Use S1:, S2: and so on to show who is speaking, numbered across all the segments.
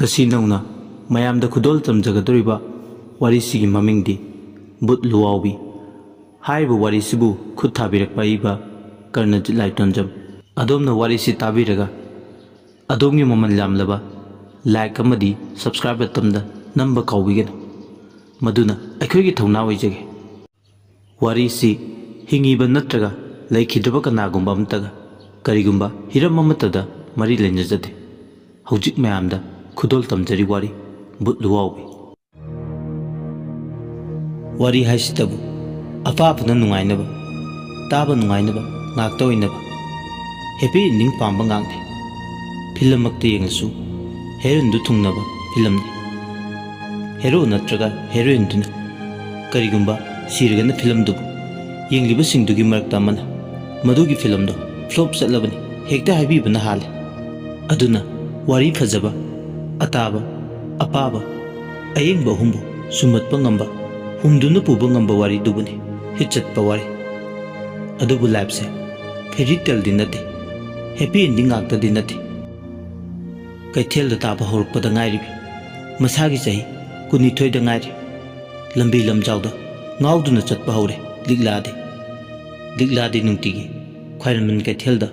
S1: Ngasi nauna mayamda khudol tamjagadoriba warisigi mamingdi Bhut Luawbi haibu warisibu khud thabirakpa iba Karnajit Laitonjam adomna warisi tabiraga adomgi maman lamlaba like amadi subscribe tamda namba kaubigena maduna aikhoigi thawna oijage warisi hingiba natraga laikhidaba kanagumba amtaga karigumba hiram amatada mari lenjajade hojik mayamda khudol tamjari wari Bhut Luawbi wari haisitabu afafna nungainaba taba nungainaba ngakta oinaba happy ending pamba ngangde film makta yengasu heroine du thungnaba film ne hero natraga heroine duna karigumba sirgana film du yengliba singdugi marakta mana madugi film do flop chatlabani hekta haibibana hale aduna wari fajaba ataba apaba ayengba humbu sumatpa ngamba humduna puba ngamba wari dubuni hitchatpa wari adubu life se fairy tale di nate happy ending akta di nate kaithel da taba horukpada ngairibi masagi chahi kunithoi da ngairi lambi lamjawda ngauduna chatpa hore ligladi nungtigi khwairaman kaithel da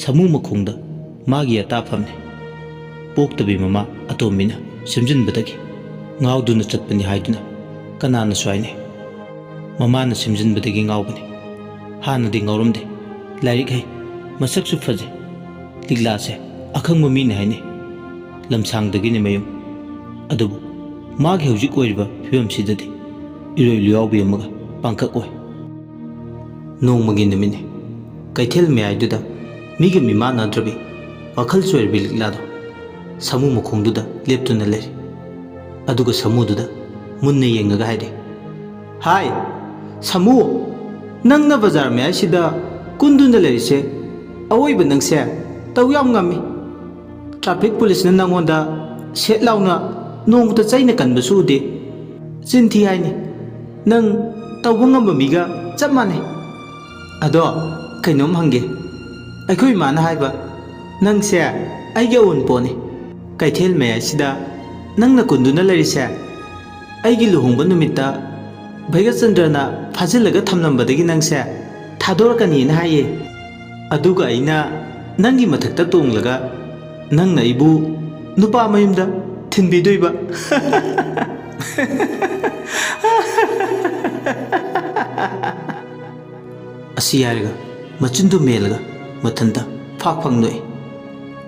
S1: samu makhongda magi atafamne poktabi mama atomina simjinbadagi ngauduna chatpani haiduna kanana swaine mamana simjinbadagi ngaubani hanadi ngaurumde lairik hai masaksu faje liglase akhangma mine haine lamsangdagi ne mayum adubu magi hojik oiriba fibam sidadi Iroi Luawbi amaga pangkak oi nongmagi namine kaithel meaiduda miga mima nadrabi wakhal soirbi liglado samu makhongduda leptuna leri aduga samududa munna yengaga haide hai samu nangna bazar me aisida kundunda lerise awoiba nangse tawyam ngami traffic police na nangonda set launa nongta chaina kanbasu ude sinthi haini nang tawba ngamba miga chap mane ado kainom hange aikhoi mana haiba nangse aige on pone kaithel me aisida nangna kunduna lerise aigi luhongba numitta Bhaigachandrana fajilaga thamnambadagi nangse thadorkani na haye aduga aina nangi mathakta tonglaga nangna ibu nupa mayumda thinbidoiba asi yarga machindu melga mathanda phak phangnoi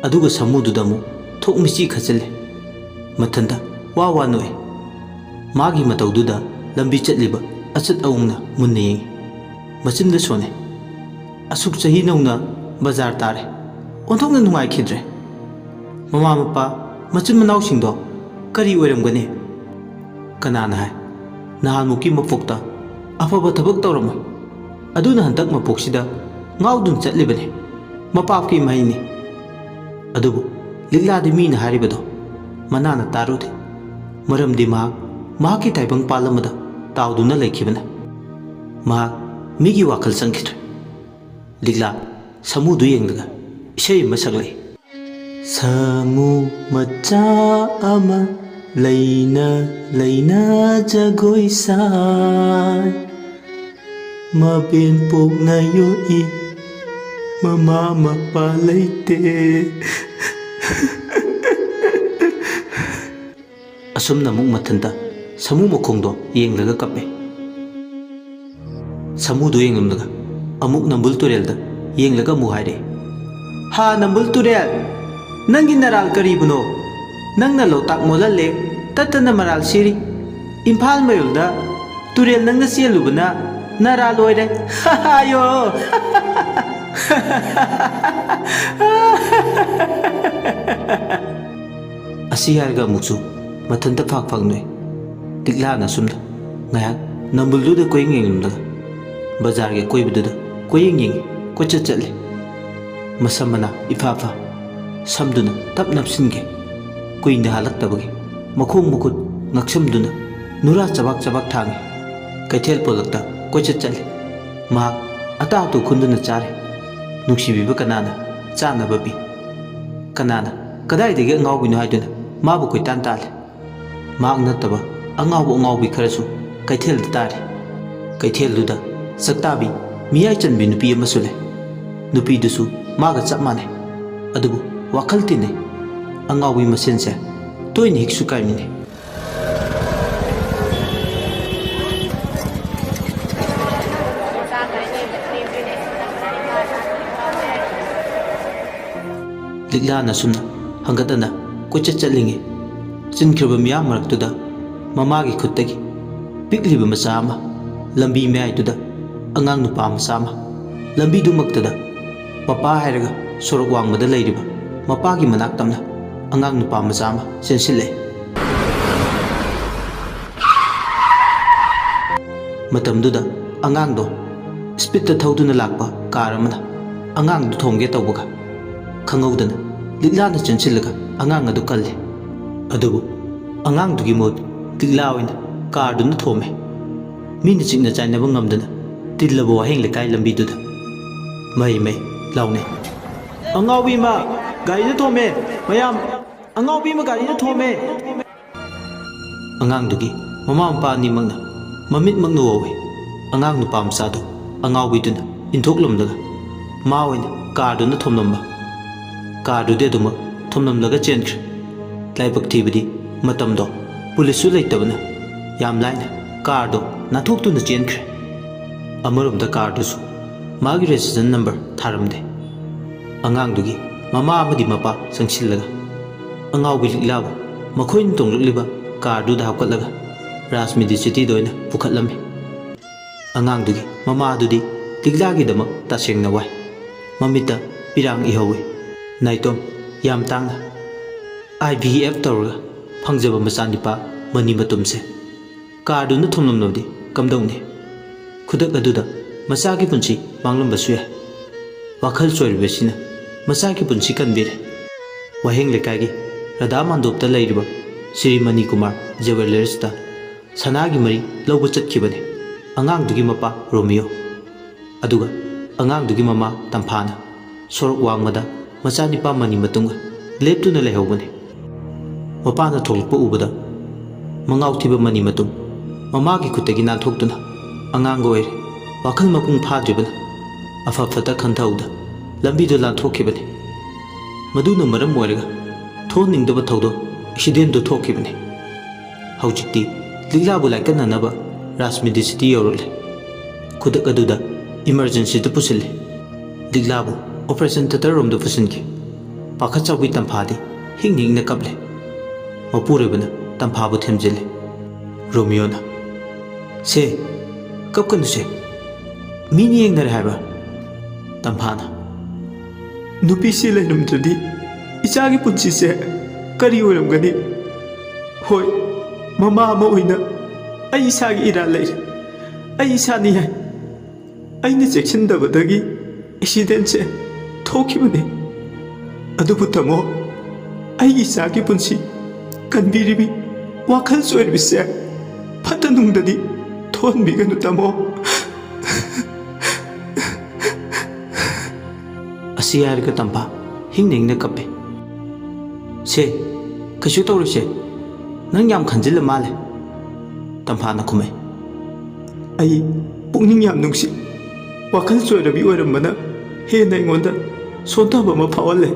S1: aduga samududamu thokmichi khachale mathanda wa noi magi mataududa lambi chatliba achat aungna munne yengi machinda sone asuk chahi nauna bazar tare onthokna nungai khidre mama mapa machin manau singdo kari oiramgane kanana hai nahan muki mapokta afaba thabak tawrama aduna hantak mapoksida ngaudun chatlibane mapapki maini adubu ligladi mina haribado manana tarude maramdi mahaki taibang palamada tauduna laikibana migi wakhal changkhidre ligla samudu yenglaga isai masaglai samu macha ama laina jagoi sai maben pokna yoi mama mapa laite asumna muk mathanta samu makhongdo yenglaga kape samudu yenglumdaga amuk nambul turelda yenglaga mu haire ha nambul turel nangi naral karibuno nangna lotak molalle tatana maral siri imphal mayulda turel nangna selubana naral oire ayo asi harga muksu mathanta phak noi tikla na sumda ngayak nambulduda koying yenglamdaga bazarge koybududa koying yengi kocha chatli masamana ifafa samduna tap napsinge kuinda halaktabagi makhong mukut ngaksamduna nura chabak chabak thangi kaithel polakta kocha chatli ma ata tu khunduna chare nungsibiba kanana chana babi kanana kadai dege ngawbinu haiduna mabu koi tan tale maak nataba angawbi kharasu kaithel tare kaithel duda saktabi miyai chanbi nupi amasule nupi dusu maga chap mane adubu wakhal tine angawbi masense toini hiksu kaimine liglana sumna hangadana kocha chatlinge chinkhirba miya maraktuda mamagi khuttagi pikliba macha ama lambi mayaiduda angang nupa macha ama lambi dumaktada papa hairaga sorok wangmada leiriba mapagi manak tamna angang nupa macha ama sensile matamduda angang do speed ta thauduna lakpa car amana angang du thongge tawbaga khangawdana liglana chanchilaga angang adu kalle adubu angang dugi mod ligla oina car du na thome mina chingna chainaba ngamdana tillabo waheng lekai lambi duda mai laune angawi ma gari na thome mayam angawi ma gari na thome angang dugi mama ampa ni mangna mamit mangno we angang nu pam sa do angawi duna inthoklamdaga ma oina car du na thomnamba car du de duma thomnamlaga chenkre laibak thibadi matamdo pulisu leitabana yam laina car do nathoktuna chenkre amarom da car du su magi registration number tharamde angang dugi mama amadi mapa sangsillaga angawbi lilabu makhoin tonglukliba car du da hapkatlaga Rajmidi city doina pukhatlami angang dugi mama dudi liglagi dama tasengna wai mamita pirang ihawi naitom yam tangna IVF tawraga phangjaba machanipa mani matumse car du na thomnamnodi kamdongni khudak aduda machagi punchi manglamba suya wakhal choiribesina machagi punchi kanbire waheng lekagi radha mandopta leiriba Sri Mani Kumar Jewelers ta sanagi mari lawba chatkibane angang dugi mapa Romeo aduga angang dugi mama Tamphana sorok wangmada machanipa mani matunga leptuna lehobane mapana tholakpa ubada mangaw thiba mani matum mamagi khutagi nanthokduna angang oire wakhal mapung phadribana afafata khantauda lambi do lanthokibane maduna maram oiraga thoningdaba thaudo accident do thokibane haujikti liglabu laikananaba Rajmidi city yorole khudak aduda emergency to pusille liglabu operation theater room do pusinki pakhachawi tamphadi hingning na kable mapurebana tamphabu themjile Romeo na se kapkanu se mini yengnar haiba tamphana nupi se lenumdradi ichagi punchi se kari oramgani hoi mama ama oina ai isagi ira leir ai isani hai aina chekchandabadagi accident se thokibane adubu tamo ai isagi punchi kanbiribi wakhal soirbise phatanungdadi thonbiganu tamo asiyar ka tampa hingning na kape se kashu tawrise nang yam khanjil male tampa na khume ai pungning yam nungsi wakhal soirabi oirambana he na ingonda sontaba ma phawale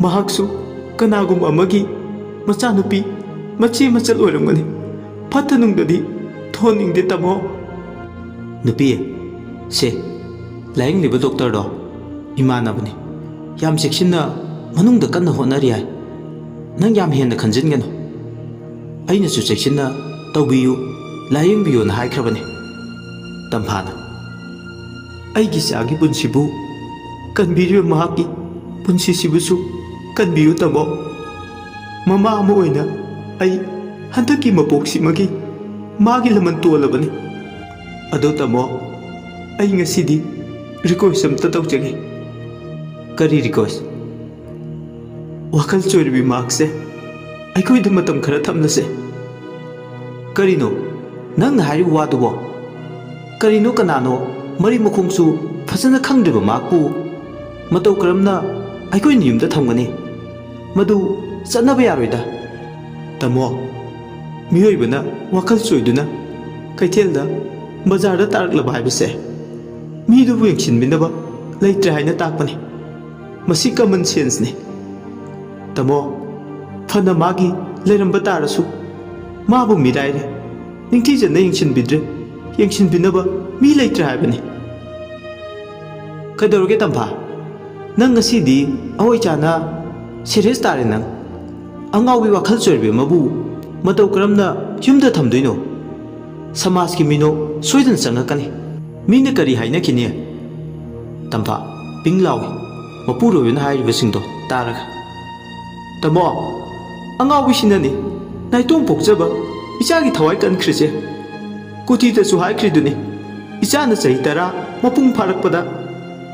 S1: mahaksu kanagum amagi machanupi machi machal oiramgani phatanungdadi thoningde tamo nupi se laing liba doctor do imanabani yam section manungda kanna honari hai nang yam hen na khanjingano aina su section na tawbiyu laying biyo na haikrabani tamphana aigi sagi punsibu kanbiriyo mahaki punsi sibusu kanbiyu tamo mama ama oina ai handaki mapok simagi
S2: मागी लमन तोलबनी अदो तमो आई ngasiदी request अमता तौजगे करी request वखल चोरबी मार्क्से अखोई the मतम खरा थमनसे करीनो नंग हारि वादुबो करीनो कनानो मरी मुखोंसु फसना खंगद्रिबा माकपु मतौ करमना अखोई नियुमदा थमगनी मदु चनबा यारोइदा तमो मियोइबना वखल चोइदुना कैथेलदा बाजारदा तारकलबा हाइबसे मीदुबु यंगसिनबिनबा लैत्रे हाइना ताकपनी मसी कॉमन सेंस ने तमो फना मागी लेरंबा तारसु माबु मिराइरे निंगथीजन यंगसिनबिनबा मी लैत्रे हाइबनी कदौरगे तंफा नंग ngasiदी अहोई चाना सीरियस तारे नंग अंगावी वखल चोरबी मबु मतौ करमना युमदा थमदुइनो समाज की मिनो सोइदन संगकनी मीने करी हाइनखिने तंफा पिंग लावी मपुरोयना हाइरिबसिंदो तारगा तमो अंगावी सिननी नाइतों पोक्जबा इचागी थवाई कनख्रिसे कुटीतसु हाइख्रिदुनी इचाना चही तरा मपुंग फारकपदा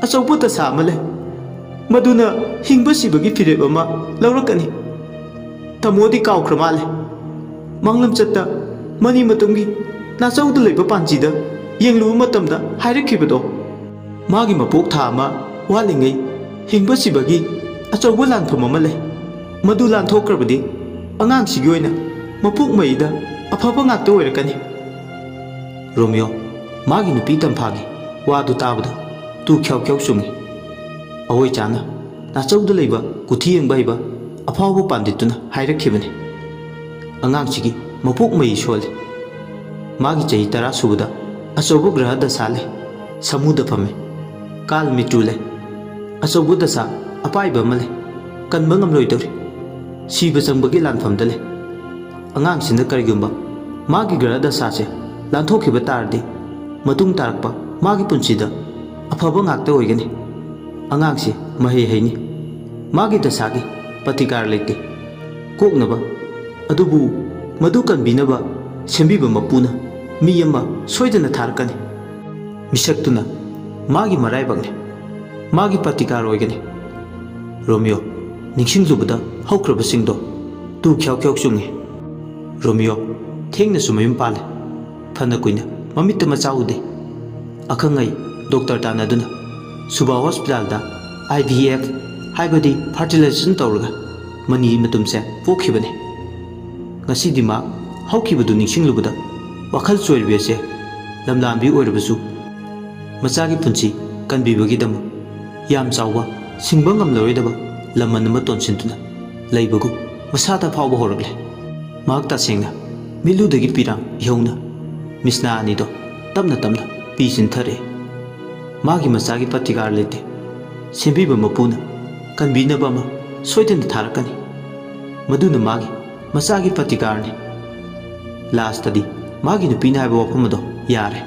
S2: अचौबता सामले मदुना हिंगबा सिबगी फिरेब अमा लौरकनी तमोदी काउख्रमाले मंगलम चत्ता मनी मतुंगी नाचौदा लेबा पांजीदा येंगलु मतमदा हाइरखिबदो मागी मपोक था अमा वालिंगै हिंगबा सिबगी अचौबा लानफम अमा ले मदु लानथोक्रबदी अंगांगसिगी ओइना मपुक मैदा अफबा ngakta ओइरकनी रोमियो मागी नुपी तंफागी वादु ताबदा तू ख्याव ख्याव सुंगी अहोई चाना नाचौदा लेबा कुथि येंगबा हिबा अफावबा पांडितुना हाइरखिबनी अंगांगसिगी मपुक मै सोले मागी चही 10 सुबदा अचौब ग्रह दशा ले समुद फमे काल मिट्रुले अचौब दशा अपाइब मले कनब ngमलोइदौरी सीब चंबगी लानफमद ले अंगांगसिंदा करिगुंबा मागी ग्रह दशा से लानथोखिबा तारदी मतुंग तारकपा मागी पुंसीदा अफबा ngakta ओइगनी अंगांगसे महे हैनी मागी दशागी प्रतिकार लेते कोकनबा अदुबु मदु कनबिनबा सेंबिबा मपुना मी अमा सोइदना थारकनी मिसक्तुना मागी मराइबगने मागी प्रतिकार ओइगनी रोमियो निंगसिंगजुबदा हौक्रबसिंगदो तू ख्याव ख्याव सुंगे रोमियो थेंगना सुमयुम पाले फना कुइना ममित्त मचाउदे अखंगै डॉक्टर तानादुना सुबा हॉस्पिटल दा IVF हाइबदी फर्टिलाइजेशन तौरगा मनी मतुमसे पोखिबने ngasiदी मा हौखिबदु निंगसिंगलुबदा वखल चोइरबेसे लमलांबी ओइरबसु मचागी पुंची कनबीबगीदम याम चावबा सिंगबा ngमलरोइदबा लमन म तोनसिनतुना लैबगु मसादा फावबा होरगले माक तासेंगना मिलुदगी पिरां यौना मिसना अनिदो तमना तमना पीसिनथरे मागी मचागी प्रतिकार लेते सेंबीबा मपुना कनबीनबा म सोइदन थारकनी मदुना मागी मचागी प्रतिकारने लास्टदी मागी नुपीना हाइबा वफमदो यारे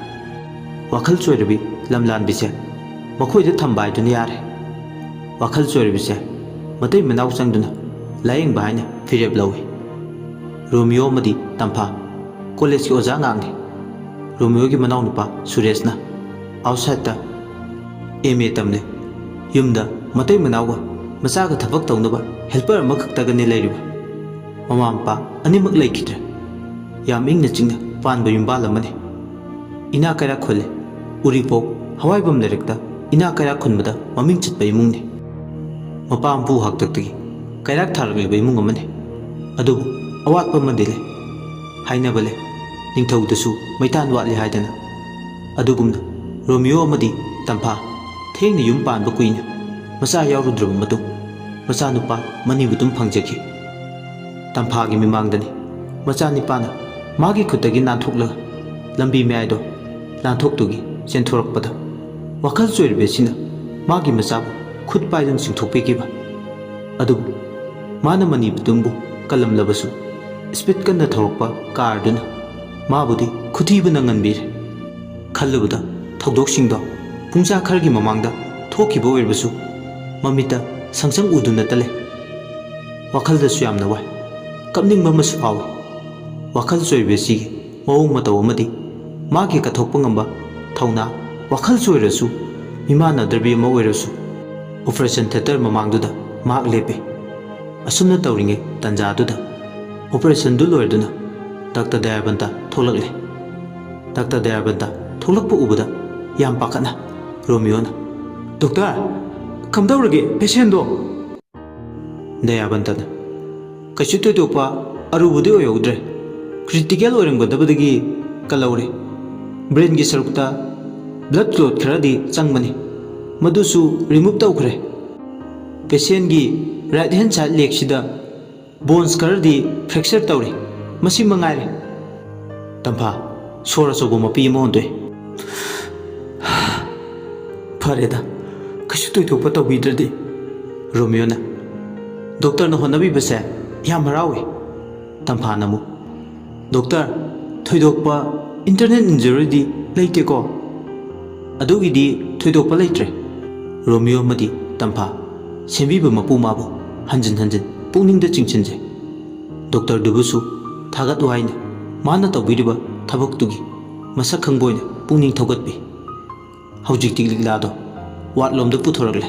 S2: वखल चोइरबी लमलानबीसे मखोइदा थंबाइदुना यारे वखल चोइरबीसे मतै मनाउ चंगदुना लायेंग बाहाइना फिरेब लौई रोमियो मदी तंफा कॉलेज की ओजा ngang रोमियो की मनाउ नुपा सुरेशना आउटसाइड ता MA तमने युमदा मतै मनाउगा मचागा थबक तौनबा हेल्पर अमखक्तगने लैरिबा ममा मपा अनिमक लैखिद्रे याम इंगना चिंगना पानबा युम्बाल अमने इना कैरा खोले उरीपोक हवाईबम लेरकता इना कैरा खुनबदा ममिंग चटबा इमुंगने मपा अम्पू हक्तक्तगी कैराक थारगलिबा इमुंग अमने अदुबु अवातपा मदिले हाइनबले निंगथौदसु मैतान वाटले हाइदना अदुगुमना रोमियो अमदी तंफा थेंगना युम पानबा कुइना मचा याउरुद्रबा मतुंग मचा नुपा मनिबुदुम फंगजखि तंफागी मिमांगदनी मचा निपाना मागी खुतगी नानथोकलगा लंबी मैदो लानथोक्तुगी चेंथोरकपदा वखल चोइरबेसिना मागी मचाबु खुद पाइदन सिंथोकपेकिबा अदुबु माना मनिबुदुंबु कलमलबसु स्पीड कन्ना थौरकपा कारदुना माबुदी खुथीबना ngनबीरे खल्लुबदा थौदोकसिंदो पुंजा खरगी ममांगदा थोखिबा ओइरबसु ममिता संसंग उदुना तले वखलदसु यामना वाय कपनिंग ममसु फाव वखल चोइबेसिगी ꯃꯑꯣꯡ ꯃꯇꯧ ꯑꯃꯗꯤ ꯃꯥꯒꯤ ꯀꯠꯊꯣꯛꯄ ꯉꯝꯕ ꯊꯧꯅꯥ ꯋꯥꯈꯜꯁꯨ ꯑꯣꯏꯔꯁꯨ ꯃꯤꯃꯥꯟꯅꯗ꯭ꯔꯕꯤ ꯑꯃ ꯑꯣꯏꯔꯁꯨ ꯑꯣꯄꯔꯦꯁꯟ ꯊꯤꯌꯦꯇꯔ ꯃꯃꯥꯡꯗꯨꯗ ꯃꯍꯥꯛ ꯂꯦꯞꯄꯤ꯫ ꯑꯁꯨꯝꯅ ꯇꯧꯔꯤꯉꯩ ꯇꯥꯟꯖꯥꯗꯨꯗ ꯑꯣꯄꯔꯦꯁꯟꯗꯨ ꯂꯣꯏꯔꯗꯨꯅ ꯗꯥꯛꯇꯔ ꯗꯌꯥꯕꯟꯇ ꯊꯣꯛꯂꯛꯂꯦ꯫ ꯗꯥꯛꯇꯔ ꯗꯌꯥꯕꯟꯇ ꯊꯣꯛꯂꯛꯄ ꯎꯕꯗ ꯌꯥꯝ ꯄꯥꯈꯠꯅ ꯔꯣꯃꯤꯌꯣꯅ "ꯗꯣꯛꯇꯔ, ꯀꯝꯗꯧꯔꯒꯦ ꯄꯦꯁꯦꯟꯗꯣ?" ꯗꯌꯥꯕꯟꯇꯅ "ꯀꯩꯁꯨ ꯊꯣꯏꯗꯣꯛꯄ ꯑꯔꯨꯕꯗꯤ ꯑꯣꯏꯍꯧꯗ꯭ꯔꯦ, ꯀ꯭ꯔꯤꯇꯤꯀꯦꯜ ꯑꯣꯏꯔꯝꯒꯗꯕꯗꯒꯤ ꯀꯜꯍꯧꯔꯦ꯫ ꯕ꯭ꯔꯦꯟꯒꯤ ꯁꯔꯨꯛꯇ ꯕ꯭ꯂꯗ ꯀ꯭ꯂꯣꯠ ꯈꯔꯗꯤ ꯆꯪꯕꯅꯤ, ꯃꯗꯨꯁꯨ ꯔꯤꯃꯨꯚ ꯇꯧꯈ꯭ꯔꯦ꯫ ꯄꯦꯁꯦꯟꯒꯤ ꯔꯥꯏꯠ ꯍꯦꯟ ꯁꯥꯏꯗ ꯂꯦꯒꯁꯤꯗ ꯕꯣꯟꯁ ꯈꯔꯗꯤ ꯐ꯭ꯔꯦꯛꯆꯔ ꯇꯧꯔꯦ, ꯃꯁꯤ ꯃꯉꯥꯏꯔꯦ꯫ ꯇꯝꯐꯥ ꯁꯣꯔ ꯑꯆꯧꯕ ꯃꯄꯤ ꯑꯃ ꯍꯣꯟꯗꯣꯛꯏ꯫ "ꯐꯔꯦꯗ, ꯀꯩꯁꯨ ꯊꯣꯏꯗꯣꯛꯄ ꯇꯧꯕꯤꯗ꯭ꯔꯗꯤ." ꯔꯣꯃꯤꯌꯣꯅ "ꯗꯣꯛꯇꯔꯅ ꯍꯣꯠꯅꯕꯤꯕꯁꯦ ꯌꯥꯝ ꯍꯔꯥꯎꯏ." ꯇꯝꯐꯥꯅ ꯑꯃꯨꯛ "ꯗꯣꯛꯇꯔ, ꯊꯣꯏꯗꯣꯛꯄ ꯏꯟꯇꯔꯅꯦꯜ ꯏꯟꯖꯨꯔꯤꯗꯤ ꯂꯩꯇꯦꯀꯣ?" "ꯑꯗꯨꯒꯤꯗꯤ ꯊꯣꯏꯗꯣꯛꯄ ꯂꯩꯇ꯭ꯔꯦ." ꯔꯣꯃꯤꯌꯣ ꯑꯃꯗꯤ ꯇꯝꯐꯥ ꯁꯦꯝꯕꯤꯕ ꯃꯄꯨ ꯃꯥꯕꯨ ꯍꯟꯖꯤꯟ ꯍꯟꯖꯤꯟ ꯄꯨꯛꯅꯤꯡꯗ ꯆꯤꯡꯁꯤꯟꯖꯩ꯫ ꯗꯣꯛꯇꯔꯗꯨꯕꯨꯁꯨ ꯊꯥꯒꯠ ꯋꯥꯍꯩꯅ ꯃꯥꯅ ꯇꯧꯕꯤꯔꯤꯕ ꯊꯕꯛꯇꯨꯒꯤ ꯃꯁꯛ ꯈꯪꯕ ꯑꯣꯏꯅ ꯄꯨꯛꯅꯤꯡ ꯊꯧꯒꯠꯄꯤ꯫ ꯍꯧꯖꯤꯛꯇꯤ ꯂꯤꯛꯂꯥꯗꯣ ꯋꯥꯔꯗꯂꯣꯝꯗ ꯄꯨꯊꯣꯔꯛꯂꯦ꯫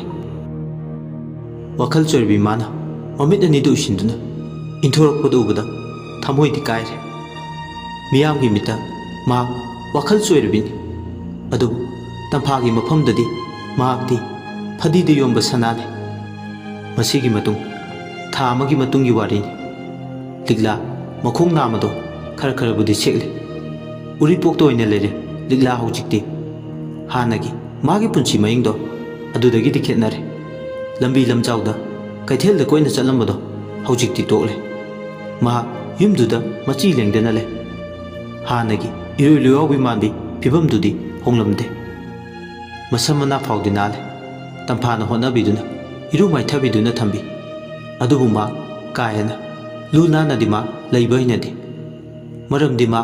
S2: ꯋꯥꯈꯜ ꯆꯣꯏꯔꯕꯤ ꯃꯥꯅ ꯃꯃꯤꯠ ꯑꯅꯤꯗꯨ ꯎꯏꯁꯤꯟꯗꯨꯅ ꯏꯟꯊꯣꯔꯛꯄꯗ ꯎꯕꯗ ꯊꯃꯣꯏꯗꯤ ꯀꯥꯏꯔꯦ꯫ ꯃꯤꯌꯥꯝꯒꯤ ꯃꯤꯠꯇ ꯃꯍꯥꯛ ꯋꯥꯈꯜ ꯆꯣꯏꯔꯕꯤꯅꯤ, ꯑꯗꯨꯕꯨ ꯇꯝꯐꯥꯒꯤ ꯃꯐꯝꯗꯗꯤ ꯃꯍꯥꯛꯇꯤ ꯐꯗꯤꯗ ꯌꯣꯝꯕ ꯁꯅꯥꯅꯤ꯫ ꯃꯁꯤꯒꯤ ꯃꯇꯨꯡ ꯊꯥ ꯑꯃꯒꯤ ꯃꯇꯨꯡꯒꯤ ꯋꯥꯔꯤꯅꯤ꯫ ꯂꯤꯛꯂꯥ ꯃꯈꯣꯡ ꯅꯥꯝꯃꯗꯣ ꯈꯔ ꯈꯔꯕꯨꯗꯤ ꯁꯦꯛꯂꯤ꯫ ꯎꯔꯤꯄꯣꯛꯇ ꯑꯣꯏꯅ ꯂꯩꯔꯦ ꯂꯤꯛꯂꯥ ꯍꯧꯖꯤꯛꯇꯤ꯫ ꯍꯥꯟꯅꯒꯤ ꯃꯥꯒꯤ ꯄꯨꯟꯁꯤ ꯃꯍꯤꯡꯗꯣ ꯑꯗꯨꯗꯒꯤꯗꯤ ꯈꯦꯠꯅꯔꯦ꯫ ꯂꯝꯕꯤ ꯂꯝꯖꯥꯎꯗ ꯀꯩꯊꯦꯜꯗ ꯀꯣꯏꯅ ꯆꯠꯂꯝꯕꯗꯣ ꯍꯧꯖꯤꯛꯇꯤ ꯇꯣꯛꯂꯦ꯫ ꯃꯍꯥꯛ ꯌꯨꯝꯗꯨꯗ ꯃꯆꯤ ꯂꯦꯡꯗꯅ ꯂꯩ꯫ ꯍꯥꯟꯅꯒꯤ ꯏꯔꯣꯏ ꯂꯣꯌꯥꯎꯕꯤ ꯃꯥꯟꯕꯤ ꯐꯤꯕꯝꯗꯨꯗꯤ ꯍꯣꯡꯂꯝꯗꯦ꯫ ꯃꯁꯝ ꯃꯅꯥ ꯐꯥꯎꯗꯤ ꯅꯥꯜꯂꯦ꯫ ꯇꯝꯐꯥꯅ ꯍꯣꯠꯅꯕꯤꯗꯨꯅ ꯏꯔꯨ ꯃꯥꯏꯊꯕꯤꯗꯨꯅ ꯊꯝꯕꯤ, ꯑꯗꯨꯕꯨ ꯃꯥ ꯀꯥ ꯍꯦꯟꯅ ꯂꯨ ꯅꯥꯟꯅꯗꯤ ꯃꯥ ꯂꯩꯕ ꯍꯩꯅꯗꯦ꯫ ꯃꯔꯝꯗꯤ ꯃꯥ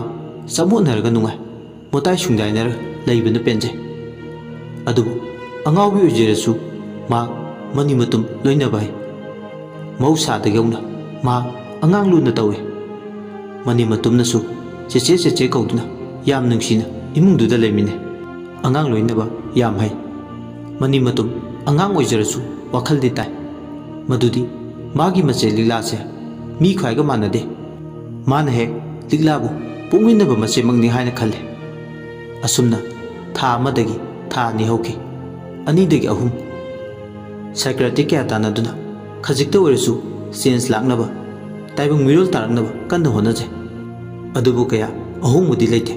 S2: ꯆꯃꯣꯠꯅꯔꯒ ꯅꯨꯡꯉꯥꯏ, ꯃꯣꯇꯥꯏ ꯁꯨꯡꯗꯥꯏꯅꯔꯒ ꯂꯩꯕꯅ ꯄꯦꯟꯖꯩ꯫ ꯑꯗꯨꯕꯨ ꯑꯉꯥꯎꯕꯤ ꯑꯣꯏꯖꯔꯁꯨ ꯃꯥ ꯃꯅꯤ ꯃꯇꯨꯝ ꯂꯣꯏꯅꯕ ꯍꯩ꯫ ꯃꯍꯧꯁꯥꯗꯒꯧꯅ ꯃꯥ ꯑꯉꯥꯡ ꯂꯨꯅ ꯇꯧꯏ꯫ ꯃꯅꯤ ꯃꯇꯨꯝꯅꯁꯨ ꯆꯦꯆꯦ ꯆꯦꯆꯦ ꯀꯧꯗꯨꯅ ꯌꯥꯝ ꯅꯨꯡꯁꯤꯅ ꯏꯃꯨꯡꯗꯨꯗ ꯂꯩꯃꯤꯟꯅꯩ꯫ ꯑꯉꯥꯡ ꯂꯣꯏꯅꯕ ꯌꯥꯝ ꯍꯩ꯫ ꯃꯅꯤ ꯃꯇꯨꯝ ꯑꯉꯥꯡ ꯑꯣꯏꯖꯔꯁꯨ ꯋꯥꯈꯜꯗꯤ ꯇꯥꯏ, ꯃꯗꯨꯗꯤ ꯃꯥꯒꯤ ꯃꯆꯦ ꯂꯤꯛꯂꯥꯁꯦ ꯃꯤ ꯈ꯭ꯋꯥꯏꯒ ꯃꯥꯟꯅꯗꯦ꯫ ꯃꯥꯅ ꯍꯦꯛ ꯂꯤꯛꯂꯥꯕꯨ ꯄꯣꯛꯃꯤꯟꯅꯕ ꯃꯆꯦꯃꯛꯅꯤ ꯍꯥꯏꯅ ꯈꯜꯂꯤ꯫ ꯑꯁꯨꯝꯅ ꯊꯥ ꯑꯃꯗꯒꯤ ꯊꯥ ꯑꯅꯤ ꯍꯧꯈꯤ, ꯑꯅꯤꯗꯒꯤ ꯑꯍꯨꯝ꯫ ꯁꯥꯏꯀ꯭ꯔꯥꯇꯤꯛ ꯀꯌꯥ ꯇꯥꯟꯅꯗꯨꯅ ꯈꯖꯤꯛꯇ ꯑꯣꯏꯔꯁꯨ ꯆꯦꯟꯖ ꯂꯥꯛꯅꯕ, ꯇꯥꯏꯕꯪ ꯃꯤꯔꯣꯜ ꯇꯥꯔꯛꯅꯕ ꯀꯟꯅ ꯍꯣꯠꯅꯖꯩ꯫ ꯑꯗꯨꯕꯨ ꯀꯌꯥ ꯑꯍꯣꯡꯕꯗꯤ ꯂꯩꯇꯦ,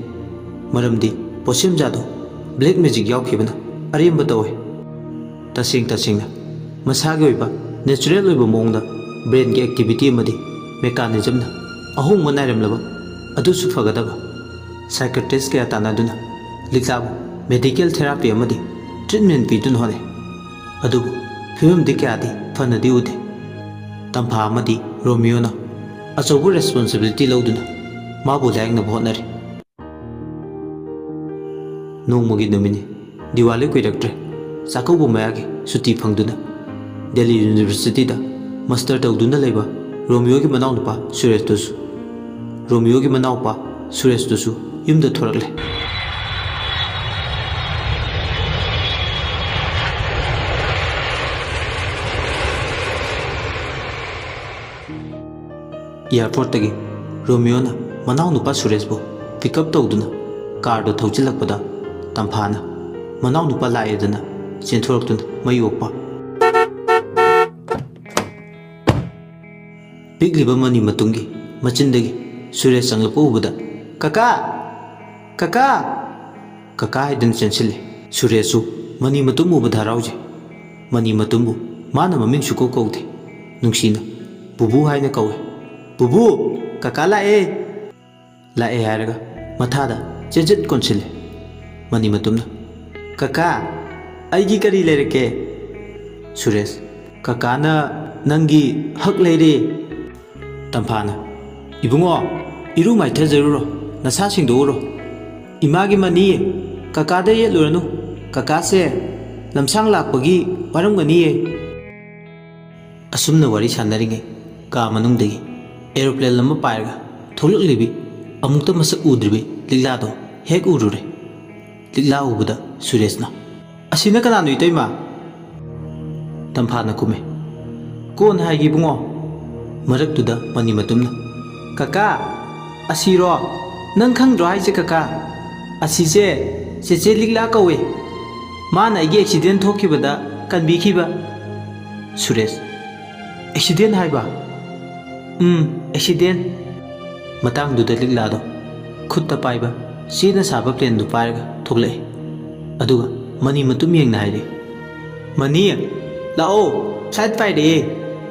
S2: ꯃꯔꯝꯗꯤ ꯄꯣꯠꯁꯦꯝꯖꯥꯗꯣ ꯕ꯭ꯂꯦꯛ ꯃꯦꯖꯤꯛ ꯌꯥꯎꯈꯤꯕꯅ ꯑꯔꯦꯝꯕ ꯇꯧꯏ꯫ ꯇꯁꯦꯡꯅ ꯃꯁꯥꯒꯤ ꯑꯣꯏꯕ ꯅꯦꯆꯔꯦꯜ ꯑꯣꯏꯕ ꯃꯑꯣꯡꯗ ꯕ꯭ꯔꯦꯟꯒꯤ ꯑꯦꯛꯇꯤꯚꯤꯇꯤ ꯑꯃꯗꯤ ꯃꯦꯀꯥꯅꯤꯖꯝꯅ ꯑꯍꯣꯡꯕ ꯅꯥꯏꯔꯝꯂꯕ ꯑꯗꯨꯁꯨ ꯐꯒꯗꯕ꯫ ꯁꯥꯏꯀ꯭ꯔꯤꯇꯤꯁ ꯀꯌꯥ ꯇꯥꯟꯅꯗꯨꯅ ꯂꯤꯛꯂꯥꯕꯨ ꯃꯦꯗꯤꯀꯦꯜ ꯊꯦꯔꯥꯄꯤ ꯑꯃꯗꯤ ꯇ꯭ꯔꯤꯠꯃꯦꯟ ꯄꯤꯗꯨꯅ ꯍꯣꯠꯅꯩ, ꯑꯗꯨꯕꯨ ꯐꯤꯕꯝꯗꯤ ꯀꯌꯥꯗꯤ ꯐꯅꯗꯤ ꯎꯗꯦ꯫ ꯇꯝꯐꯥ ꯑꯃꯗꯤ ꯔꯣꯃꯤꯌꯣꯅ ꯑꯆꯧꯕ ꯔꯦꯁꯄꯣꯟꯁꯤꯕꯤꯂꯤꯇꯤ ꯂꯧꯗꯨꯅ ꯃꯥꯕꯨ ꯂꯥꯌꯦꯡꯅꯕ ꯍꯣꯠꯅꯔꯤ꯫ ꯅꯣꯡꯃꯒꯤ ꯅꯨꯃꯤꯠꯅꯤ, ꯗꯤꯋꯥꯂꯤ ꯀꯨꯏꯔꯛꯇ꯭ꯔꯦ꯫ ꯆꯥꯛꯀꯧꯕ ꯃꯌꯥꯒꯤ ꯁꯨꯇꯤ ꯐꯪꯗꯨꯅ ꯗꯦꯜꯂꯤ ꯌꯨꯅꯤꯚꯔꯁꯤꯇꯤꯗ ꯃꯥꯁꯇꯔ ꯇꯧꯗꯨꯅ ꯂꯩꯕ ꯔꯣꯃꯤꯌꯣꯒꯤ ꯃꯅꯥꯎꯅꯨꯄꯥ ꯁꯨꯔꯦꯁꯇꯨꯁꯨ ꯌꯨꯝꯗ ꯊꯣꯔꯛꯂꯦ꯫ ꯏꯌꯥꯔꯄꯣꯔꯠꯇꯒꯤ ꯔꯣꯃꯤꯌꯣꯅ ꯃꯅꯥꯎꯅꯨꯄꯥ ꯁꯨꯔꯦꯁꯄꯨ ꯄꯤꯛꯑꯞ ꯇꯧꯗꯨꯅ ꯀꯥꯔꯗꯣ ꯊꯧꯖꯤꯜꯂꯛꯄꯗ ꯇꯝꯐꯥꯅ ꯃꯅꯥꯎꯅꯨꯄꯥ ꯂꯥꯛꯑꯦꯗꯅ ꯆꯦꯟꯊꯣꯔꯛꯇꯨꯅ ꯃꯩ ꯑꯣꯛꯄ꯫ ꯄꯤꯛꯂꯤꯕ ꯃꯅꯤ ꯃꯇꯨꯡꯒꯤ ꯃꯆꯤꯟꯗꯒꯤ ꯁꯨꯔꯦꯁ ꯆꯪꯂꯛꯄ ꯎꯕꯗ "ꯀꯀꯥ! ꯀꯀꯥ!" ꯀꯀꯥ ꯍꯥꯏꯗꯨꯅ ꯆꯦꯟꯁꯤꯜꯂꯤ꯫ ꯁꯨꯔꯦꯁꯁꯨ ꯃꯅꯤ ꯃꯇꯨꯝ ꯎꯕꯗ ꯍꯔꯥꯎꯖꯩ꯫ ꯃꯅꯤ ꯃꯇꯨꯝꯕꯨ ꯃꯥꯅ ꯃꯃꯤꯡ ꯁꯨꯀꯧ ꯀꯧꯗꯦ, ꯅꯨꯡꯁꯤꯅ ꯕꯨꯕꯨ ꯍꯥꯏꯅ ꯀꯧꯏ꯫ "ꯕꯨꯕꯨ, ꯀꯀꯥ ꯂꯥꯛꯑꯦ!" ꯂꯥꯛꯑꯦ ꯍꯥꯏꯔꯒ ꯃꯊꯥꯗ ꯆꯦꯟꯖꯠ ꯀꯣꯟꯁꯤꯜꯂꯤ꯫ ꯃꯅꯤ ꯃꯇꯨꯝꯅ "ꯀꯀꯥ, ꯑꯩꯒꯤ ꯀꯔꯤ ꯂꯩꯔꯛꯀꯦ?" ꯁꯨꯔꯦꯁ "ꯀꯀꯥꯅ ꯅꯪꯒꯤ ꯍꯛ ꯂꯩꯔꯦ." ꯇꯝꯐꯥꯅ "ꯏꯕꯨꯡꯉꯣ, ꯏꯔꯨ ꯃꯥꯏꯊꯖꯔꯨꯔꯣ, ꯅꯁꯥ ꯁꯦꯡꯗꯣꯛꯎꯔꯣ꯫ ꯏꯃꯥꯒꯤ ꯃꯅꯤ, ꯀꯀꯥꯗ ꯌꯦꯠꯂꯨꯔꯅꯨ, ꯀꯀꯥꯁꯦ ꯂꯝꯁꯥꯡ ꯂꯥꯛꯄꯒꯤ ꯋꯥꯔꯝꯒꯅꯤꯌꯦ." ꯑꯁꯨꯝꯅ ꯋꯥꯔꯤ ꯁꯥꯟꯅꯔꯤꯉꯩ ꯀꯥ ꯃꯅꯨꯡꯗꯒꯤ ꯑꯦꯔꯣꯄ꯭ꯂꯦꯟ ꯑꯃ ꯄꯥꯏꯔꯒ ꯊꯣꯛꯂꯛꯂꯤꯕꯤ
S1: ꯑꯃꯨꯛꯇ ꯃꯁꯛ ꯎꯗ꯭ꯔꯤꯕꯤ ꯂꯤꯛꯂꯥꯗꯣ ꯍꯦꯛ ꯎꯔꯨꯔꯦ꯫ ꯂꯤꯛꯂꯥ ꯎꯕꯗ ꯁꯨꯔꯦꯁꯅ
S2: ꯑꯁꯤꯅ ꯀꯅꯥꯅꯣ ꯏꯇꯩꯃ?
S1: ꯇꯝꯐꯥꯅ ꯈꯨꯝꯃꯦ꯫
S2: ꯀꯣꯟꯅ ꯍꯥꯏꯒꯦ ꯏꯕꯨꯡꯉꯣ꯫
S1: ꯃꯔꯛꯇꯨꯗ ꯃꯅꯤ ꯃꯇꯨꯝꯅ
S2: ꯀꯀꯥ ꯑꯁꯤꯔꯣ? ꯅꯪ ꯈꯪꯗ꯭ꯔꯣ ꯍꯥꯏꯁꯦ ꯀꯀꯥ? ꯑꯁꯤꯁꯦ ꯆꯦꯆꯦ ꯂꯤꯛꯂꯥ ꯀꯧꯋꯦ꯫ ꯃꯥꯅ ꯑꯩꯒꯤ ꯑꯦꯛꯁꯤꯗꯦꯟ ꯊꯣꯛꯈꯤꯕꯗ ꯀꯟꯕꯤꯈꯤꯕ꯫
S1: ꯁꯨꯔꯦꯁ
S2: ꯑꯦꯛꯁꯤꯗꯦꯟ ꯍꯥꯏꯕ? ꯑꯦꯛꯁꯤꯗꯦꯟ꯫
S1: ꯃꯇꯥꯡꯗꯨꯗ ꯂꯤꯛꯂꯥꯗꯣ ꯈꯨꯠꯇ ꯄꯥꯏꯕ ꯆꯦꯅ ꯁꯥꯕ ꯄ꯭ꯂꯦꯟꯗꯨ ꯄꯥꯏꯔꯒ ꯊꯣꯛꯂꯛꯑꯦ꯫ ꯑꯗꯨꯒ ꯃꯅꯤ ꯃꯇꯨꯝ ꯌꯦꯡꯅ ꯍꯥꯏꯔꯦ꯫
S2: ꯃꯅꯤ ꯂꯥꯛꯑꯣ, ꯐ꯭ꯂꯥꯏꯠ ꯄꯥꯏꯔꯛꯑꯦ꯫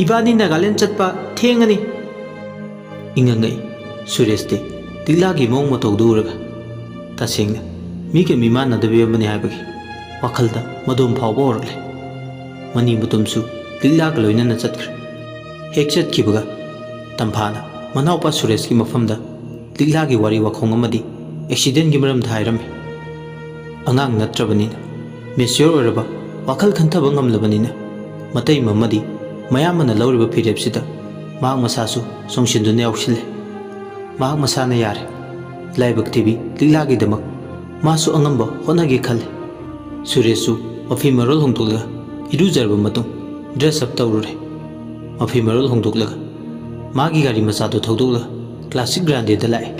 S2: ꯏꯕꯥꯅꯤ ꯅꯥꯒꯥꯂꯦꯟ ꯆꯠꯄ ꯊꯦꯡꯉꯅꯤ꯫
S1: ꯏꯪꯉꯪꯉꯛꯏ ꯁꯨꯔꯦꯁꯇꯤ ꯂꯤꯛꯂꯥꯒꯤ ꯃꯑꯣꯡ ꯃꯇꯧꯗꯨ ꯎꯔꯒ꯫ ꯇꯁꯦꯡꯅ ꯃꯤꯒ ꯃꯤꯃꯥꯟꯅꯗꯕꯤ ꯑꯃꯅꯤ ꯍꯥꯏꯕꯒꯤ ꯋꯥꯈꯜꯗ ꯃꯗꯣꯝ ꯐꯥꯎꯕ ꯍꯧꯔꯛꯂꯦ꯫ ꯃꯅꯤ ꯃꯇꯨꯝꯁꯨ ꯂꯤꯛꯂꯥꯒ ꯂꯣꯏꯅꯅ ꯆꯠꯈ꯭ꯔꯦ꯫ ꯍꯦꯛ ꯆꯠꯈꯤꯕꯒ ꯇꯝꯐꯥꯅ ꯃꯅꯥꯎꯄꯥ ꯁꯨꯔꯦꯁꯀꯤ ꯃꯐꯝꯗ ꯂꯤꯛꯂꯥꯒꯤ ꯋꯥꯔꯤ ꯋꯥꯈꯣꯡ ꯑꯃꯗꯤ ꯑꯦꯛꯁꯤꯗꯦꯟꯒꯤ ꯃꯔꯝꯗ ꯍꯥꯏꯔꯝꯃꯤ꯫ ꯑꯉꯥꯡ ꯅꯠꯇ꯭ꯔꯕꯅꯤꯅ, ꯃꯦꯆ꯭ꯌꯣꯔ ꯑꯣꯏꯔꯕ ꯋꯥꯈꯜ ꯈꯟꯊꯕ ꯉꯝꯂꯕꯅꯤꯅ ꯃꯇꯩꯃ ꯑꯃꯗꯤ ꯃꯌꯥꯝꯕꯅ ꯂꯧꯔꯤꯕ ꯐꯤꯔꯦꯞꯁꯤꯗ ꯃꯍꯥꯛ ꯃꯁꯥꯁꯨ ꯆꯣꯡꯁꯤꯟꯗꯨꯅ ꯌꯥꯎꯁꯤꯜꯂꯦ꯫ ꯃꯍꯥꯛ ꯃꯁꯥꯅ ꯌꯥꯔꯦ, ꯂꯥꯏꯕꯛ ꯊꯤꯕꯤ ꯂꯤꯛꯂꯥꯒꯤꯗꯃꯛ ꯃꯥꯁꯨ ꯑꯉꯝꯕ ꯍꯣꯠꯅꯒꯦ ꯈꯜꯂꯦ꯫ ꯁꯨꯔꯦꯁꯁꯨ ꯃꯐꯤ ꯃꯔꯣꯜ ꯍꯣꯡꯗꯣꯛꯂꯒ ꯏꯔꯨꯖꯔꯕ ꯃꯇꯨꯡ ꯗ꯭ꯔꯦꯁ ꯑꯞ ꯇꯧꯔꯨꯔꯦ꯫ ꯃꯐꯤ ꯃꯔꯣꯜ ꯍꯣꯡꯗꯣꯛꯂꯒ ꯃꯥꯒꯤ ꯒꯥꯔꯤ ꯃꯆꯥꯗꯨ ꯊꯧꯗꯣꯛꯂꯒ ꯀ꯭ꯂꯥꯁꯤꯛ ꯒ꯭ꯔꯥꯟꯗꯦꯗ ꯂꯥꯛꯑꯦ꯫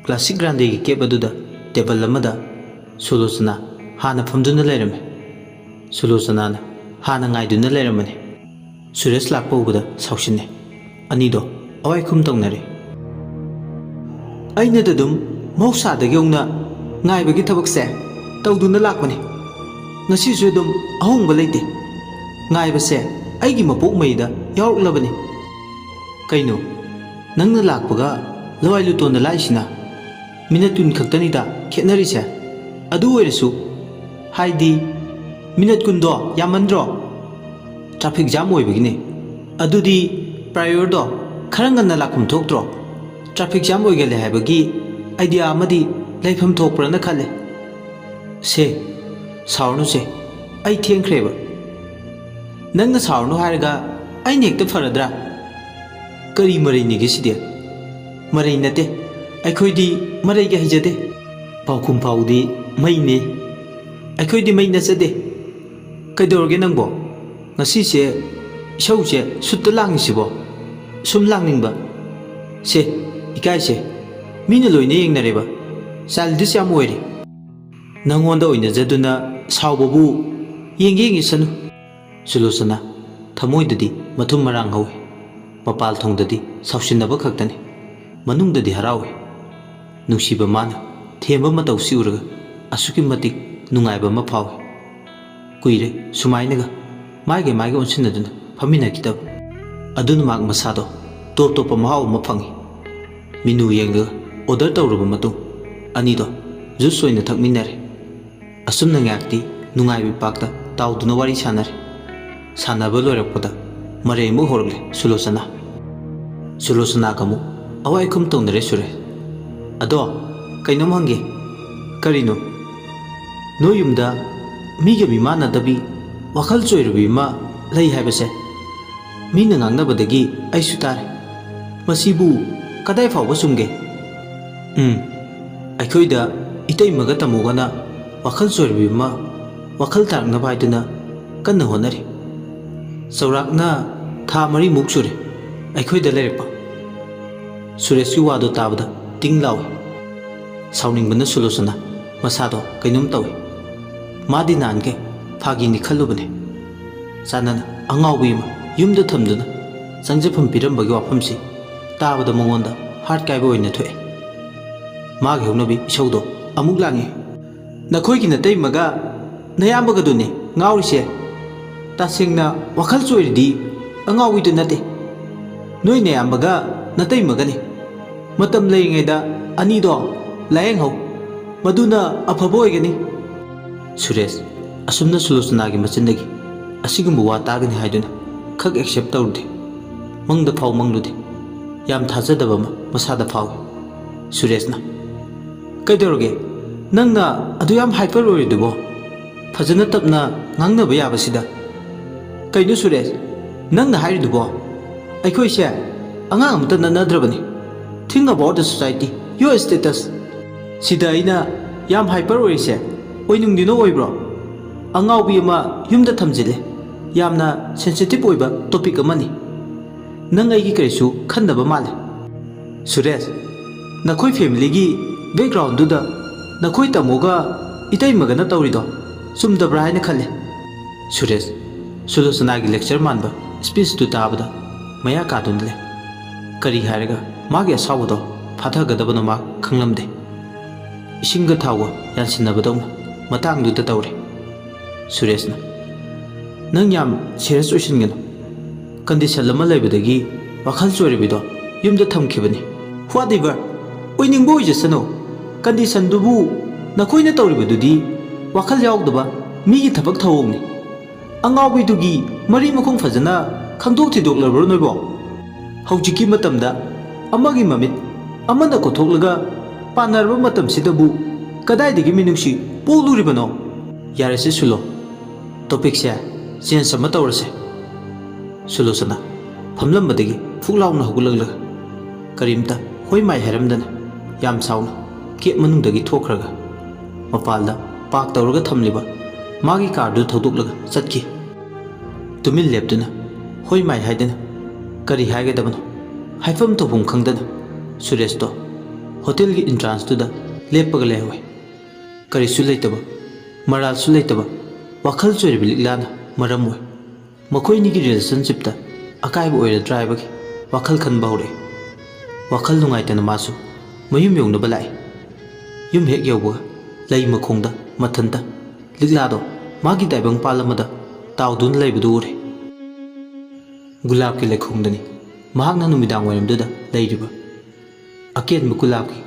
S1: ꯀ꯭ꯂꯥꯁꯤꯛ ꯒ꯭ꯔꯥꯟꯗꯦꯒꯤ ꯀꯦꯕ ꯑꯗꯨꯗ ꯇꯦꯕꯜ ꯑꯃꯗ ꯁꯨꯂꯣꯆꯅꯥ ꯍꯥꯟꯅ ꯐꯝꯗꯨꯅ ꯂꯩꯔꯝꯃꯦ꯫ ꯁꯨꯂꯣꯆꯅꯥꯅ ꯍꯥꯟꯅ ꯉꯥꯏꯗꯨꯅ ꯂꯩꯔꯝꯕꯅꯤ꯫ ꯁꯨꯔꯦꯁ ꯂꯥꯛꯄ ꯎꯕꯗ ꯁꯥꯎꯁꯤꯟꯅꯦ꯫ ꯑꯅꯤꯗꯣ ꯑꯋꯥꯏꯈꯨꯝ ꯇꯧꯅꯔꯦ꯫
S2: ꯑꯩꯅꯗ ꯑꯗꯨꯝ ꯃꯍꯧꯁꯥꯗꯒꯤ ꯍꯧꯅ ꯉꯥꯏꯕꯒꯤ ꯊꯕꯛꯁꯦ ꯇꯧꯗꯨꯅ ꯂꯥꯛꯄꯅꯤ꯫ ꯉꯁꯤꯁꯨ ꯑꯗꯨꯝ ꯑꯍꯣꯡꯕ ꯂꯩꯇꯦ꯫ ꯉꯥꯏꯕꯁꯦ ꯑꯩꯒꯤ ꯃꯄꯣꯛ ꯃꯩꯗ ꯌꯥꯎꯔꯛꯂꯕꯅꯤ꯫ ꯀꯩꯅꯣ ꯅꯪꯅ ꯂꯥꯛꯄꯒ ꯂꯋꯥꯏ ꯂꯨꯇꯣꯟꯗ ꯂꯥꯛꯏꯁꯤꯅ? ꯃꯤꯅꯠ ꯀꯨꯟ ꯈꯛꯇꯅꯤꯗ ꯈꯦꯠꯅꯔꯤꯁꯦ꯫ ꯑꯗꯨ ꯑꯣꯏꯔꯁꯨ ꯍꯥꯏꯗꯤ ꯃꯤꯅꯠ ꯀꯨꯟꯗꯣ ꯌꯥꯝꯃꯟꯗ꯭ꯔꯣ?
S1: ꯇ꯭ꯔꯥꯐꯤꯛ ꯖꯥꯝ ꯑꯣꯏꯕꯒꯤꯅꯦ꯫
S2: ꯑꯗꯨꯗꯤ ꯄ꯭ꯔꯥꯏꯌꯣꯔꯗꯣ ꯈꯔ ꯉꯟꯅ ꯂꯥꯛꯐꯝ ꯊꯣꯛꯇ꯭ꯔꯣ? ꯇ꯭ꯔꯥꯐꯤꯛ ꯖꯥꯝ ꯑꯣꯏꯒꯜꯂꯦ ꯍꯥꯏꯕꯒꯤ ꯑꯥꯏꯗꯤꯌꯥ ꯑꯃꯗꯤ ꯂꯩꯐꯝ ꯊꯣꯛꯄ꯭ꯔꯅ ꯈꯜꯂꯦ꯫
S1: ꯁꯦ ꯁꯥꯎꯔꯅꯨ ꯁꯦ, ꯑꯩ ꯊꯦꯡꯈ꯭ꯔꯦꯕ꯫
S2: ꯅꯪꯅ ꯁꯥꯎꯔꯅꯨ ꯍꯥꯏꯔꯒ ꯑꯩꯅ ꯍꯦꯛꯇ ꯐꯔꯗ꯭ꯔꯥ?
S1: ꯀꯔꯤ ꯃꯔꯩꯅꯤꯒꯦ ꯁꯤꯗꯤ?
S2: ꯃꯔꯩ ꯅꯠꯇꯦ, ꯑꯩꯈꯣꯏꯗꯤ ꯃꯔꯩꯒ ꯍꯩꯖꯗꯦ꯫
S1: ꯄꯥꯎꯈꯨꯝ ꯐꯥꯎꯗꯤ ꯃꯩꯅꯦ꯫
S2: ꯑꯩꯈꯣꯏꯗꯤ ꯃꯩ ꯅꯠꯆꯗꯦ꯫ ꯀꯩꯗꯧꯔꯒꯦ ꯅꯪꯕꯣ? ꯉꯁꯤꯁꯦ ꯏꯁꯧꯁꯦ ꯁꯨꯠꯇ ꯂꯥꯡꯉꯤꯁꯤꯕꯣ? ꯁꯨꯝ ꯂꯥꯡꯅꯤꯡꯕ? ꯁꯦ ꯏꯀꯥꯏꯁꯦ, ꯃꯤꯅ ꯂꯣꯏꯅ ꯌꯦꯡꯅꯔꯦꯕ꯫ ꯆꯥꯏꯜꯗꯤꯁ ꯌꯥꯝ ꯑꯣꯏꯔꯦ꯫ ꯅꯪꯉꯣꯟꯗ ꯑꯣꯏꯅꯖꯗꯨꯅ ꯁꯥꯎꯕꯕꯨ ꯌꯦꯡꯒꯦ ꯌꯦꯡꯉꯤꯁꯅꯨ꯫
S1: ꯁꯨꯂꯣꯆꯅꯥ ꯊꯃꯣꯏꯗꯗꯤ ꯃꯊꯨꯝ ꯃꯔꯥꯡ ꯍꯧꯏ꯫ ꯃꯄꯥꯜ ꯊꯣꯡꯗꯗꯤ ꯁꯥꯎꯁꯤꯟꯅꯕ ꯈꯛꯇꯅꯤ, ꯃꯅꯨꯡꯗꯗꯤ ꯍꯔꯥꯎꯏ꯫ ꯅꯨꯡꯁꯤꯕ ꯃꯥꯅ ꯊꯦꯝꯕ ꯃꯇꯧꯁꯤ ꯎꯔꯒ ꯑꯁꯨꯛꯀꯤ ꯃꯇꯤꯛ ꯅꯨꯡꯉꯥꯏꯕ ꯑꯃ ꯐꯥꯎꯏ꯫ ꯀꯨꯏꯔꯦ ꯁꯨꯃꯥꯏꯅꯒ ꯃꯥꯏꯒ ꯑꯣꯟꯁꯤꯟꯅꯗꯨꯅ ꯐꯝꯃꯤꯟꯅꯈꯤꯗꯕ꯫ ꯑꯗꯨꯅ ꯃꯍꯥꯛ ꯃꯁꯥꯗꯣ ꯇꯣꯞ ꯇꯣꯞꯄ ꯃꯍꯥꯎ ꯑꯃ ꯐꯪꯏ꯫ ꯃꯤꯅꯨ ꯌꯦꯡꯂꯒ ꯑꯣꯔꯗꯔ ꯇꯧꯔꯕ ꯃꯇꯨꯡ ꯑꯅꯤꯗꯣ ꯖꯨꯁ ꯑꯣꯏꯅ ꯊꯛꯃꯤꯟꯅꯔꯦ꯫ ꯑꯁꯨꯝꯅ ꯉꯥꯏꯍꯥꯛꯇꯤ ꯅꯨꯡꯉꯥꯏꯕ ꯄꯥꯛꯇ ꯇꯥꯎꯗꯨꯅ ꯋꯥꯔꯤ ꯁꯥꯟꯅꯔꯦ꯫ ꯁꯥꯟꯅꯕ ꯂꯣꯏꯔꯛꯄꯗ ꯃꯔꯩ ꯑꯃꯨꯛ ꯍꯧꯔꯛꯂꯦ ꯁꯨꯂꯣꯆꯅꯥ꯫ ꯁꯨꯂꯣꯆꯅꯥꯒ ꯑꯃꯨꯛ ꯑꯋꯥꯏꯈꯨꯝ ꯇꯧꯅꯔꯦ ꯁꯨꯔꯦꯁ꯫
S2: ꯑꯗꯣ ꯀꯩꯅꯣꯝ ꯍꯪꯒꯦ꯫
S1: ꯀꯔꯤꯅꯣ?
S2: ꯅꯣꯏ ꯌꯨꯝꯗ ꯃꯤꯒ ꯃꯤꯃꯥꯟꯅꯗꯕꯤ ꯋꯥꯈꯜ ꯆꯣꯏꯔꯕꯤ ꯑꯃ ꯂꯩ ꯍꯥꯏꯕꯁꯦ ꯃꯤꯅ ꯉꯥꯡꯅꯕꯗꯒꯤ ꯑꯩꯁꯨ ꯇꯥꯔꯦ꯫ ꯃꯁꯤꯕꯨ ꯀꯗꯥꯏ ꯐꯥꯎꯕ ꯆꯨꯝꯒꯦ? ꯑꯩꯈꯣꯏꯗ ꯏꯇꯩꯃꯒ ꯇꯥꯃꯣꯒꯅ ꯋꯥꯈꯜ ꯆꯣꯏꯔꯕꯤ ꯑꯃ ꯋꯥꯈꯜ ꯇꯥꯔꯛꯅꯕ ꯍꯥꯏꯗꯨꯅ ꯀꯟꯅ ꯍꯣꯠꯅꯔꯤ꯫ ꯆꯥꯎꯔꯥꯛꯅ ꯊꯥ 4ꯃꯨꯛ ꯁꯨꯔꯦ ꯑꯩꯈꯣꯏꯗ ꯂꯩꯔꯛꯄ꯫ ꯁꯨꯔꯦꯁꯀꯤ ꯋꯥꯗꯣ ꯇꯥꯕꯗ ꯇꯤꯡ ꯂꯥꯎꯏ꯫ ꯁꯥꯎꯅꯤꯡꯕꯅ ꯁꯨꯂꯣꯆꯅꯥ ꯃꯁꯥꯗꯣ ꯀꯩꯅꯣꯝ ꯇꯧꯏ꯫ ꯃꯥꯗꯤ ꯅꯍꯥꯟꯈꯩ ꯐꯥꯒꯤꯅꯤ ꯈꯜꯂꯨꯕꯅꯦ꯫ ꯆꯥꯟꯅꯅ ꯑꯉꯥꯎꯕꯤ ꯑꯃ ꯌꯨꯝꯗ ꯊꯝꯗꯨꯅ ꯆꯪꯖꯐꯝ ꯄꯤꯔꯝꯕꯒꯤ ꯋꯥꯐꯝꯁꯤ ꯇꯥꯕꯗ ꯃꯉꯣꯟꯗ ꯍꯥꯔꯠ ꯀꯥꯏꯕ ꯑꯣꯏꯅ ꯊꯣꯛꯑꯦ꯫ ꯃꯥꯒꯤ ꯍꯧꯅꯕꯤ ꯏꯁꯧꯗꯣ ꯑꯃꯨꯛ ꯂꯥꯡꯉꯤ꯫ ꯅꯈꯣꯏꯒꯤ ꯅꯇꯩꯃꯒ ꯅꯌꯥꯝꯕꯒꯗꯨꯅꯦ ꯉꯥꯎꯔꯤꯁꯦ꯫ ꯇꯁꯦꯡꯅ ꯋꯥꯈꯜ ꯆꯣꯏꯔꯤꯗꯤ ꯑꯉꯥꯎꯕꯤꯗꯨ ꯅꯠꯇꯦ, ꯅꯣꯏ ꯅꯌꯥꯝꯕꯒ ꯅꯇꯩꯃꯒꯅꯤ꯫ ꯃꯇꯝ ꯂꯩꯔꯤꯉꯩꯗ ꯑꯅꯤꯗꯣ ꯂꯥꯌꯦꯡꯍꯧ, ꯃꯗꯨꯅ ꯑꯐꯕ ꯑꯣꯏꯒꯅꯤ꯫
S1: ꯁꯨꯔꯦꯁ ꯑꯁꯨꯝꯅ ꯁꯨꯂꯣꯆꯅꯥꯒꯤ ꯃꯆꯤꯟꯗꯒꯤ ꯑꯁꯤꯒꯨꯝꯕ ꯋꯥ ꯇꯥꯒꯅꯤ ꯍꯥꯏꯗꯨꯅ ꯈꯛ ꯑꯦꯛꯁꯦꯞ ꯇꯧꯔꯨꯗꯦ꯫ ꯃꯪꯗ ꯐꯥꯎ ꯃꯪꯂꯨꯗꯦ꯫ ꯌꯥꯝ ꯊꯥꯖꯗꯕ ꯑꯃ ꯃꯁꯥꯗ ꯐꯥꯎꯏ꯫ ꯁꯨꯔꯦꯁꯅ
S2: ꯀꯩꯗꯧꯔꯒꯦ? ꯅꯪꯅ ꯑꯗꯨ ꯌꯥꯝ ꯍꯥꯏꯄꯔ ꯑꯣꯏꯔꯤꯗꯨꯕꯣ? ꯐꯖꯅ ꯇꯞꯅ ꯉꯥꯡꯅꯕ ꯌꯥꯕꯁꯤꯗ ꯀꯩꯅꯣ ꯁꯨꯔꯦꯁ ꯅꯪꯅ ꯍꯥꯏꯔꯤꯗꯨꯕꯣ ꯑꯩꯈꯣꯏꯁꯦ ꯑꯉꯥꯡ ꯑꯃꯇ ꯅꯠꯅꯗ꯭ꯔꯕꯅꯤ ꯊꯤꯡ ꯑꯕꯥꯎꯠ ꯗ ꯁꯣꯁꯥꯏꯇꯤ ꯌꯣꯔ ꯁ꯭ꯇꯦꯇꯁ ꯁꯤꯗ ꯑꯩꯅ ꯌꯥꯝ ꯍꯥꯏꯄꯔ ꯑꯣꯏꯔꯤꯁꯦ ꯑꯣꯏꯅꯤꯡꯗꯨꯅ ꯑꯣꯏꯕ꯭ꯔꯣ ꯑꯉꯥꯎꯕꯤ ꯑꯃ ꯌꯨꯝꯗ ꯊꯝꯖꯤꯜꯂꯦ ꯌꯥꯝꯅ ꯁꯦꯟꯁꯤꯇꯤꯞ ꯑꯣꯏꯕ ꯇꯣꯄꯤꯛ ꯑꯃꯅꯤ ꯅꯪ ꯑꯩꯒꯤ ꯀꯔꯤꯁꯨ ꯈꯟꯗꯕ ꯃꯥꯜꯂꯦ ꯁꯨꯔꯦꯁ ꯅꯈꯣꯏ ꯐꯦꯃꯤꯂꯤꯒꯤ ꯕꯦꯛꯒ꯭ꯔꯥꯎꯟꯗꯨꯗ ꯅꯈꯣꯏ ꯇꯥꯃꯣꯒ ꯏꯇꯩꯃꯒꯅ ꯇꯧꯔꯤꯗꯣ ꯆꯨꯝꯗꯕ꯭ꯔꯥ ꯍꯥꯏꯅ ꯈꯜꯂꯦ ꯁꯨꯔꯦꯁ ꯁꯨꯂꯣꯆꯅꯥꯒꯤ ꯂꯦꯛꯆꯔ ꯃꯥꯟꯕ ꯁ꯭ꯄꯤꯆꯇꯨ ꯇꯥꯕꯗ ꯃꯌꯥ ꯀꯥꯗꯨꯅ ꯂꯩ ꯀꯔꯤ ꯍꯥꯏꯔꯒ ꯃꯥꯒꯤ ꯑꯁꯥꯎꯕꯗꯣ ꯐꯥꯊꯒꯗꯕꯅꯣ ꯃꯥ ꯈꯪꯂꯝꯗꯦ ꯏꯁꯤꯡꯒ ꯊꯥꯎꯒ ꯌꯥꯟꯁꯤꯟꯅꯕꯗꯧꯅ ꯃꯇꯥꯡꯗꯨꯗ ꯇꯧꯔꯦ ꯁꯨꯔꯦꯁꯅ ꯅꯪ ꯌꯥꯝ ꯁꯤꯔꯤꯌꯁ ꯑꯣꯏꯁꯤꯟꯒꯅꯨ ꯀꯟꯗꯤꯁꯟ ꯑꯃ ꯂꯩꯕꯗꯒꯤ ꯋꯥꯈꯜ ꯆꯣꯏꯔꯕꯤꯗꯣ ꯌꯨꯝꯗ ꯊꯝꯈꯤꯕꯅꯤ ꯋꯥꯠ ꯑꯦꯚꯔ ꯑꯣꯏꯅꯤꯡꯕ ꯑꯣꯏꯖꯁꯅꯨ ꯀꯟꯗꯤꯁꯟꯗꯨꯕꯨ ꯅꯈꯣꯏꯅ ꯇꯧꯔꯤꯕꯗꯨꯗꯤ ꯋꯥꯈꯜ ꯌꯥꯎꯗꯕ ꯃꯤꯒꯤ ꯊꯕꯛ ꯊꯧꯑꯣꯡꯅꯤ ꯑꯉꯥꯎꯕꯤꯗꯨꯒꯤ ꯃꯔꯤ ꯃꯈꯣꯡ ꯐꯖꯅ ꯈꯪꯗꯣꯛ ꯊꯤꯗꯣꯛꯂꯕ꯭ꯔꯣ ꯅꯣꯏꯕꯣ ꯍꯧꯖꯤꯛꯀꯤ ꯃꯇꯝꯗ ꯑꯃꯒꯤ ꯃꯃꯤꯠ ꯑꯃꯅ ꯀꯣꯊꯣꯛꯂꯒ ꯄꯥꯟꯅꯔꯕ ꯃꯇꯝꯁꯤꯗꯕꯨ ꯀꯗꯥꯏꯗꯒꯤ ꯃꯤꯅꯨꯡꯁꯤ ꯄꯣꯛꯂꯨꯔꯤꯕꯅꯣ ꯌꯥꯔꯦꯁꯦ ꯁꯨꯂꯣ ꯇꯣꯄꯤꯛꯁꯦ ꯆꯦꯟꯖ ꯑꯃ ꯇꯧꯔꯁꯦ ꯁꯨꯂꯣꯆꯅꯥ ꯐꯝꯂꯝꯕꯗꯒꯤ ꯐꯨꯛ ꯂꯥꯎꯅ ꯍꯧꯒꯠꯂꯛꯂꯒ ꯀꯔꯤꯝꯇ ꯍꯣꯏ ꯃꯥꯏ ꯍꯥꯏꯔꯝꯗꯅ ꯌꯥꯝ ꯁꯥꯎꯅ ꯀꯦꯞ ꯃꯅꯨꯡꯗꯒꯤ ꯊꯣꯛꯈ꯭ꯔꯒ ꯃꯄꯥꯟꯗ ꯄꯥꯔꯛ ꯇꯧꯔꯒ ꯊꯝꯂꯤꯕ ꯃꯥꯒꯤ ꯀꯥꯔꯗꯨ ꯊꯧꯗꯣꯛꯂꯒ ꯆꯠꯈꯤ ꯇꯨꯃꯤꯟ ꯂꯦꯞꯇꯨꯅ ꯍꯣꯏ ꯃꯥꯏ ꯍꯥꯏꯗꯅ ꯀꯔꯤ ꯍꯥꯏꯒꯗꯕꯅꯣ ꯍꯥꯏꯐꯝ ꯇꯧꯐꯝ ꯈꯪꯗꯅ ꯁꯨꯔꯦꯁꯇꯣ ꯍꯣꯇꯦꯜꯒꯤ ꯏꯟꯇ꯭ꯔꯥꯟꯁꯇꯨꯗ ꯂꯦꯞꯄꯒ ꯂꯩꯍꯧꯏ ꯀꯔꯤꯁꯨ ꯂꯩꯇꯕ ꯃꯔꯥꯜꯁꯨ ꯂꯩꯇꯕ ꯋꯥꯈꯜ ꯆꯣꯏꯔꯤꯕ ꯂꯤꯛꯂꯥꯅ ꯃꯔꯝ ꯑꯣꯏ ꯃꯈꯣꯏꯅꯤꯒꯤ ꯔꯤꯂꯦꯁꯟꯁꯤꯞꯇ ꯑꯀꯥꯏꯕ ꯑꯣꯏꯔꯗ꯭ꯔꯥ ꯍꯥꯏꯕꯒꯤ ꯋꯥꯈꯜ ꯈꯟꯕ ꯍꯧꯔꯛꯏ ꯋꯥꯈꯜ ꯅꯨꯡꯉꯥꯏꯇꯅ ꯃꯥꯁꯨ ꯃꯌꯨꯝ ꯌꯧꯅꯕ ꯂꯥꯛꯏ ꯌꯨꯝ ꯍꯦꯛ ꯌꯧꯕꯒ ꯂꯩ ꯃꯈꯣꯡꯗ ꯃꯊꯟꯇ ꯂꯤꯛꯂꯥꯗꯣ ꯃꯥꯒꯤ ꯇꯥꯏꯕꯪꯄꯥꯜ ꯑꯃꯗ ꯇꯥꯎꯗꯨꯅ ꯂꯩꯕꯗꯨ ꯎꯔꯦ ꯒꯨꯂꯥꯞꯀꯤ ꯂꯩꯈꯣꯡꯗꯅꯤ ꯃꯍꯥꯛꯅ ꯅꯨꯃꯤꯗꯥꯡ ꯋꯥꯏꯔꯝꯗꯨꯗ ꯂꯩꯔꯤꯕ ꯑꯀꯦꯟꯕ ꯒꯨꯂꯥꯞꯀꯤ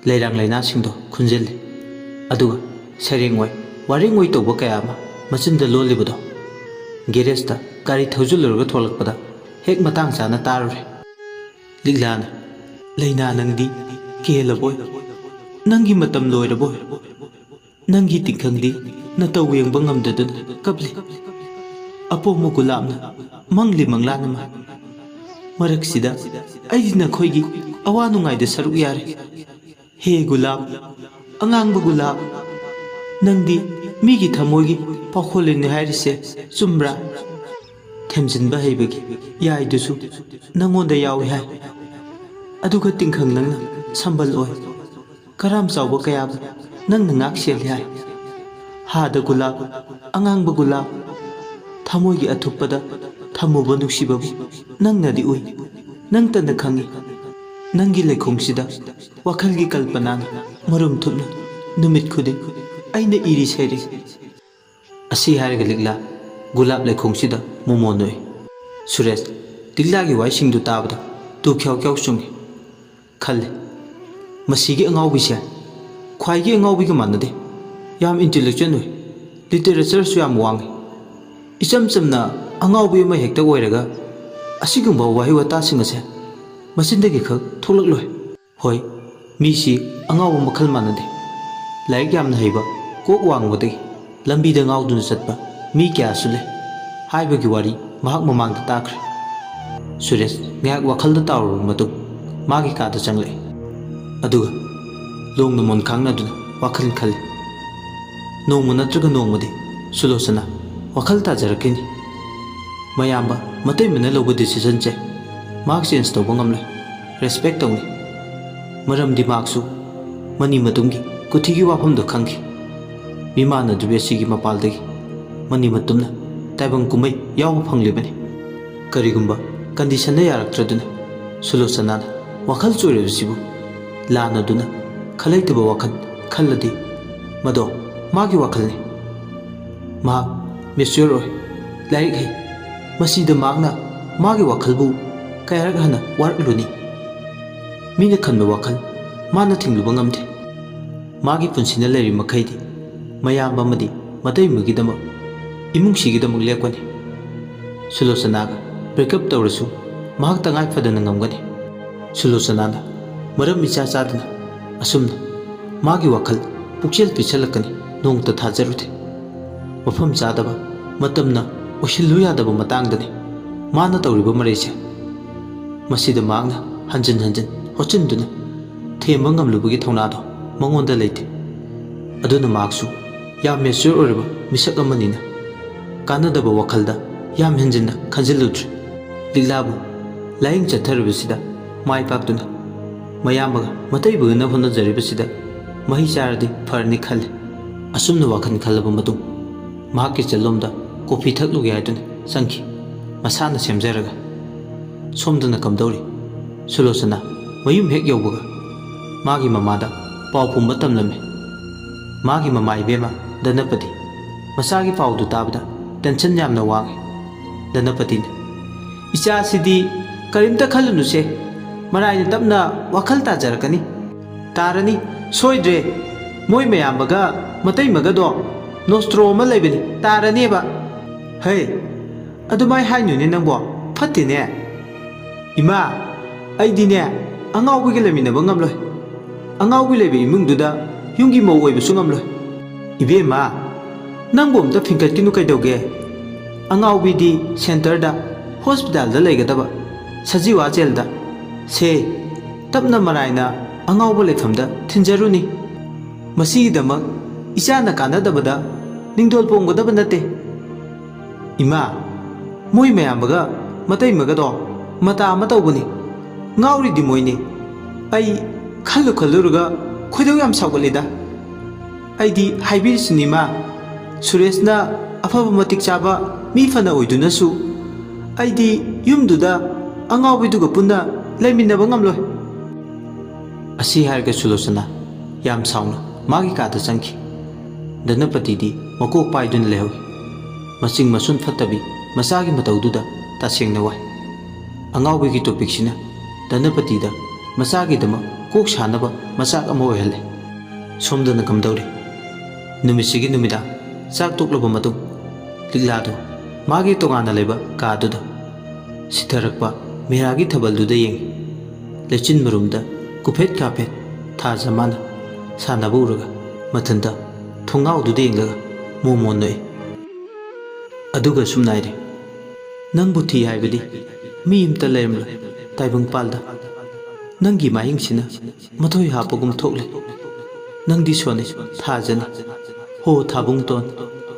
S2: ꯂꯩꯔꯥꯡ ꯂꯩꯅꯥꯁꯤꯡꯗꯣ ꯈꯨꯟꯖꯤꯜꯂꯤ ꯑꯗꯨꯒ ꯁꯩꯔꯦꯡ ꯑꯣꯏ ꯋꯥꯔꯦꯡ ꯑꯣꯏ ꯇꯧꯕ ꯀꯌꯥ ꯑꯃ ꯃꯆꯤꯟꯗ ꯂꯣꯜꯂꯤꯕꯗꯣ ꯒꯦꯔꯦꯖꯇ ꯒꯥꯔꯤ ꯊꯧꯖꯤꯜꯂꯨꯔꯒ ꯊꯣꯛꯂꯛꯄꯗ ꯍꯦꯛ ꯃꯇꯥꯡ ꯆꯥꯅ ꯇꯥꯔꯨꯔꯦ ꯂꯤꯛꯂꯥꯅ ꯂꯩꯅꯥ ꯅꯪꯗꯤ ꯀꯦꯜꯂꯕꯣꯏ ꯅꯪꯒꯤ ꯃꯇꯝ ꯂꯣꯏꯔꯕꯣꯏ ꯅꯪꯒꯤ ꯇꯤꯡꯈꯪꯗꯤ ꯅꯇꯧ ꯌꯦꯡꯕ ꯉꯝꯗꯗꯨꯅ ꯀꯞꯂꯤ ꯑꯄꯣꯝꯕ ꯒꯨꯂꯥꯞꯅ ꯃꯪꯂꯤ ꯃꯪꯂꯥꯅ ꯃꯔꯛꯁꯤꯗ ꯑꯩꯗꯤ ꯅꯈꯣꯏꯒꯤ ꯑꯋꯥ ꯅꯨꯡꯉꯥꯏꯗ ꯁꯔꯨꯛ ꯌꯥꯔꯦ ꯍꯦ ꯒꯨꯂꯥꯞ ꯑꯉꯥꯡꯕ ꯒꯨꯂꯥꯞ ꯅꯪꯗꯤ ꯃꯤꯒꯤ ꯊꯃꯣꯏꯒꯤ ꯄꯥꯎꯈꯣꯜꯂꯤꯅꯤ ꯍꯥꯏꯔꯤꯁꯦ ꯆꯨꯝꯕ꯭ꯔꯥ ꯊꯦꯝꯖꯤꯟꯕ ꯍꯩꯕꯒꯤ ꯌꯥꯏꯗꯨꯁꯨ ꯅꯪꯉꯣꯟꯗ ꯌꯥꯎꯏ ꯍꯥꯏ ꯑꯗꯨꯒ ꯇꯤꯡꯈꯪ ꯅꯪꯅ ꯁꯝꯕꯜ ꯑꯣꯏ ꯀꯔꯥꯝ ꯆꯥꯎꯕ ꯀꯌꯥꯕꯨ ꯅꯪꯅ ꯉꯥꯛ ꯁꯦꯜꯂꯤ ꯍꯥꯏ ꯍꯥꯗ ꯒꯨꯂꯥꯞ ꯑꯉꯥꯡꯕ ꯒꯨꯂꯥꯞ ꯊꯃꯣꯏꯒꯤ ꯑꯊꯨꯞꯄꯗ ꯊꯝꯃꯨꯕ ꯅꯨꯡꯁꯤꯕꯕꯨ ꯅꯪꯅꯗꯤ ꯎꯏ ꯅꯪꯇꯅ ꯈꯪꯏ ꯅꯪꯒꯤ ꯂꯩꯈꯣꯡꯁꯤꯗ ꯋꯥꯈꯜꯒꯤ ꯀꯜꯄꯅꯥꯅ ꯃꯔꯨꯝ ꯊꯨꯞꯅ ꯅꯨꯃꯤꯠ ꯈꯨꯗꯤꯡ ꯑꯩꯅ ꯏꯔꯤ ꯁꯩꯔꯦꯡ ꯑꯁꯤ ꯍꯥꯏꯔꯒ ꯂꯤꯛꯂꯥ ꯒꯨꯂꯥꯞ ꯂꯩꯈꯣꯡꯁꯤꯗ ꯃꯣꯃꯣꯟ ꯑꯣꯏ ꯁꯨꯔꯦꯁ ꯂꯤꯛꯂꯥꯒꯤ ꯋꯥꯍꯩꯁꯤꯡꯗꯨ ꯇꯥꯕꯗ ꯇꯨ ꯈ꯭ꯌꯥꯎ ꯈ꯭ꯌꯥꯎ ꯆꯨꯡꯉꯤ ꯈꯜꯂꯦ ꯃꯁꯤꯒꯤ ꯑꯉꯥꯎꯕꯤꯁꯦ ꯈ꯭ꯋꯥꯏꯒꯤ ꯑꯉꯥꯎꯕꯤꯒ ꯃꯥꯟꯅꯗꯦ ꯌꯥꯝ ꯏꯟꯇꯦꯂꯦꯛꯆꯨꯋꯦꯜ ꯑꯣꯏ ꯂꯤꯇꯔꯦꯆꯔꯁꯨ ꯌꯥꯝ ꯋꯥꯡꯉꯤ ꯏꯆꯝ ꯆꯝꯅ ꯑꯉꯥꯎꯕꯤ ꯑꯃ ꯍꯦꯛꯇ ꯑꯣꯏꯔꯒ ꯑꯁꯤꯒꯨꯝꯕ ꯋꯥꯍꯩ ꯋꯥꯇꯥꯁꯤꯡ ꯑꯁꯦ ꯃꯆꯤꯟꯗꯒꯤ ꯈꯛ ꯊꯣꯛꯂꯛꯂꯣꯏ ꯍꯣꯏ ꯃꯤꯁꯤ ꯑꯉꯥꯎꯕ ꯃꯈꯜ ꯃꯥꯟꯅꯗꯦ ꯂꯥꯏꯔꯤꯛ ꯌꯥꯝꯅ ꯍꯩꯕ ꯀꯣꯛ ꯋꯥꯡꯕꯗꯒꯤ ꯂꯝꯕꯤꯗ ꯉꯥꯎꯗꯨꯅ ꯆꯠꯄ ꯃꯤ ꯀꯌꯥꯁꯨ ꯂꯩ ꯍꯥꯏꯕꯒꯤ ꯋꯥꯔꯤ ꯃꯍꯥꯛ ꯃꯃꯥꯡꯗ ꯇꯥꯈ꯭ꯔꯦ ꯁꯨꯔꯦꯁ ꯉꯥꯏꯍꯥꯛ ꯋꯥꯈꯜꯗ ꯇꯥꯎꯔꯕ ꯃꯇꯨꯡ ꯃꯥꯒꯤ ꯀꯥꯗ ꯆꯪꯂꯛꯏ ꯑꯗꯨꯒ ꯂꯣꯡꯅ ꯃꯣꯟ ꯈꯥꯡꯅꯗꯨꯅ ꯋꯥꯈꯜ ꯈꯜꯂꯤ ꯅꯣꯡꯃ ꯅꯠꯇ꯭ꯔꯒ ꯅꯣꯡꯃꯗꯤ ꯁꯨꯂꯣꯆꯅꯥ ꯋꯥꯈꯜ ꯇꯥꯖꯔꯛꯈꯤꯅꯤ ꯃꯌꯥꯝꯕ ꯃꯇꯩꯃꯅ ꯂꯧꯕ ꯗꯤꯁꯤꯖꯟꯁꯦ ꯃꯍꯥꯛ ꯆꯦꯟꯖ ꯇꯧꯕ ꯉꯝꯂꯣꯏ ꯔꯦꯁꯄꯦꯛ ꯇꯧꯅꯤ ꯃꯔꯝꯗꯤ ꯃꯍꯥꯛꯁꯨ ꯃꯅꯤ ꯃꯇꯨꯡꯒꯤ ꯀꯨꯊꯤꯒꯤ ꯋꯥꯐꯝꯗꯣ ꯈꯪꯈꯤ ꯃꯤꯃꯥꯟꯅꯗ꯭ꯔꯤꯕ ꯑꯁꯤꯒꯤ ꯃꯄꯥꯜꯗꯒꯤ ꯃꯅꯤ ꯃꯇꯨꯝꯅ ꯇꯥꯏꯕꯪ ꯀꯨꯝꯍꯩ ꯌꯥꯎꯕ ꯐꯪꯂꯤꯕꯅꯤ ꯀꯔꯤꯒꯨꯝꯕ ꯀꯟꯗꯤꯁꯟꯗ ꯌꯥꯔꯛꯇ꯭ꯔꯗꯨꯅ ꯁꯨꯂꯣꯆꯅꯥꯅ ꯋꯥꯈꯜ ꯆꯣꯏꯔꯕꯁꯤꯕꯨ ꯂꯥꯟꯅꯗꯨꯅ ꯈꯜꯂꯩꯇꯕ ꯋꯥꯈꯜ ꯈꯜꯂꯗꯤ ꯃꯗꯣ ꯃꯥꯒꯤ ꯋꯥꯈꯜꯅꯤ ꯃꯍꯥꯛ ꯃꯦꯆ꯭ꯌꯣꯔ ꯑꯣꯏ ꯂꯥꯏꯔꯤꯛ ꯍꯩ ꯃꯁꯤꯗ ꯃꯍꯥꯛꯅ ꯃꯥꯒꯤ ꯋꯥꯈꯜꯕꯨ ꯀꯌꯥꯔꯛ ꯍꯟꯅ ꯋꯥꯔꯛꯂꯨꯅꯤ ꯃꯤꯅ ꯈꯟꯕ ꯋꯥꯈꯜ ꯃꯥꯅ ꯊꯤꯡꯂꯨꯕ ꯉꯝꯗꯦ ꯃꯥꯒꯤ ꯄꯨꯟꯁꯤꯅ ꯂꯩꯔꯤ ꯃꯈꯩꯗꯤ ꯃꯌꯥꯝꯕ ꯑꯃꯗꯤ ꯃꯇꯩꯃꯒꯤꯗꯃꯛ ꯏꯃꯨꯡꯁꯤꯒꯤꯗꯃꯛ ꯂꯦꯞꯀꯅꯤ ꯁꯨꯂꯣꯆꯅꯥꯒ ꯕ꯭ꯔꯦꯛꯑꯞ ꯇꯧꯔꯁꯨ ꯃꯍꯥꯛ ꯇꯉꯥꯏ ꯐꯗꯅ ꯉꯝꯒꯅꯤ ꯁꯨꯂꯣꯆꯅꯥꯅ ꯃꯔꯝ ꯏꯆꯥ ꯆꯥꯗꯅ ꯑꯁꯨꯝꯅ ꯃꯥꯒꯤ ꯋꯥꯈꯜ ꯄꯨꯛꯆꯦꯜ ꯄꯤꯁꯜꯂꯛꯀꯅꯤ ꯅꯣꯡꯃꯇ ꯊꯥꯖꯔꯨꯗꯦ ꯃꯐꯝ ꯆꯥꯗꯕ ꯃꯇꯝꯅ ꯑꯣꯏꯁꯤꯜꯂꯨ ꯌꯥꯗꯕ ꯃꯇꯥꯡꯗꯅꯤ ꯃꯥꯅ ꯇꯧꯔꯤꯕ ꯃꯔꯩꯁꯦ꯫ ꯃꯁꯤꯗ ꯃꯍꯥꯛꯅ ꯍꯟꯖꯤꯟ ꯍꯟꯖꯤꯟ ꯍꯣꯠꯆꯤꯟꯗꯨꯅ ꯊꯦꯝꯕ ꯉꯝꯂꯨꯕꯒꯤ ꯊꯧꯅꯥꯗꯣ ꯃꯉꯣꯟꯗ ꯂꯩꯇꯦ꯫ ꯑꯗꯨꯅ ꯃꯍꯥꯛꯁꯨ ꯌꯥꯝ ꯃꯦꯆ꯭ꯌꯨꯔ ꯑꯣꯏꯔꯕ ꯃꯤꯁꯛ ꯑꯃꯅꯤꯅ ꯀꯥꯟꯅꯗꯕ ꯋꯥꯈꯜꯗ ꯌꯥꯝ ꯍꯦꯟꯖꯤꯟꯅ ꯈꯟꯖꯤꯜꯂꯨꯗ꯭ꯔꯦ꯫ ꯂꯤꯛꯂꯥꯕꯨ ꯂꯥꯏꯌꯦꯡ ꯆꯠꯊꯔꯤꯕꯁꯤꯗ ꯃꯥꯏ ꯄꯥꯛꯇꯨꯅ ꯃꯌꯥꯝꯕꯒ ꯃꯇꯩꯕꯒꯅ ꯍꯣꯠꯅꯖꯔꯤꯕꯁꯤꯗ ꯃꯍꯩ ꯆꯥꯔꯗꯤ ꯐꯔꯅꯤ ꯈꯜꯂꯤ꯫ ꯑꯁꯨꯝꯅ ꯋꯥꯈꯜ ꯈꯜꯂꯕ ꯃꯇꯨꯡ ꯃꯍꯥꯛ ꯀꯤꯆꯟꯂꯣꯝꯗ ꯀꯣꯐꯤ ꯊꯛꯂꯨꯒꯦ ꯍꯥꯏꯗꯨꯅ ꯆꯪꯈꯤ, ꯃꯁꯥꯅ ꯁꯦꯝꯖꯔꯒ꯫ ꯁꯣꯝꯗꯅ ꯀꯝꯗꯧꯔꯤ? ꯁꯨꯂꯣꯆꯅꯥ ꯃꯌꯨꯝ ꯍꯦꯛ ꯌꯧꯕꯒ ꯃꯥꯒꯤ ꯃꯃꯥꯗ ꯄꯥꯎ ꯄꯨꯝꯕ ꯇꯝꯂꯝꯃꯤ꯫ ꯃꯥꯒꯤ ꯃꯃꯥ ꯏꯕꯦꯝꯃ ꯙꯅꯄꯇꯤ ꯃꯆꯥꯒꯤ ꯄꯥꯎꯗꯨ ꯇꯥꯕꯗ ꯇꯦꯟꯁꯟ ꯌꯥꯝꯅ ꯋꯥꯡꯉꯤ꯫ ꯙꯅꯄꯇꯤꯅ, ꯏꯆꯥꯁꯤꯗꯤ ꯀꯔꯤꯝꯇ ꯈꯜꯂꯨꯅꯨꯁꯦ, ꯃꯔꯥꯏꯅ ꯇꯞꯅ ꯋꯥꯈꯜ ꯇꯥꯖꯔꯛꯀꯅꯤ, ꯇꯥꯔꯅꯤ ꯁꯣꯏꯗ꯭ꯔꯦ꯫ ꯃꯣꯏ ꯃꯌꯥꯝꯕꯒ ꯃꯇꯩꯃꯒꯗꯣ ꯅꯣꯁꯇ꯭ꯔꯣ ꯑꯃ ꯂꯩꯕꯅꯤ, ꯇꯥꯔꯅꯦꯕ꯫ ꯍꯩ, ꯑꯗꯨꯃꯥꯏ ꯍꯥꯏꯅꯨꯅꯦ ꯅꯪꯕꯣ, ꯐꯠꯇꯦꯅꯦ꯫ ꯏꯃꯥ, ꯑꯩꯗꯤꯅꯦ ꯑꯉꯥꯎꯕꯤꯒ ꯂꯩꯃꯤꯟꯅꯕ ꯉꯝꯂꯣꯏ, ꯑꯉꯥꯎꯕꯤ ꯂꯩꯕ ꯏꯃꯨꯡꯗꯨꯗ ꯌꯨꯝꯒꯤ ꯃꯧ ꯑꯣꯏꯕꯁꯨ ꯉꯝꯂꯣꯏ꯫ ꯏꯕꯦꯝꯃ, ꯅꯪꯕꯨ ꯑꯝꯇ ꯐꯤꯡꯀꯠꯈꯤꯅꯨ ꯀꯩꯗꯧꯒꯦ? ꯑꯉꯥꯎꯕꯤꯗꯤ ꯁꯦꯟꯇꯔꯗ ꯍꯣꯁꯄꯤꯇꯥꯜꯗ ꯂꯩꯒꯗꯕ, ꯁꯖꯤꯋꯥ ꯖꯦꯜꯗ꯫ ꯁꯦ, ꯇꯞꯅ ꯃꯔꯥꯏꯅ ꯑꯉꯥꯎꯕ ꯂꯩꯐꯝꯗ ꯊꯤꯟꯖꯔꯨꯅꯤ꯫ ꯃꯁꯤꯒꯤꯗꯃꯛ ꯏꯆꯥꯅ ꯀꯥꯟꯅꯗꯕꯗ ꯅꯤꯡꯗꯣꯜ ꯄꯣꯡꯒꯗꯕ ꯅꯠꯇꯦ꯫ ꯏꯃꯥ, ꯃꯣꯏ ꯃꯌꯥꯝꯕꯒ ꯃꯇꯩꯃꯒꯗꯣ ꯃꯇꯥ ꯑꯃ ꯇꯧꯕꯅꯤ, ꯉꯥꯎꯔꯤꯗꯤ ꯃꯣꯏꯅꯤ꯫ ꯑꯩ ꯈꯜꯂꯨꯔꯒ ꯈꯣꯏꯗꯧ ꯌꯥꯝ ꯁꯥꯎꯒꯠꯂꯤꯗ꯫ ꯑꯩꯗꯤ ꯍꯥꯏꯕꯤꯔꯤꯁꯤꯅꯤ ꯏꯃꯥ, ꯁꯨꯔꯦꯁꯅ ꯑꯐꯕ ꯃꯇꯤꯛ ꯆꯥꯕ ꯃꯤ ꯐꯅ ꯑꯣꯏꯗꯨꯅꯁꯨ ꯑꯩꯗꯤ ꯌꯨꯝꯗꯨꯗ ꯑꯉꯥꯎꯕꯤꯗꯨꯒ ꯄꯨꯟꯅ ꯂꯩꯃꯤꯟꯅꯕ ꯉꯝꯂꯣꯏ꯫ ꯑꯁꯤ ꯍꯥꯏꯔꯒ ꯁꯨꯂꯣꯆꯅꯥ ꯌꯥꯝ ꯁꯥꯎꯅ ꯃꯥꯒꯤ ꯀꯥꯗ ꯆꯪꯈꯤ꯫ ꯙꯅꯄꯇꯤꯗꯤ ꯃꯀꯣꯛ ꯄꯥꯏꯗꯨꯅ ꯂꯩꯍꯧꯏ, ꯃꯆꯤꯡ ꯃꯁꯨꯟ ꯐꯠꯇꯕꯤ ꯃꯆꯥꯒꯤ ꯃꯇꯧꯗꯨꯗ ꯇꯁꯦꯡꯅ ꯋꯥꯏ꯫ ꯑꯉꯥꯎꯕꯤꯒꯤ ꯇꯣꯄꯤꯛꯁꯤꯅ ꯙꯅꯄꯇꯤꯗ ꯃꯆꯥꯒꯤꯗꯃꯛ ꯀꯣꯛ ꯁꯥꯅꯕ ꯃꯆꯥꯛ ꯑꯃ ꯑꯣꯏꯍꯜꯂꯦ꯫ ꯁꯣꯝꯗꯅ ꯀꯝꯗꯧꯔꯤ? ꯅꯨꯃꯤꯠꯁꯤꯒꯤ ꯅꯨꯃꯤꯗꯥꯡ ꯆꯥꯛ ꯇꯣꯛꯂꯕ ꯃꯇꯨꯡ ꯂꯤꯛꯂꯥꯗꯨ ꯃꯥꯒꯤ ꯇꯣꯉꯥꯟꯅ ꯂꯩꯕ ꯀꯥꯗꯨꯗ ꯁꯤꯊꯔꯛꯄ ꯃꯦꯔꯥꯒꯤ ꯊꯥꯕꯜꯗꯨꯗ ꯌꯦꯡꯉꯤ꯫ ꯂꯩꯆꯤꯟ ꯃꯔꯨꯝꯗ ꯀꯨꯐꯦꯠ ꯀꯥꯐꯦꯠ ꯊꯥꯖ ꯃꯥꯅ ꯁꯥꯟꯅꯕ ꯎꯔꯒ ꯃꯊꯟꯇ ꯊꯣꯡꯅꯥꯎꯗꯨꯗ ꯌꯦꯡꯂꯒ ꯃꯣꯃꯣꯟ ꯅꯣꯛꯏ꯫ ꯑꯗꯨꯒ ꯁꯨꯝ ꯅꯥꯏꯔꯦ, ꯅꯪꯕꯨ ꯊꯤ ꯍꯥꯏꯕꯗꯤ ꯃꯤ ꯑꯃꯇ ꯂꯩꯔꯝꯂꯣꯏ ꯇꯥꯏꯕꯪꯄꯥꯜꯗ꯫ ꯅꯪꯒꯤ ꯃꯥꯌꯤꯡꯁꯤꯅ ꯃꯊꯣꯏ ꯍꯥꯞꯄꯒꯨꯝ ꯊꯣꯛꯂꯦ꯫ ꯅꯪꯗꯤ ꯁꯣꯟꯅꯤ, ꯊꯥꯖꯅꯤ꯫ ꯍꯣ ꯊꯥꯕꯨꯡꯇꯣꯟ,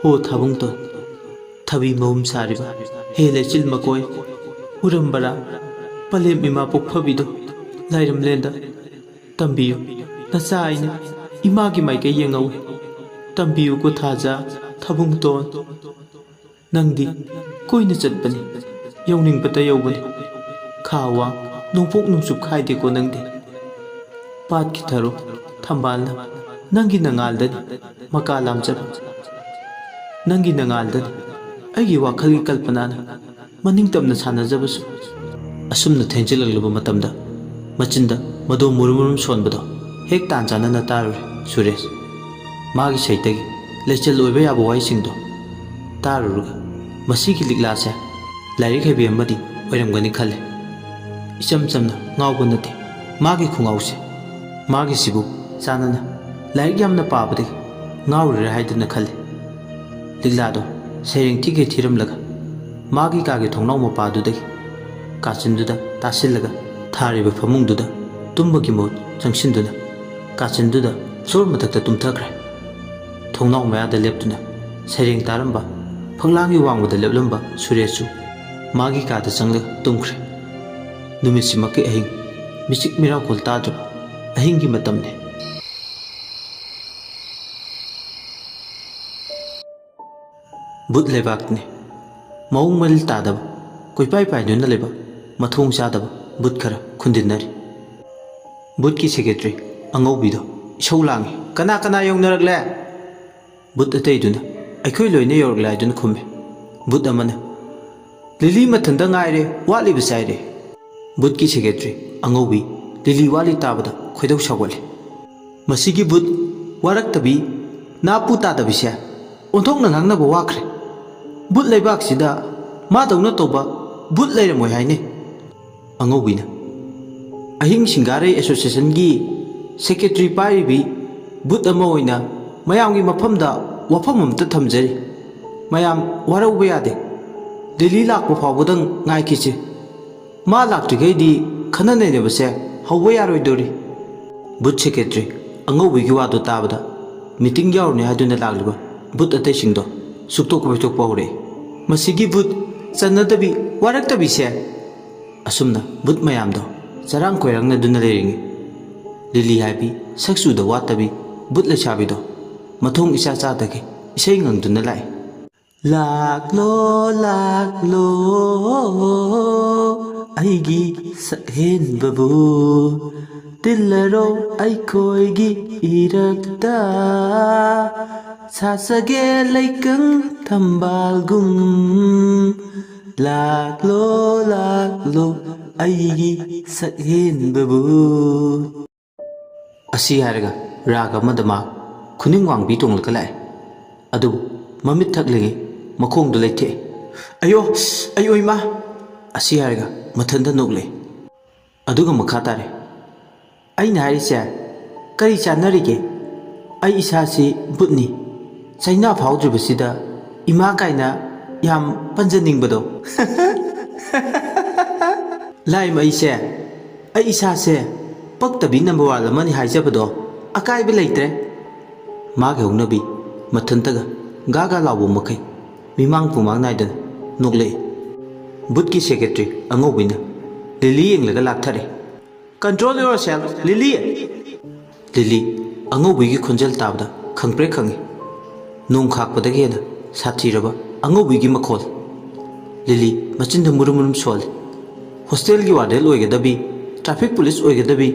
S2: ꯍꯣ ꯊꯥꯕꯨꯡꯇꯣꯟ, ꯊꯕꯤ ꯃꯍꯨꯝ ꯁꯥꯔꯤꯕ ꯍꯦ ꯂꯩꯆꯤꯜ ꯃꯀꯣꯏ, ꯎꯔꯝꯕꯔꯥ ꯄꯂꯦꯝ ꯏꯃꯥ ꯄꯣꯛꯐꯕꯤꯗꯣ ꯂꯥꯏꯔꯝꯂꯦꯟꯗ? ꯇꯝꯕꯤꯌꯨ ꯅꯆꯥ ꯑꯩꯅ ꯏꯃꯥꯒꯤ ꯃꯥꯏꯀꯩ ꯌꯦꯡꯍꯧꯏ, ꯇꯝꯕꯤꯌꯨꯀꯣ ꯊꯥꯖ, ꯊꯥꯕꯨꯡꯇꯣꯟ꯫ ꯅꯪꯗꯤ ꯀꯣꯏꯅ ꯆꯠꯄꯅꯤ, ꯌꯧꯅꯤꯡꯕꯇ ꯌꯧꯕꯅꯤ, ꯈꯥ ꯋꯥꯡ ꯅꯣꯡꯄꯣꯛ ꯅꯣꯡꯆꯨꯞ ꯈꯥꯏꯗꯦꯀꯣ ꯅꯪꯗꯤ꯫ ꯄꯥꯠꯀꯤ ꯊꯔꯣ ꯊꯝꯕꯥꯜꯅ ꯅꯪꯒꯤ ꯅꯉꯥꯜꯗꯅꯤ ꯃꯀꯥ ꯂꯥꯝꯖꯕ, ꯅꯪꯒꯤ ꯅꯉꯥꯜꯗꯅꯤ ꯑꯩꯒꯤ ꯋꯥꯈꯜꯒꯤ ꯀꯜꯄꯅꯥꯅ ꯃꯅꯤꯡꯇꯝꯅ ꯁꯥꯟꯅꯖꯕꯁꯨ꯫ ꯑꯁꯨꯝꯅ ꯊꯦꯡꯖꯤꯜꯂꯛꯂꯕ ꯃꯇꯝꯗ ꯃꯆꯤꯟꯗ ꯃꯗꯣ ꯃꯨꯔꯨꯝ ꯁꯣꯟꯕꯗꯣ ꯍꯦꯛ ꯇꯥꯟ ꯆꯥꯟꯅꯅ ꯇꯥꯔꯨꯔꯦ ꯁꯨꯔꯦꯁ꯫ ꯃꯥꯒꯤ ꯁꯩꯇꯒꯤ ꯂꯩꯆꯜ ꯑꯣꯏꯕ ꯌꯥꯕ ꯋꯥꯍꯩꯁꯤꯡꯗꯣ ꯇꯥꯔꯨꯔꯒ ꯃꯁꯤꯒꯤ ꯂꯤꯛꯂꯥꯁꯦ ꯂꯥꯏꯔꯤꯛ ꯍꯩꯕꯤ ꯑꯃꯗꯤ ꯑꯣꯏꯔꯝꯒꯅꯤ ꯈꯜꯂꯦ꯫ ꯏꯆꯝ ꯆꯝꯅ ꯉꯥꯎꯕ ꯅꯠꯇꯦ ꯃꯥꯒꯤ ꯈꯨꯡꯉꯥꯎꯁꯦ꯫ ꯃꯥꯒꯤꯁꯤꯕꯨ ꯆꯥꯟꯅꯅ ꯂꯥꯏꯔꯤꯛ ꯌꯥꯝꯅ ꯄꯥꯕꯗꯒꯤ ꯉꯥꯎꯔꯨꯔꯦ ꯍꯥꯏꯗꯨꯅ ꯈꯜꯂꯤ꯫ ꯂꯤꯛꯂꯥꯗꯣ ꯁꯩꯔꯦꯡ ꯊꯤꯒꯩ ꯊꯤꯔꯝꯂꯒ ꯃꯥꯒꯤ ꯀꯥꯒꯤ ꯊꯣꯡꯅꯥꯎ ꯃꯄꯥꯗꯨꯗꯒꯤ ꯀꯥꯆꯤꯟꯗꯨꯗ ꯇꯥꯁꯤꯜꯂꯒ ꯊꯥꯔꯤꯕ ꯐꯃꯨꯡꯗꯨꯗ ꯇꯨꯝꯕꯒꯤ ꯃꯍꯨꯠ ꯆꯪꯁꯤꯟꯗꯨꯅ ꯀꯥꯆꯤꯟꯗꯨꯗ ꯐ꯭ꯂꯣꯔ ꯃꯊꯛꯇ ꯇꯨꯝꯊꯈ꯭ꯔꯦ꯫ ꯊꯣꯡꯅꯥꯎ ꯃꯌꯥꯗ ꯂꯦꯞꯇꯨꯅ ꯁꯩꯔꯦꯡ ꯇꯥꯔꯝꯕ ꯐꯛꯂꯥꯡꯒꯤ ꯋꯥꯡꯃꯗ ꯂꯦꯞꯂꯝꯕ ꯁꯨꯔꯦꯁꯁꯨ ꯃꯥꯒꯤ ꯀꯥꯗ ꯆꯪꯂꯒ ꯇꯨꯝꯈ꯭ꯔꯦ꯫ ꯅꯨꯃꯤꯠꯁꯤꯃꯛꯀꯤ ꯑꯍꯤꯡ ꯃꯤꯆꯤꯛ ꯃꯤꯔꯥꯎꯈꯣꯜ ꯇꯥꯗ꯭ꯔꯕ ꯑꯍꯤꯡꯒꯤ ꯃꯇꯝꯅꯤ꯫ ꯕꯨꯠ ꯂꯩꯕꯥꯛꯅꯤ, ꯃꯑꯣꯡ ꯃꯔꯤꯜ ꯇꯥꯗꯕ ꯀꯣꯏꯄꯥꯏ ꯄꯥꯏꯗꯨꯅ ꯂꯩꯕ ꯃꯊꯣꯡ ꯆꯥꯗꯕ ꯕꯨꯠ ꯈꯔ ꯈꯨꯟꯗꯤꯟꯅꯔꯤ꯫ ꯕꯨꯠꯀꯤ ꯁꯦꯀ꯭ꯔꯦꯇꯔꯤ ꯑꯉꯧꯕꯤꯗꯣ ꯏꯁꯧ ꯂꯥꯡꯉꯤ, ꯀꯅꯥ ꯀꯅꯥ ꯌꯧꯅꯔꯛꯂꯦ? ꯕꯨꯠ ꯑꯇꯩꯗꯨꯅ ꯑꯩꯈꯣꯏ ꯂꯣꯏꯅ ꯌꯧꯔꯛꯂꯦ ꯍꯥꯏꯗꯨꯅ ꯈꯨꯝꯃꯤ꯫ ꯕꯨꯠ ꯑꯃꯅ ꯂꯤꯂꯤ ꯃꯊꯟꯇ ꯉꯥꯏꯔꯦ, ꯋꯥꯠꯂꯤꯕ ꯆꯥꯏꯔꯦ꯫ ꯕꯨꯠꯀꯤ ꯁꯦꯀ꯭ꯔꯦꯇꯔꯤ ꯑꯉꯧꯕꯤ ꯂꯤꯂꯤ ꯋꯥꯠꯂꯤ ꯇꯥꯕꯗ ꯈꯣꯏꯗꯧ ꯁꯥꯎꯒꯠꯂꯤ꯫ ꯃꯁꯤꯒꯤ ꯕꯨꯠ ꯋꯥꯔꯛꯇꯕꯤ ꯅꯥꯄꯨ ꯇꯥꯗꯕꯤꯁꯦ ꯑꯣꯟꯊꯣꯛꯅ ꯉꯥꯡꯅꯕ ꯋꯥꯈ꯭ꯔꯦ꯫ ꯕꯨꯠ ꯂꯩꯕꯥꯛꯁꯤꯗ ꯃꯥꯗꯧꯅ ꯇꯧꯕ ꯕꯨꯠ ꯂꯩꯔꯝꯃꯣꯏ ꯍꯥꯏꯅꯤ꯫ ꯑꯉꯧꯕꯤꯅ ꯑꯍꯤꯡ ꯁꯤꯡꯒꯥꯔꯩ ꯑꯦꯁꯣꯁꯤꯌꯦꯁꯟꯒꯤ ꯁꯦꯀ꯭ꯔꯦꯇꯔꯤ ꯄꯥꯏꯔꯤꯕꯤ ꯕꯨꯠ ꯑꯃ ꯑꯣꯏꯅ ꯃꯌꯥꯝꯒꯤ ꯃꯐꯝꯗ ꯋꯥꯐꯝ ꯑꯃꯇ ꯊꯝꯖꯔꯤ꯫ mayam warauba yade Delhi lakpa phawbadang ngaikisi ma laktrigai di khana nebase hawba yaroidori Booth Secretary angaubi gi wadu tabada meeting yaurne haduna lagliba Booth atei singdo suktok baitok pawre masigi Booth chanadabi waraktabi se asumna Booth mayamdo charang koirangna duna leringi Lily happy saksu da watabi Booth la chabido mathong isa cha dake isai ngangduna lai Laklo laklo aigi sakhen babu Tillaro aikoigi irakta Sasage laikang tambalgum Laklo laklo aigi sakhen babu Asi haraga raga madama kuning wangbi tonglaka lai Adu mamit thaklingi makong do leite ayo ayo ima asi haraga mathanda nokle aduga makha tare aina harise kari chanarige ai isa si Boothni chaina phawdribasida ima kaina yam panjaning bado lai mai se ai isa se paktabi number 1 lamani haijabado akai be leitre mage hungnabi mathantaga gaga lawo makai mimang pumang naidan nokle Booth ki secretary angobina Lily englaga lakthare Control yourself Lily Lily angobi gi khonjal tabda khangpre khangi nong khakpada gena sathiraba angobi gi makhol Lily machin da murum sol hostel gi wadel oigadabi traffic police oigadabi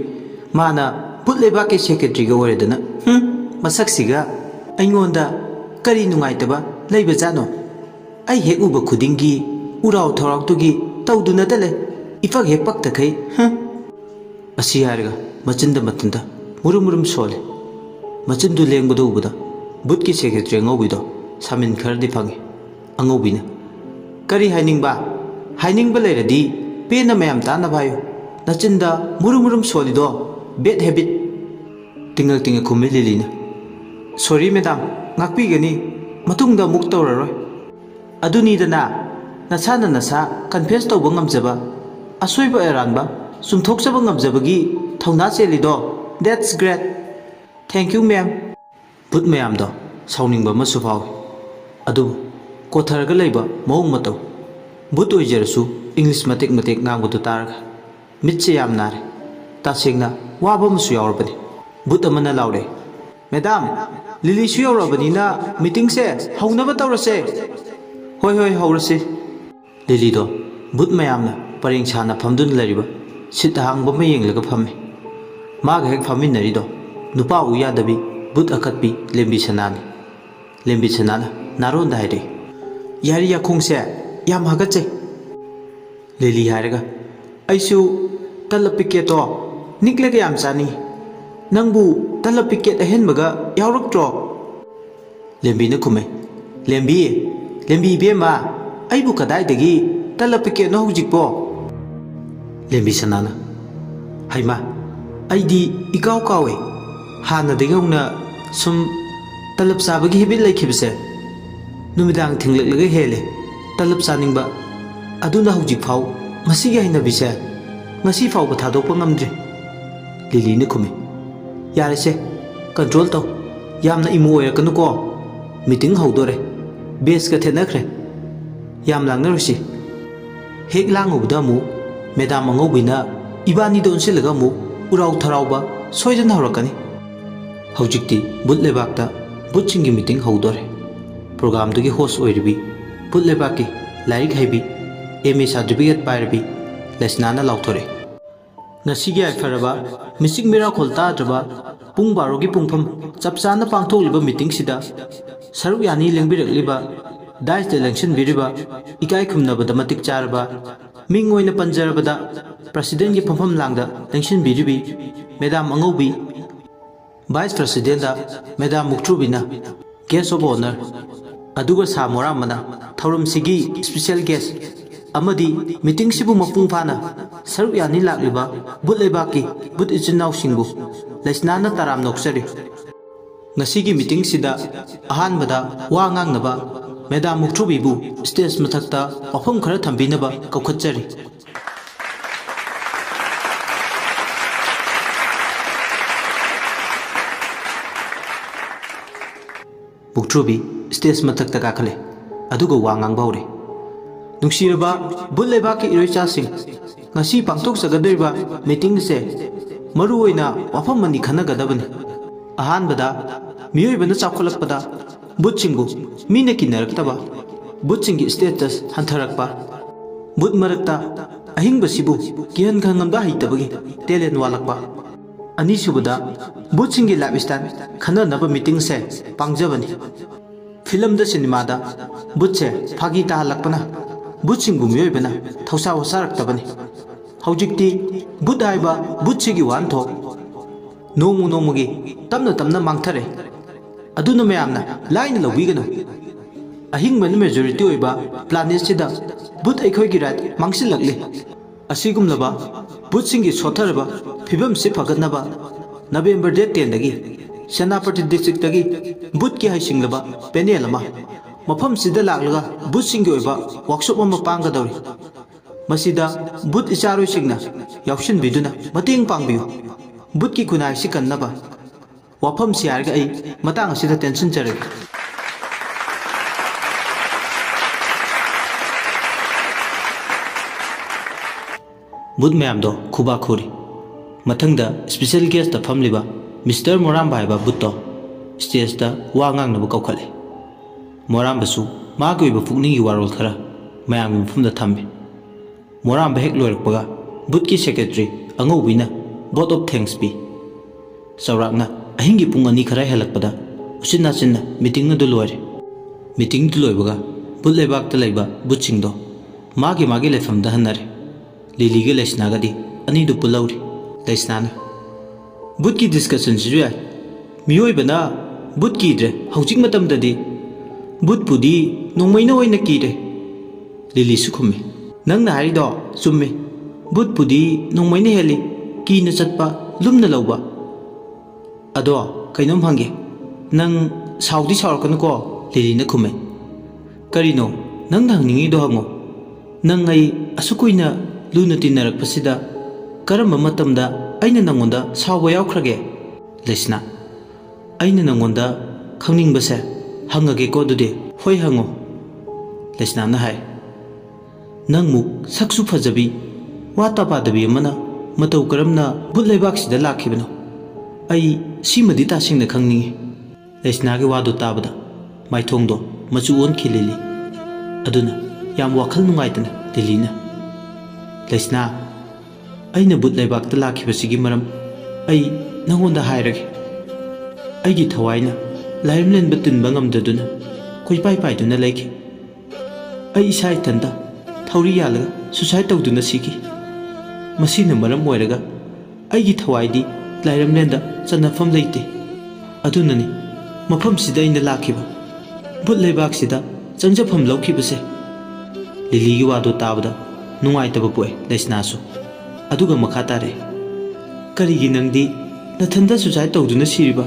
S2: mana Booth leba ke secretary ga oredana masaksiga aingonda kari nungaitaba leiba jano ai hek uba khudingi urau thorau tugi tawduna tale ifak hek pak takai asi harga machinda matunda murum sole machindu lengbado ubada Booth ki secretary ngobido samin khardi phangi angobina kari hainingba leradi pena mayam tana bhayo nachinda murum solido bad habit tingal khumi Lilina sorry madam ngakpi gani matungda muk tawraroi aduni dana nasana nasa confess tawba ngamjaba asoiba eranba sumthokjaba ngamjabagi thauna chelido that's great thank you ma'am Booth mayam do sauningba masu phaw adu kotharaga leiba mawung mataw Booth oijarasu English matik ngangbudu taraga mitche yam nare tasengna waba masu yawrabani Booth amana laure madam Lily su yawrabanina meeting se haunaba tawrase hoi haurase Lily do Booth mayamna paring chana phamdun lariba sit hangba ma yenglaga phamme maga hek phaminari do nupa uyadabi Booth akatpi lembi sanana naron da haire yari ya khongse yam hagache Lily haraga aisu talapike to niklega yam chani nangbu talapike ahenbaga yawraktro lembi na kume lembi bema aibu kadai dagi talapike no hujikpo lembi sanana haima aidi ikaw kawe hana degawna sum talap sabagi hibit laikhibse numidang thinglaklaga hele talap saningba aduna hujik phaw masigi haina bise masi phaw ba thadokpa ngamdre Lily na kume yarese control taw yamna imu oirakanu ko meeting haudore base ka thenakre yam langnarusi hek langubda mu madam angobina ibani don silaga mu urau tharauba soijan haurakani haujikti Booth lebakta Booth singi meeting haudore program dugi host oiribi Booth lebaki larik haibi MA certificate pairabi lesnana lauthore nasigi aifaraba misik mira kholta draba pung barogi pungpham chapchana pangthokliba meeting sida saruk yani lengbirakliba dais de election biriba ikai khumnabada matik charaba ming oina panjarabada president gi phampham langda election biribi madam angobi vice president da madam mukthrubina guest of honor aduga samora mana thorum sigi special guest amadi meeting sibu mapung phana saruk yani lakliba Booth lebaki Booth ichinau singbu lesnana taram noksari ngasigi meeting sida ahanbada wa ngangnaba Madam Muktrubibu stage mathakta wafam khara thambinaba kaukhatjari. Muktrubi stage mathakta kakhale aduga wa ngang baure. Nungsiraba bulleba ki iroicha sing ngasi pangtok sagadriba meeting se maru oina wafam mani khanagadabani. Ahanbada miyoibana chakholakpada butchingbu mina kinaraktaba butchingi status hantharakpa but marakta ahingbasibu kihan khangamda haitabagi talent walakpa anisubada butchingi lifestyle khananaba meeting se pangjabani film da cinema da butche phagi ta halakpana butchingbu miyoibana thausa wasaraktabani haujikti budaiba butchigi wantho nomu nomugi tamna mangthare aduna mayamna laina lawigano ahing man majority oiba planet sida but aikhoi gi rat mangsilakle asigum laba but singi sotharaba phibam se phagatnaba November date 10 dagi Senapati district dagi but ki haising laba panel ama mafam sida laglaga but singi oiba workshop ama panggadori masida but icharoi singna yaushin biduna mateng pangbiu but ki kunai si kannaba wafam siarga ai matang asida tension chare but mayam do khuba khuri mathangda special guest ta famliba Mr. Moram bhaiba butto stage ta wa ngang na kaukhale Moram basu ma goi ba pukning yi warol khara mayam mufum da thambe Moram ba hek loirakpaga but ki secretary angau bina vote of thanks bi saurakna ahingi pung ani khara helakpada usina chinna meeting na dulore meeting duloibaga bullebak ta leiba butchingdo magi lefam da hanare lili ge lesna gadi ani du pulauri lesna but ki discussion ji ya miyoi bana but ki dre haujing matam dadi but pudi nongmaina oina ki de lili su khumi nang na hari do summe but pudi nongmaina heli ki na chatpa lumna lawba ado kainom hange nang saudi saurkanu ko lili na khume karino nang hangningi do hango nang ai asukuina luna tinarak pasida karamba matamda aina nangonda sawa yaukhrage lesna aina nangonda khangning base hangage ko dude hoi hango lesna na hai nang muk saksu phajabi wata padabi mana matau karamna bullebak sida lakhibano ai simadi ta singna khangni lesna ge wadu tabada maithongdo machu on khilili aduna yam wakhal nungaitana dilina lesna aina bullebak ta lakhibasigi maram ai nangonda hairage aigi thawaina laimlen batin bangam daduna koi pai duna leki ai isai tanda thauri yalaga suicide tawduna sigi masina maram moiraga aigi thawaidi lairamlenda chanafam leite adunani mafam sida ina lakhiba bullebak sida changjafam lawkhibase lili gi wadu tabda nungai taba poe lesnasu aduga makha tare karigi nangdi nathanda suicide tawduna siriba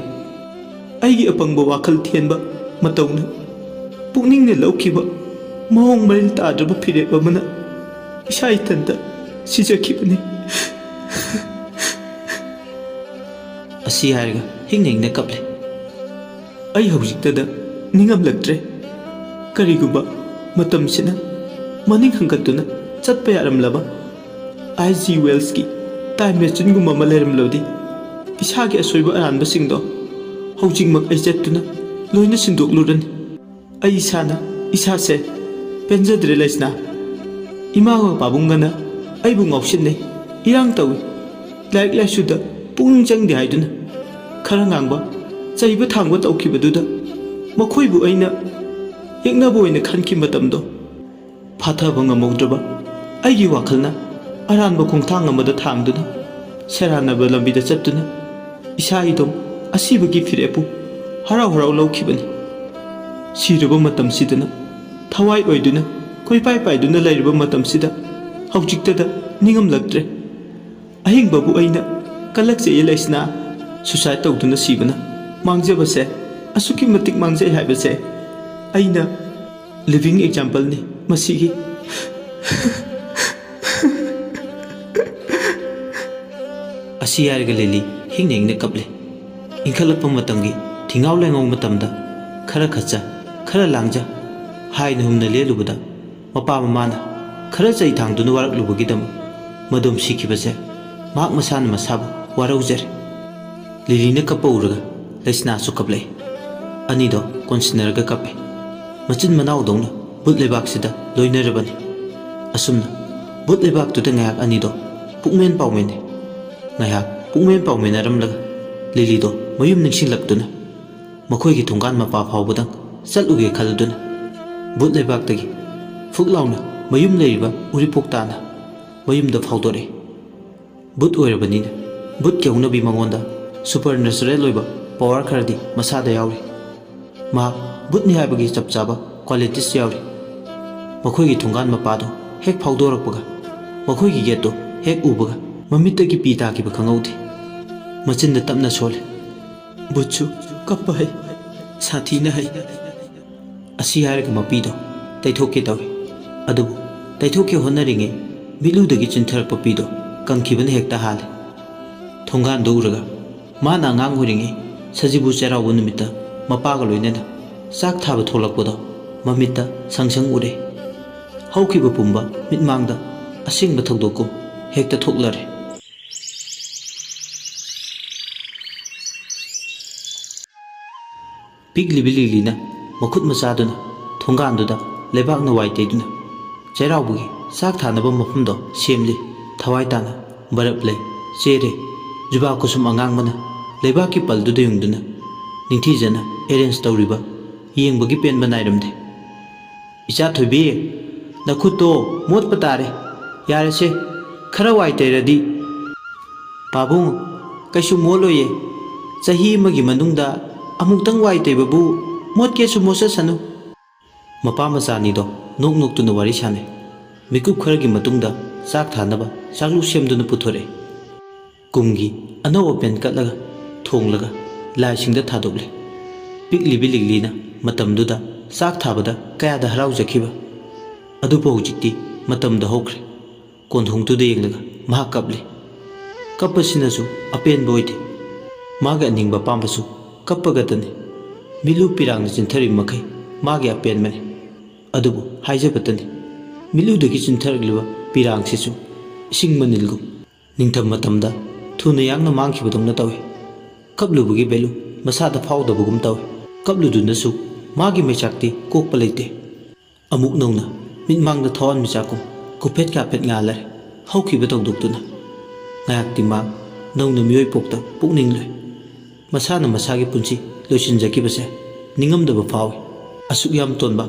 S2: aigi apangba wakhal thienba matawna pukningna lawkhiba mahong maril tadraba phireba mana isai tanda sijakhibani asi harga hingna kaple ai hojiktada ningam laktre kariguba matam sina maning hangkatuna chatpa yaram laba IG Wells ki time machine guma malaram lodi isagi asoiba aranba singdo hojing mak ai chatuna loina sindok luran ai sana isa se penjadre lesna ima ho babungana ai bu ngausinne irang tawi like la suda pung jang di haiduna kharangangba chaiba thangba tawkhibaduda makhoibu aina yekna boina khanki matamdo phathaba ngamogdraba aigi wakhalna aranba khongthang amada thangduna seranaba lambida chatuna isaidom asibagi firepu harau lawkhibani siraba matam sidana thawai oiduna koi pai duna lairaba matam sida haujiktada ningam laktre ahing babu aina kalakse yelaisna suicide tawduna sibana mangjabase asuki matik mangjai haibase aina living example ने मसीगी
S1: असी यारगा lily हिंग हिंग कपले इंखलप मतंगी थिंगाव लेंगाव मतमदा खरा खचा खरा लांगजा हाइन हुमना लेलुबदा मपा ममाना खरा चई थांगदुन वारकलुबगिदम मदुम सिखिबसे माक मसान मसाब वारौजर लिलीने kappa उरगा लैसनासु कपले अनिदो कोन्सिनरगा कपे मचिन मनाव दौना बुत लेबाकसिदा लोइनरबनी असुमना बुत लेबाकतुदा ngayak अनिदो पुकमेन पावमेने ngayak पुकमेन पावमेनरमलगा लिलीदो मयुम निंगसिंगलक्तुना मखोयगी थोंगान मपा फावबदंग चलुगे खलदुना बुत लेबाकतगी फुकलाउना मयुम लेरिबा उरिपोक्ताना मयुमदा फावदोरे बुत ओइरबनिना बुत केउनबी मंगोंदा सुपर नेचुरल ओइबा पावर खरदी मसादा यावरी मा बुतनी हाइबगी चपचाबा क्वालिटीस यावरी मखोयगी थोंगान मपादो हेक फावदोरकपगा मखोयगी गेटो हेक उबगा ममित्तगी पी ताकिबा खंगौदे मचिंदा तपना सोले बुतसु कप्पा है साथीना है असी हारगा मपीदो तैथोके तवे अदुबु तैथोके होनरिंगे मिलुदगी चिंथरकपा पीदो कंखिबने हेक्ता हाले थोंगान दौरगा माना अंगांग होरिंगे सजिबु चेरावो नुमित्ता मपागा लोइनेना चाक थाबा थोलकपदो ममित्ता संसंग उरे हौखिबा पुंबा मिटमांगदा असिंगबा थौदोकु हेक्ता थोकलरे पिगलिबि लिलीना मखुत मचादुना थोंगानदुदा लेबाकना वाइतेदुना चेरावबुगी चाक थानबा मफमदो सेमली थवाई ताना बरप ले चेरे जुबा कुसुम अंगांगबना लेबाकी पलदुदा युंगदुना निंथीजना एरेंज तौरिबा येंबगी पेनबा नाइरमदे इचा थोइबी नखुतो मोटपा तारे यारेसे खरा वाइतेरदी पाबुंग कैसु मोलोये चही मगी मनुंगदा अमुक्तंग वाइतेबबु मोटकेसु मोससनु मपा मचानीदो नोक नोक्तुना वारी साने मिकुप खरगी मतुंगदा चाक थानबा चाकलु सेमदुना पुथोरे कुंगी अनौबा पेन कटलगा थोंगलगा लाइसिंगदा थादोकले पिगलिबि लिलीना मतमदुदा चाक थाबदा कयादा हराउजखिबा अदुबो हुजिक्ति मतमदा होख्रे कोन्थोंगतुदा येंगलगा मा कपले कप्पसिनासु अपेनबा ओइदे मागे अनिंगबा पामबसु कप्पगतने मिलु पिरांगना चिंथरि मखै मागे अपेनबने अदुबो हाइजबतने मिलुदगी चिंथरग्लिबा पिरांगसिसु इसिंग मनिलगु निंथम मतमदा थुना यांगना मांगखिबदौना तवे कपलुबगी बेलु मसादा फावदबगुम तवे कपलुदुनसु मागी मेचाक्ति कोकपा लेते अमुक नौना मिटमांगदा थवान मिचाकुम कुफेट काफेट ngaलरे हौखिबा तौदुक्तुना ngayakti मा नौना मियोय पोक्ता पुकनिंगलोय मसाना मसागी पुंची लोइसिनजकिबसे निंगमदबा फावे असुक याम तोनबा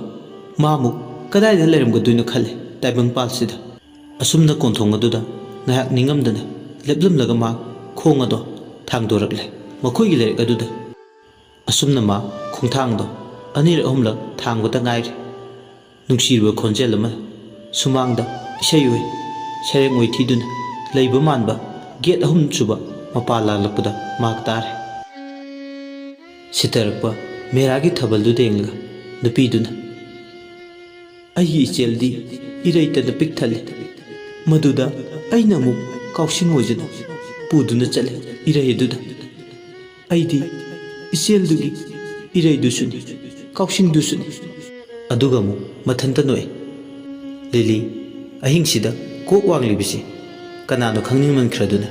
S1: मामुक कदाइदा लेरमगदुइनो खले ताइबंग पालसिदा असुमना कोन्थोंगदुदा ngayak निंगमदना लेपलमलगा मा खोंगदो थांगदोरकले मखोइगी लेरक अदुदा असुमना मा खोंथांगदो अनिर अहुमलक थांगबता गाइरे नुंगसिरबा खोंजेल अमा सुमांगदा इसेयोय सेरेंग ओइथीदुना लेइबा मानबा गेट अहुम सुबा मपा लालकपदा माक तारे सितरकपा मेरागी थबलदुदा येंगलगा नुपीदुना अई इचेलदी इरैतना पिकथले मदुदा अइना मुक काउसिंग ओइजना पुदुना चले इरैदुदा अइदी इचेलदुगी इरैदुसुनी काउसिंग दुसुनी अदुगा मु मथंता नोए लिली अहिंगसिदा कोक वांगलिबिसे कनानो खंगनिंगमनख्रदुना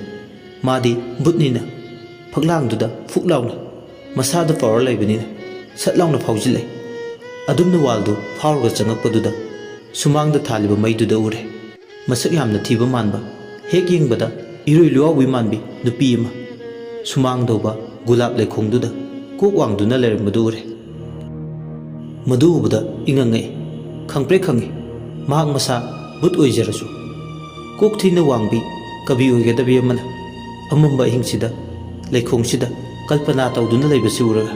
S1: मादी बुतनिना फगलांगदुदा फुकलाउना मसादा पावर लैबनिना सटलाउना फाउजिले अदुमना वालदु फावरगा चंगकपदुदा सुमांगदा थालिबा मैदुदा उरे मसक यामना थीबा मानबा हेक येंगबदा इरोय लुआवी मानबी नुपी अमा सुमांगदौबा गुलाब लेखोंगदुदा कोक वांगदुना लेरमबदु उरे मदुबदा इंगंगे खंगप्रे खंगे मांग मसा बुत ओइजरसु कोक थीना वांगबी कवि ओइगदबी अमना अमंबा हिंगसिदा लेखोंगसिदा कल्पना तौदुना लेबसि उरगा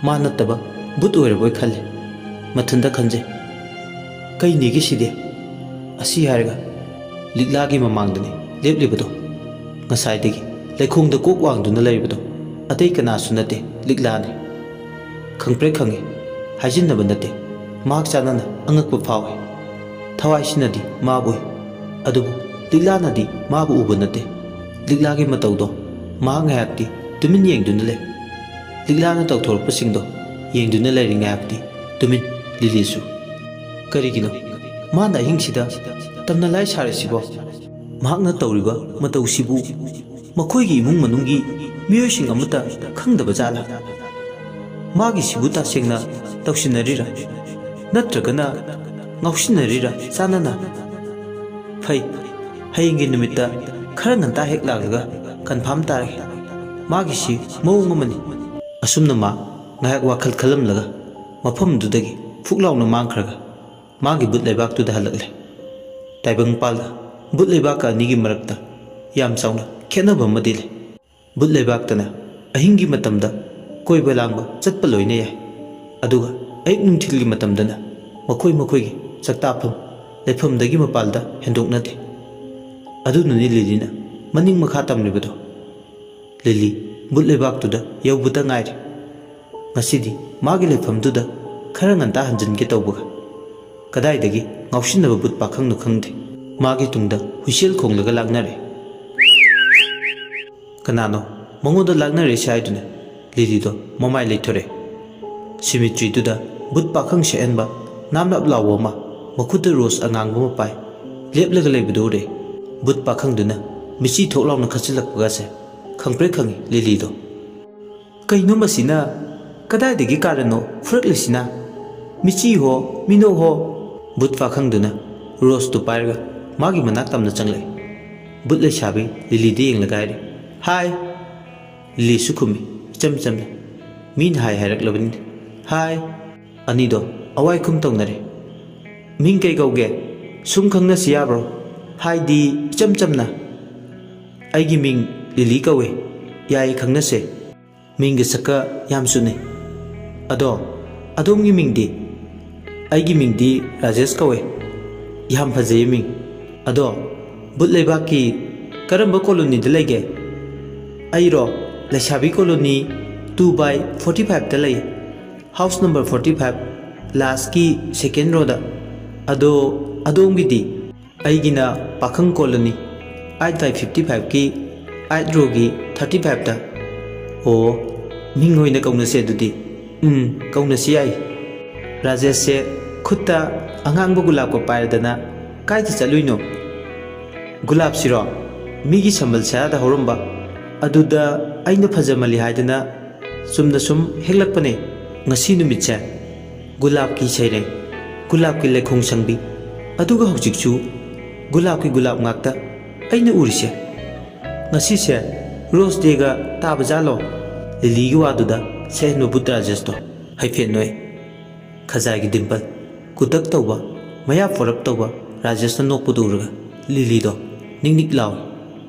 S1: मा नत्तबा बुत ओइरबोय खले मथंदा खंजे कई नेगे सिदे असी हारगा लिगलागी ममांगदने लेपलिबदो ngसाइदगी लेखोंगदा कोक वांगदुना लेरिबदो अतै कनासु नते लिगलाने खंगप्रे खंगे हाइजिनबा नते
S2: ꯃꯍꯥꯛ ꯆꯥꯟꯅꯅ ꯑꯉꯛꯄ ꯐꯥꯎꯏ꯫ ꯊꯋꯥꯏꯁꯤꯅꯗꯤ ꯃꯥꯕꯨ ꯎꯏ, ꯑꯗꯨꯕꯨ ꯂꯤꯛꯂꯥꯅꯗꯤ ꯃꯥꯕꯨ ꯎꯕ ꯅꯠꯇꯦ꯫ ꯂꯤꯛꯂꯥꯒꯤ ꯃꯇꯧꯗꯣ ꯃꯍꯥꯛ ꯉꯥꯏꯍꯥꯛꯇꯤ ꯇꯨꯃꯤꯟ ꯌꯦꯡꯗꯨꯅ ꯂꯩ꯫ ꯂꯤꯛꯂꯥꯅ ꯇꯧꯊꯣꯔꯛꯄꯁꯤꯡꯗꯣ ꯌꯦꯡꯗꯨꯅ ꯂꯩꯔꯤ ꯉꯥꯏꯍꯥꯛꯇꯤ ꯇꯨꯃꯤꯟ ꯂꯤꯂꯤꯁꯨ꯫ ꯀꯔꯤꯒꯤꯅꯣ ꯃꯥꯅ ꯑꯍꯤꯡꯁꯤꯗ ꯇꯝꯅ ꯂꯥꯏ ꯁꯥꯔꯤꯁꯤꯕꯣ? ꯃꯍꯥꯛꯅ ꯇꯧꯔꯤꯕ ꯃꯇꯧꯁꯤꯕꯨ ꯃꯈꯣꯏꯒꯤ ꯏꯃꯨꯡ ꯃꯅꯨꯡꯒꯤ ꯃꯤꯑꯣꯏꯁꯤꯡ ꯑꯃꯠꯇ ꯈꯪꯗꯕ ꯖꯥꯠꯂꯥ? ꯃꯥꯒꯤꯁꯤꯕꯨ ꯇꯁꯦꯡꯅ ꯇꯧꯁꯤꯟꯅꯔꯤꯔꯥ ꯅꯠꯇ꯭ꯔꯒꯅ ꯉꯥꯎꯁꯤꯟꯅꯔꯤꯔꯥ ꯆꯥꯟꯅꯅ? ꯐꯩ, ꯍꯌꯦꯡꯒꯤ ꯅꯨꯃꯤꯠꯇ ꯈꯔ ꯉꯟꯇꯥ ꯍꯦꯛ ꯂꯥꯛꯂꯒ ꯀꯟꯐꯥꯔꯝ ꯇꯥꯔꯒꯦ꯫ ꯃꯥꯒꯤꯁꯤ ꯃꯑꯣꯡ ꯑꯃꯅꯤ꯫ ꯑꯁꯨꯝꯅ ꯃꯥ ꯉꯥꯏꯍꯥꯛ ꯋꯥꯈꯜ ꯈꯜꯂꯝꯂꯒ ꯃꯐꯝꯗꯨꯗꯒꯤ ꯐꯨꯛ ꯂꯥꯎꯅ ꯃꯥꯡꯈ꯭ꯔꯒ ꯃꯥꯒꯤ ꯕꯨꯠ ꯂꯩꯕꯥꯛꯇꯨꯗ ꯍꯜꯂꯛꯂꯦ꯫ ꯇꯥꯏꯕꯪꯄꯥꯜꯒ ꯕꯨꯠ ꯂꯩꯕꯥꯛꯀ ꯑꯅꯤꯒꯤ ꯃꯔꯛꯇ ꯌꯥꯝ ꯆꯥꯎꯅ ꯈꯦꯠꯅꯕ ꯑꯃꯗꯤ ꯂꯩ꯫ ꯕꯨꯠ ꯂꯩꯕꯥꯛꯇꯅ ꯑꯍꯤꯡꯒꯤ ꯃꯇꯝꯗ ꯀꯣꯏꯕ ꯂꯥꯡꯕ ꯆꯠꯄ ꯂꯣꯏꯅ ꯌꯥꯏ, ꯑꯗꯨꯒ ꯑꯌꯨꯛ ꯅꯨꯡꯊꯤꯜꯒꯤ ꯃꯇꯝꯗꯅ ꯃꯈꯣꯏꯒꯤ ꯆꯥꯛꯇꯥꯐꯝ ꯂꯩꯐꯝꯗꯒꯤ ꯃꯄꯥꯜꯗ ꯍꯦꯟꯗꯣꯛꯅꯗꯦ꯫ ꯑꯗꯨꯅꯅꯤ ꯂꯤꯂꯤꯅ ꯃꯅꯤꯡ ꯃꯈꯥ ꯇꯝꯂꯤꯕꯗꯣ꯫ ꯂꯤꯂꯤ ꯕꯨꯠ ꯂꯩꯕꯥꯛꯇꯨꯗ ꯌꯧꯕꯇ ꯉꯥꯏꯔꯤ꯫ ꯉꯁꯤꯗꯤ ꯃꯥꯒꯤ ꯂꯩꯐꯝꯗꯨꯗ ꯈꯔ ꯉꯟꯇꯥ ꯍꯟꯖꯤꯟꯒꯦ ꯇꯧꯕꯒ ꯀꯗꯥꯏꯗꯒꯤ ꯉꯥꯎꯁꯤꯟꯅꯕ ꯕꯨꯠ ꯄꯥꯈꯪꯅꯣ ꯈꯪꯗꯦ, ꯃꯥꯒꯤ ꯇꯨꯡꯗ ꯍꯨꯏꯁꯦꯜ ꯈꯣꯡꯂꯒ ꯂꯥꯛꯅꯔꯦ꯫ ꯀꯅꯥꯅꯣ ꯃꯉꯣꯟꯗ ꯂꯥꯛꯅꯔꯤꯁꯦ ꯍꯥꯏꯗꯨꯅ ꯂꯤꯂꯤꯗꯣ ꯃꯃꯥꯏ ꯂꯩꯊꯣꯔꯛꯑꯦ꯫ ꯁꯤꯃꯤꯇ꯭ꯔꯤꯗꯨꯗ ꯕꯨꯠ ꯄꯥꯈꯪ ꯁꯦꯛꯍꯟꯕ ꯅꯥꯞ ꯂꯥꯎꯕ ꯑꯃ ꯃꯈꯨꯠꯇ ꯔꯣꯁ ꯑꯉꯥꯡꯕ ꯑꯃ ꯄꯥꯏ ꯂꯦꯞꯂꯒ ꯂꯩꯕꯗꯨ ꯎꯔꯦ꯫ ꯕꯨꯠ ꯄꯥꯈꯪꯗꯨꯅ ꯃꯤꯆꯤ ꯊꯣꯛ ꯂꯥꯎꯅ ꯈꯠꯆꯤꯜꯂꯛꯄꯒꯁꯦ ꯈꯪꯄ꯭ꯔꯦꯛ ꯈꯪꯉꯤ ꯂꯤꯂꯤꯗꯣ꯫ ꯀꯩꯅꯣ ꯃꯁꯤꯅ? ꯀꯗꯥꯏꯗꯒꯤ ꯀꯥꯔꯟꯅꯣ ꯐꯨꯔꯛꯂꯤꯁꯤꯅ? ꯃꯤꯆꯤ ꯍꯣ ꯃꯤꯅꯣ ꯍꯣ? ꯕꯨꯠ ꯄꯥꯈꯪꯗꯨꯅ ꯔꯣꯁꯇꯨ ꯄꯥꯏꯔꯒ ꯃꯥꯒꯤ ꯃꯅꯥꯛ ꯇꯝꯅ ꯆꯪꯂꯛꯏ꯫ ꯕꯨꯠ ꯂꯩꯁꯥꯕꯤ ꯂꯤꯂꯤꯗ ꯌꯦꯡꯂꯒ ꯍꯥꯏꯔꯦ, ꯍꯥꯏ꯫ ꯂꯤꯂꯤꯁꯨ ꯈꯨꯝꯃꯤ ꯏꯆꯝ ꯆꯝꯅ, ꯃꯤꯅ ꯍꯥꯏꯔꯛꯂꯕꯅꯤꯅ ꯍꯥꯏ꯫ ꯑꯅꯤꯗꯣ ꯑꯋꯥꯏꯈꯨꯝ ꯇꯧꯅꯔꯦ꯫ ꯃꯤꯡ ꯀꯩ ꯀꯧꯒꯦ? ꯁꯨꯝ ꯈꯪꯅꯁꯤ ꯌꯥꯕ꯭ꯔꯣ? ꯍꯥꯏꯗꯤ ꯏꯆꯝ ꯆꯝꯅ꯫ ꯑꯩꯒꯤ ꯃꯤꯡ ꯂꯤꯂꯤ ꯀꯧꯋꯦ, ꯌꯥꯏꯌꯦ ꯈꯪꯅꯁꯦ꯫ ꯃꯤꯡꯒ ꯁꯛꯀ ꯌꯥꯝ ꯆꯨꯅꯩ꯫ ꯑꯗꯣ ꯑꯗꯣꯝꯒꯤ ꯃꯤꯡꯗꯤ? ꯑꯩꯒꯤ ꯃꯤꯡꯗꯤ ꯔꯥꯖꯦꯁ ꯀꯧꯋꯦ, ꯌꯥꯝ ꯐꯖꯩꯌꯦ ꯃꯤꯡ꯫ ꯑꯗꯣ ꯕꯨꯠ ꯂꯩꯕꯥꯛꯀꯤ ꯀꯔꯝꯕ ꯀꯣꯂꯣꯅꯤꯗ ꯂꯩꯒꯦ? ꯑꯩꯔꯣ ꯂꯩꯁꯥꯕꯤ ꯀꯣꯂꯣꯅꯤ 2/45ꯗ ꯂꯩ, ꯍꯥꯎꯁ ꯅꯝꯕꯔ 45, ꯂꯥꯁꯀꯤ ꯁꯦꯀꯦꯟ ꯔꯣꯗ꯫ ꯑꯗꯣ ꯑꯗꯣꯝꯒꯤꯗꯤ? ꯑꯩꯒꯤꯅ ꯄꯥꯈꯪ ꯀꯣꯂꯣꯅꯤ 8/55ꯒꯤ 8 ꯔꯣꯒꯤ 35ꯗ꯫ ꯑꯣ, ꯃꯤꯡ ꯑꯣꯏꯅ ꯀꯧꯅꯁꯦ ꯑꯗꯨꯗꯤ꯫ ꯀꯧꯅꯁꯤ ꯌꯥꯏ꯫ ꯔꯥꯖꯦꯁꯁꯦ ꯈꯨꯠꯇ ꯑꯉꯥꯡꯕ ꯒꯨꯂꯥꯞꯀ ꯄꯥꯏꯔꯗꯅ ꯀꯥꯏꯗ ꯆꯠꯂꯨꯏꯅꯣ? ꯒꯨꯂꯥꯞꯁꯤꯔꯣ? ꯃꯤꯒꯤ ꯁꯝꯕꯜ ꯁꯌꯥꯗ ꯍꯧꯔꯝꯕ, ꯑꯗꯨꯗ ꯑꯩꯅ ꯐꯖꯃꯜꯂꯤ ꯍꯥꯏꯗꯅ ꯆꯨꯝꯅ ꯁꯨꯝ ꯍꯦꯛꯂꯛꯄꯅꯦ꯫ ꯉꯁꯤ ꯅꯨꯃꯤꯠꯁꯦ ꯒꯨꯂꯥꯞꯀꯤ ꯁꯩꯔꯦꯡ, ꯒꯨꯂꯥꯞꯀꯤ ꯂꯩꯈꯣꯡ ꯁꯪꯕꯤ, ꯑꯗꯨꯒ ꯍꯧꯖꯤꯛꯁꯨ ꯒꯨꯂꯥꯞꯀꯤ ꯒꯨꯂꯥꯞ ꯉꯥꯛꯇ ꯑꯩꯅ ꯎꯔꯤꯁꯦ꯫ ꯉꯁꯤꯁꯦ ꯔꯣꯁ ꯗꯦꯒ ꯇꯥꯕꯖꯥꯠꯂꯣ? ꯂꯤꯂꯤꯒꯤ ꯋꯥꯗꯨꯗ ꯁꯦꯛꯍꯟꯕ ꯕꯨꯠ ꯔꯥꯖꯦꯁꯇꯣ ꯍꯥꯏꯐꯦꯠ ꯅꯣꯛꯑꯦ꯫ ꯈꯖꯥꯏꯒꯤ ꯗꯤꯝꯄꯜ ꯀꯨꯇꯛ ꯇꯧꯕ, ꯃꯌꯥ ꯄꯣꯔꯞ ꯇꯧꯕ ꯔꯥꯖꯦꯁꯅ ꯅꯣꯛꯄꯗꯨ ꯎꯔꯒ ꯂꯤꯂꯤꯗꯣ ꯅꯤꯛ ꯅꯤꯛ ꯂꯥꯎꯏ꯫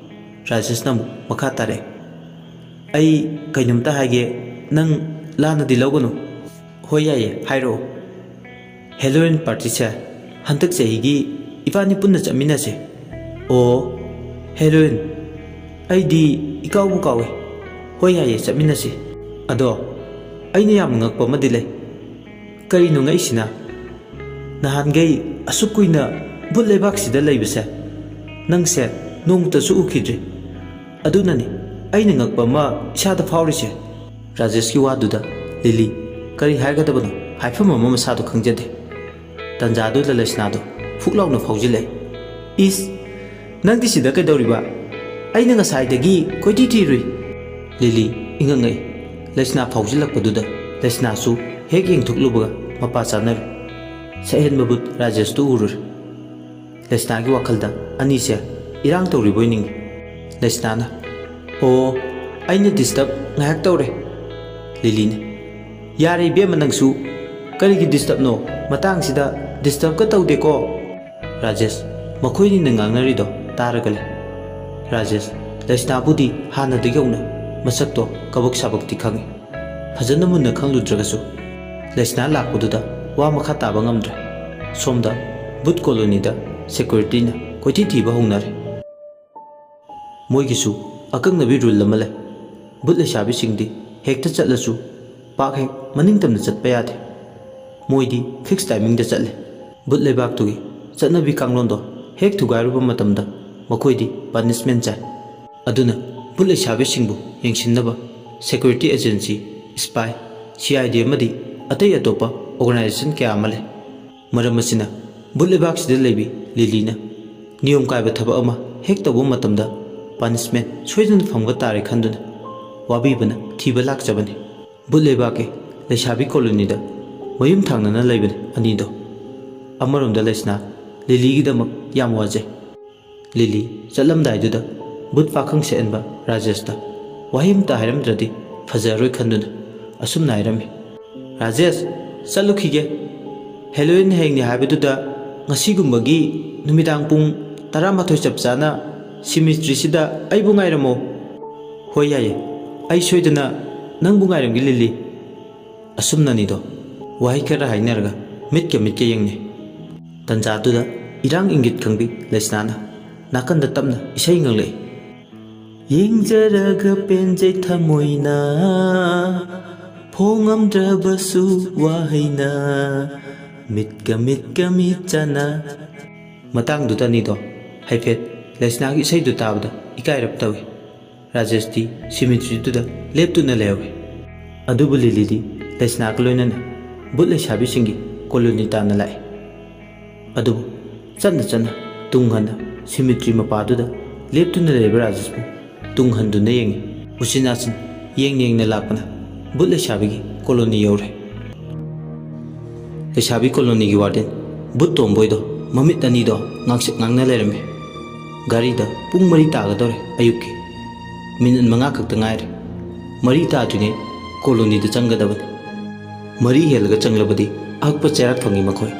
S2: ꯔꯥꯖꯦꯁꯅ ꯑꯃꯨꯛ ꯃꯈꯥ ꯇꯥꯔꯛꯑꯦ, ꯑꯩ ꯀꯩꯅꯣꯝꯇ ꯍꯥꯏꯒꯦ, ꯅꯪ ꯂꯥꯟꯅꯗꯤ ꯂꯧꯒꯅꯨ꯫ ꯍꯣꯏ ꯌꯥꯏꯌꯦ, ꯍꯥꯏꯔꯛꯑꯣ꯫ ꯍꯦꯂꯣꯋꯤꯟ ꯄꯥꯔꯇꯤꯁꯦ ꯍꯟꯗꯛ ꯆꯍꯤꯒꯤ ꯏꯕꯥꯅꯤ ꯄꯨꯟꯅ ꯆꯠꯃꯤꯟꯅꯁꯦ꯫ ꯑꯣ, ꯍꯦꯂꯣꯋꯤꯟ? ꯑꯩꯗꯤ ꯏꯀꯥꯎꯕꯨ ꯀꯥꯎꯋꯦ꯫ ꯍꯣꯏ ꯌꯥꯏꯌꯦ, ꯆꯠꯃꯤꯟꯅꯁꯤ꯫ ꯑꯗꯣ ꯑꯩꯅ ꯌꯥꯝꯅ ꯉꯛꯄ ꯑꯃꯗꯤ ꯂꯩ꯫ ꯀꯔꯤꯅꯣ ꯉꯛꯏꯁꯤꯅ? ꯅꯍꯥꯟꯈꯩ ꯑꯁꯨꯛ ꯀꯨꯏꯅ ꯕꯨꯠ ꯂꯩꯕꯥꯛꯁꯤꯗ ꯂꯩꯕꯁꯦ ꯅꯪꯁꯦ ꯅꯣꯡꯃꯇꯁꯨ ꯎꯈꯤꯗ꯭ꯔꯤ꯫ ꯑꯗꯨꯅꯅꯤ ꯑꯩꯅ ꯉꯛꯄ ꯑꯃ ꯏꯁꯥꯗ ꯐꯥꯎꯔꯤꯁꯦ꯫ ꯔꯥꯖꯦꯁꯀꯤ ꯋꯥꯗꯨꯗ ꯂꯤꯂꯤ ꯀꯔꯤ ꯍꯥꯏꯒꯗꯕꯅꯣ ꯍꯥꯏꯐꯝ ꯑꯃ ꯃꯁꯥꯗꯣ ꯈꯪꯖꯗꯦ꯫ ꯇꯟꯖꯥꯗꯨꯗ ꯂꯩꯁꯅꯥꯗꯣ ꯐꯨꯛ ꯂꯥꯎꯅ ꯐꯥꯎꯖꯤꯜꯂꯛꯑꯦ꯫ ꯏꯁ, ꯅꯪꯗꯤ ꯁꯤꯗ ꯀꯩꯗꯧꯔꯤꯕ? ꯑꯩꯅ ꯉꯁꯥꯏꯗꯒꯤ ꯀꯣꯏꯊꯤ ꯊꯤꯔꯨꯏ꯫ ꯂꯤꯂꯤ ꯏꯉꯛ ꯉꯛꯏ꯫ ꯂꯩꯁꯅꯥ ꯐꯥꯎꯖꯤꯜꯂꯛꯄꯗꯨꯗ ꯂꯩꯁꯅꯥꯁꯨ ꯍꯦꯛ ꯌꯦꯡꯊꯣꯛꯂꯨꯕꯒ ꯃꯄꯥ ꯆꯥꯅꯔꯨ꯫ ꯁꯛꯍꯦꯟꯕ ꯕꯨꯠ ꯔꯥꯖꯦꯁꯇꯨ ꯎꯔꯨꯔꯦ꯫ ꯂꯩꯁꯅꯥꯒꯤ ꯋꯥꯈꯜꯗ ꯑꯅꯤꯁꯦ ꯏꯔꯥꯡ ꯇꯧꯔꯤꯕꯣꯏ ꯅꯤꯡꯉꯤ꯫ ꯂꯩꯁꯅꯥꯅ, ꯑꯣ, ꯑꯩꯅ ꯗꯤꯁꯇꯔꯕ ꯉꯥꯏꯍꯥꯛ ꯇꯧꯔꯦ꯫ ꯂꯤꯂꯤꯅ, ꯌꯥꯔꯦ ꯏꯕꯦꯝꯃ ꯅꯪꯁꯨ, ꯀꯔꯤꯒꯤ ꯗꯤꯁꯇꯔꯕꯅꯣ? ꯃꯇꯥꯡꯁꯤꯗ ꯗꯤꯁꯇꯔꯕꯀ ꯇꯧꯗꯦꯀꯣ꯫ ꯔꯥꯖꯦꯁ ꯃꯈꯣꯏꯅꯤꯅ ꯉꯥꯡꯅꯔꯤꯗꯣ ꯇꯥꯔꯒ ꯂꯩ꯫ ꯔꯥꯖꯦꯁ ꯂꯩꯁꯅꯥꯕꯨꯗꯤ ꯍꯥꯟꯅꯗꯒꯤ ꯍꯧꯅ ꯃꯁꯛꯇꯣ ꯀꯕꯛ ꯁꯥꯕꯛꯇꯤ ꯈꯪꯉꯤ꯫ ꯐꯖꯅ ꯃꯨꯟꯅ ꯈꯪꯂꯨꯗ꯭ꯔꯒꯁꯨ ꯂꯩꯁꯅꯥ ꯂꯥꯛꯄꯗꯨꯗ ꯋꯥ ꯃꯈꯥ ꯇꯥꯕ ꯉꯝꯗ꯭ꯔꯦ꯫ ꯁꯣꯝꯗ ꯕꯨꯠ ꯀꯣꯂꯣꯅꯤꯗ ꯁꯦꯀ꯭ꯌꯨꯔꯤꯇꯤꯅ ꯀꯣꯏꯊꯤ ꯊꯤꯕ ꯍꯧꯅꯔꯦ꯫ ꯃꯣꯏꯒꯤꯁꯨ ꯑꯀꯛꯅꯕꯤ ꯔꯨꯜ ꯑꯃ ꯂꯩ꯫ ꯕꯨꯠ ꯂꯩꯁꯥꯕꯤꯁꯤꯡꯗꯤ ꯍꯦꯛꯇ ꯆꯠꯂꯁꯨ ꯄꯥꯛ ꯍꯦꯛ ꯃꯅꯤꯡ ꯇꯝꯅ ꯆꯠꯄ ꯌꯥꯗꯦ꯫ ꯃꯣꯏꯗꯤ ꯐꯤꯛꯁ ꯇꯥꯏꯃꯤꯡꯗ ꯆꯠꯂꯦ ꯕꯨꯠ ꯂꯩꯕꯥꯛꯇꯨꯒꯤ ꯆꯠꯅꯕꯤ ꯀꯥꯡꯂꯣꯟꯗꯣ ꯍꯦꯛ ꯊꯨꯒꯥꯏꯔꯨꯕ ꯃꯇꯝꯗ ꯃꯈꯣꯏꯗꯤ ꯄꯅꯤꯁꯃꯦꯟ ꯆꯥꯏ ꯑꯗꯨꯅ ꯕꯨꯠ ꯂꯩꯁꯥꯕꯤꯁꯤꯡꯕꯨ ꯌꯦꯡꯁꯤꯟꯅꯕ ꯁꯦꯀ꯭ꯌꯨꯔꯤꯇꯤ ꯑꯦꯖꯦꯟꯁꯤ ꯁ꯭ꯄꯥꯏ CID ꯑꯃꯗꯤ ꯑꯇꯩ ꯑꯇꯣꯞꯄ ꯑꯣꯔꯒꯅꯥꯏꯖꯦꯁꯟ ꯀꯌꯥ ꯑꯃ ꯂꯩ ꯃꯔꯝ ꯑꯁꯤꯅ ꯕꯨꯠ ꯂꯩꯕꯥꯛꯁꯤꯗ ꯂꯩꯕꯤ ꯂꯤꯂꯤꯅ ꯅꯤꯌꯣꯝ ꯀꯥꯏꯕ ꯊꯕꯛ ꯑꯃ ꯍꯦꯛ ꯇꯧꯕ ꯃꯇꯝꯗ ꯄꯅꯤꯁꯃꯦꯟ ꯁꯣꯏꯗꯅ ꯐꯪꯕ ꯇꯥꯔꯦ ꯈꯟꯗꯨꯅ ꯋꯥꯕꯤꯕꯅ ꯊꯤꯕ ꯂꯥꯛꯆꯕꯅꯤ ꯕꯨꯠ ꯂꯩꯕꯥꯛꯀꯤ ꯂꯩꯁꯥꯕꯤ ꯀꯣꯂꯣꯅꯤꯗ ꯃꯌꯨꯝ ꯊꯪꯅꯅ ꯂꯩꯕꯅꯤ ꯑꯅꯤꯗꯣ ꯑꯃꯔꯣꯝꯗ ꯂꯩꯁꯅꯥ ꯂꯤꯂꯤꯒꯤꯗꯃꯛ ꯌꯥꯝ ꯋꯥꯖꯩ ꯂꯤꯂꯤ ꯆꯠꯂꯝꯗꯥꯏꯗꯨꯗ ꯕꯨꯠ ꯄꯥꯈꯪ ꯁꯦꯠꯍꯟꯕ ꯔꯥꯖꯦꯁꯇ ꯋꯥꯍꯩ ꯑꯃꯇ ꯍꯥꯏꯔꯝꯗ꯭ꯔꯗꯤ ꯐꯖꯔꯣꯏ ꯈꯟꯗꯨꯅ ꯑꯁꯨꯝꯅ ꯍꯥꯏꯔꯝꯃꯤ ꯔꯥꯖꯦꯁ ꯆꯠꯂꯨꯈꯤꯒꯦ ꯍꯦꯂꯣꯋꯤꯟ ꯍꯌꯦꯡꯅꯤ ꯍꯥꯏꯕꯗꯨꯗ ꯉꯁꯤꯒꯨꯝꯕꯒꯤ ꯅꯨꯃꯤꯗꯥꯡ ꯄꯨꯡ 12 ꯆꯞ ꯆꯥꯅ ꯁꯤꯃꯤꯇ꯭ꯔꯤꯁꯤꯗ ꯑꯩꯕꯨ ꯉꯥꯏꯔꯝꯃꯣ ꯍꯣꯏ ꯌꯥꯏꯌꯦ ꯑꯩ ꯁꯣꯏꯗꯅ ꯅꯪꯕꯨ ꯉꯥꯏꯔꯝꯒꯦ ꯂꯤꯂꯤ ꯑꯁꯨꯝꯅꯅꯤꯗꯣ ꯋꯥꯍꯩ ꯈꯔ ꯍꯥꯏꯅꯔꯒ ꯃꯤꯠꯀ ꯌꯦꯡꯅꯩ ꯇꯟꯖꯥꯗꯨꯗ ꯏꯔꯥꯡ ꯏꯪꯒꯤꯠ ꯈꯪꯕꯤ ꯂꯩꯁꯅꯥꯅ ꯅꯥꯀꯟꯗ ꯇꯞꯅ ꯏꯁꯩ ꯉꯪꯂꯛꯏ ꯌꯦꯡꯖꯔꯒ ꯄꯦꯟꯖꯩ ꯊꯃꯣꯏꯅ ꯐꯣꯡꯉꯝꯗ꯭ꯔꯕꯁꯨ ꯋꯥꯍꯩꯅ ꯃꯤꯠꯀ ꯃꯤꯠꯆꯥꯅ ꯃꯇꯥꯡꯗꯨꯗꯅꯤꯗꯣ ꯍꯥꯏꯐꯦꯠ ꯂꯩꯁꯅꯥꯒꯤ ꯏꯁꯩꯗꯨ ꯇꯥꯕꯗ ꯏꯀꯥꯏꯔꯞ ꯇꯧꯏ ꯔꯥꯖꯦꯁꯇꯤ ꯁꯤꯃꯤꯇ꯭ꯔꯤꯗꯨꯗ ꯂꯦꯞꯇꯨꯅ ꯂꯩꯍꯧꯏ ꯑꯗꯨꯕꯨ ꯂꯤꯂꯤꯗꯤ ꯂꯩꯁꯅꯥꯒ ꯂꯣꯏꯅꯅ ꯕꯨꯠ ꯂꯩꯁꯥꯕꯤꯁꯤꯡꯒꯤ ꯀꯣꯂꯣꯅꯤ ꯇꯥꯟꯅ ꯂꯥꯛꯏ ꯑꯗꯨꯕꯨ ꯆꯠꯅ ꯇꯨꯡ ꯍꯟꯅ ꯁꯤꯃꯤꯇ꯭ꯔꯤ ꯃꯄꯥꯗꯨꯗ ꯂꯦꯞꯇꯨꯅ ꯂꯩꯕ ꯔꯥꯖꯦꯁꯄꯨ ꯇꯨꯡ ꯍꯟꯗꯨꯅ ꯌꯦꯡꯉꯤ ꯎꯆꯤꯟ ꯅꯥꯆꯤꯟ ꯌꯦꯡꯅ ꯂꯥꯛꯄꯅ ꯕꯨꯠ ꯂꯩꯁꯥꯕꯤꯒꯤ ꯀꯣꯂꯣꯅꯤ ꯌꯧꯔꯦ ꯂꯩꯁꯥꯕꯤ ꯀꯣꯂꯣꯅꯤꯒꯤ ꯋꯥꯔꯗꯦꯟ ꯕꯨꯠ ꯇꯣꯝꯕꯣꯏꯗꯣ ꯃꯃꯤꯠ ꯑꯅꯤꯗꯣ ꯉꯥꯡꯁꯛ ꯉꯥꯡꯅ ꯂꯩꯔꯝꯃꯤ ꯒꯥꯔꯤꯗ ꯄꯨꯡ 4 ꯇꯥꯒꯗꯧꯔꯦ ꯑꯌꯨꯛꯀꯤ ꯃꯤꯅꯤꯠ 5 ꯈꯛꯇ ꯉꯥꯏꯔꯦ 4 ꯇꯥꯗ꯭ꯔꯤꯉꯩ ꯀꯣꯂꯣꯅꯤꯗ ꯆꯪꯒꯗꯕꯅꯤ 4 ꯍꯦꯜꯂꯒ ꯆꯪꯂꯕꯗꯤ ꯑꯍꯛꯄ ꯆꯩꯔꯥꯛ ꯐꯪꯏ ꯃꯈꯣꯏ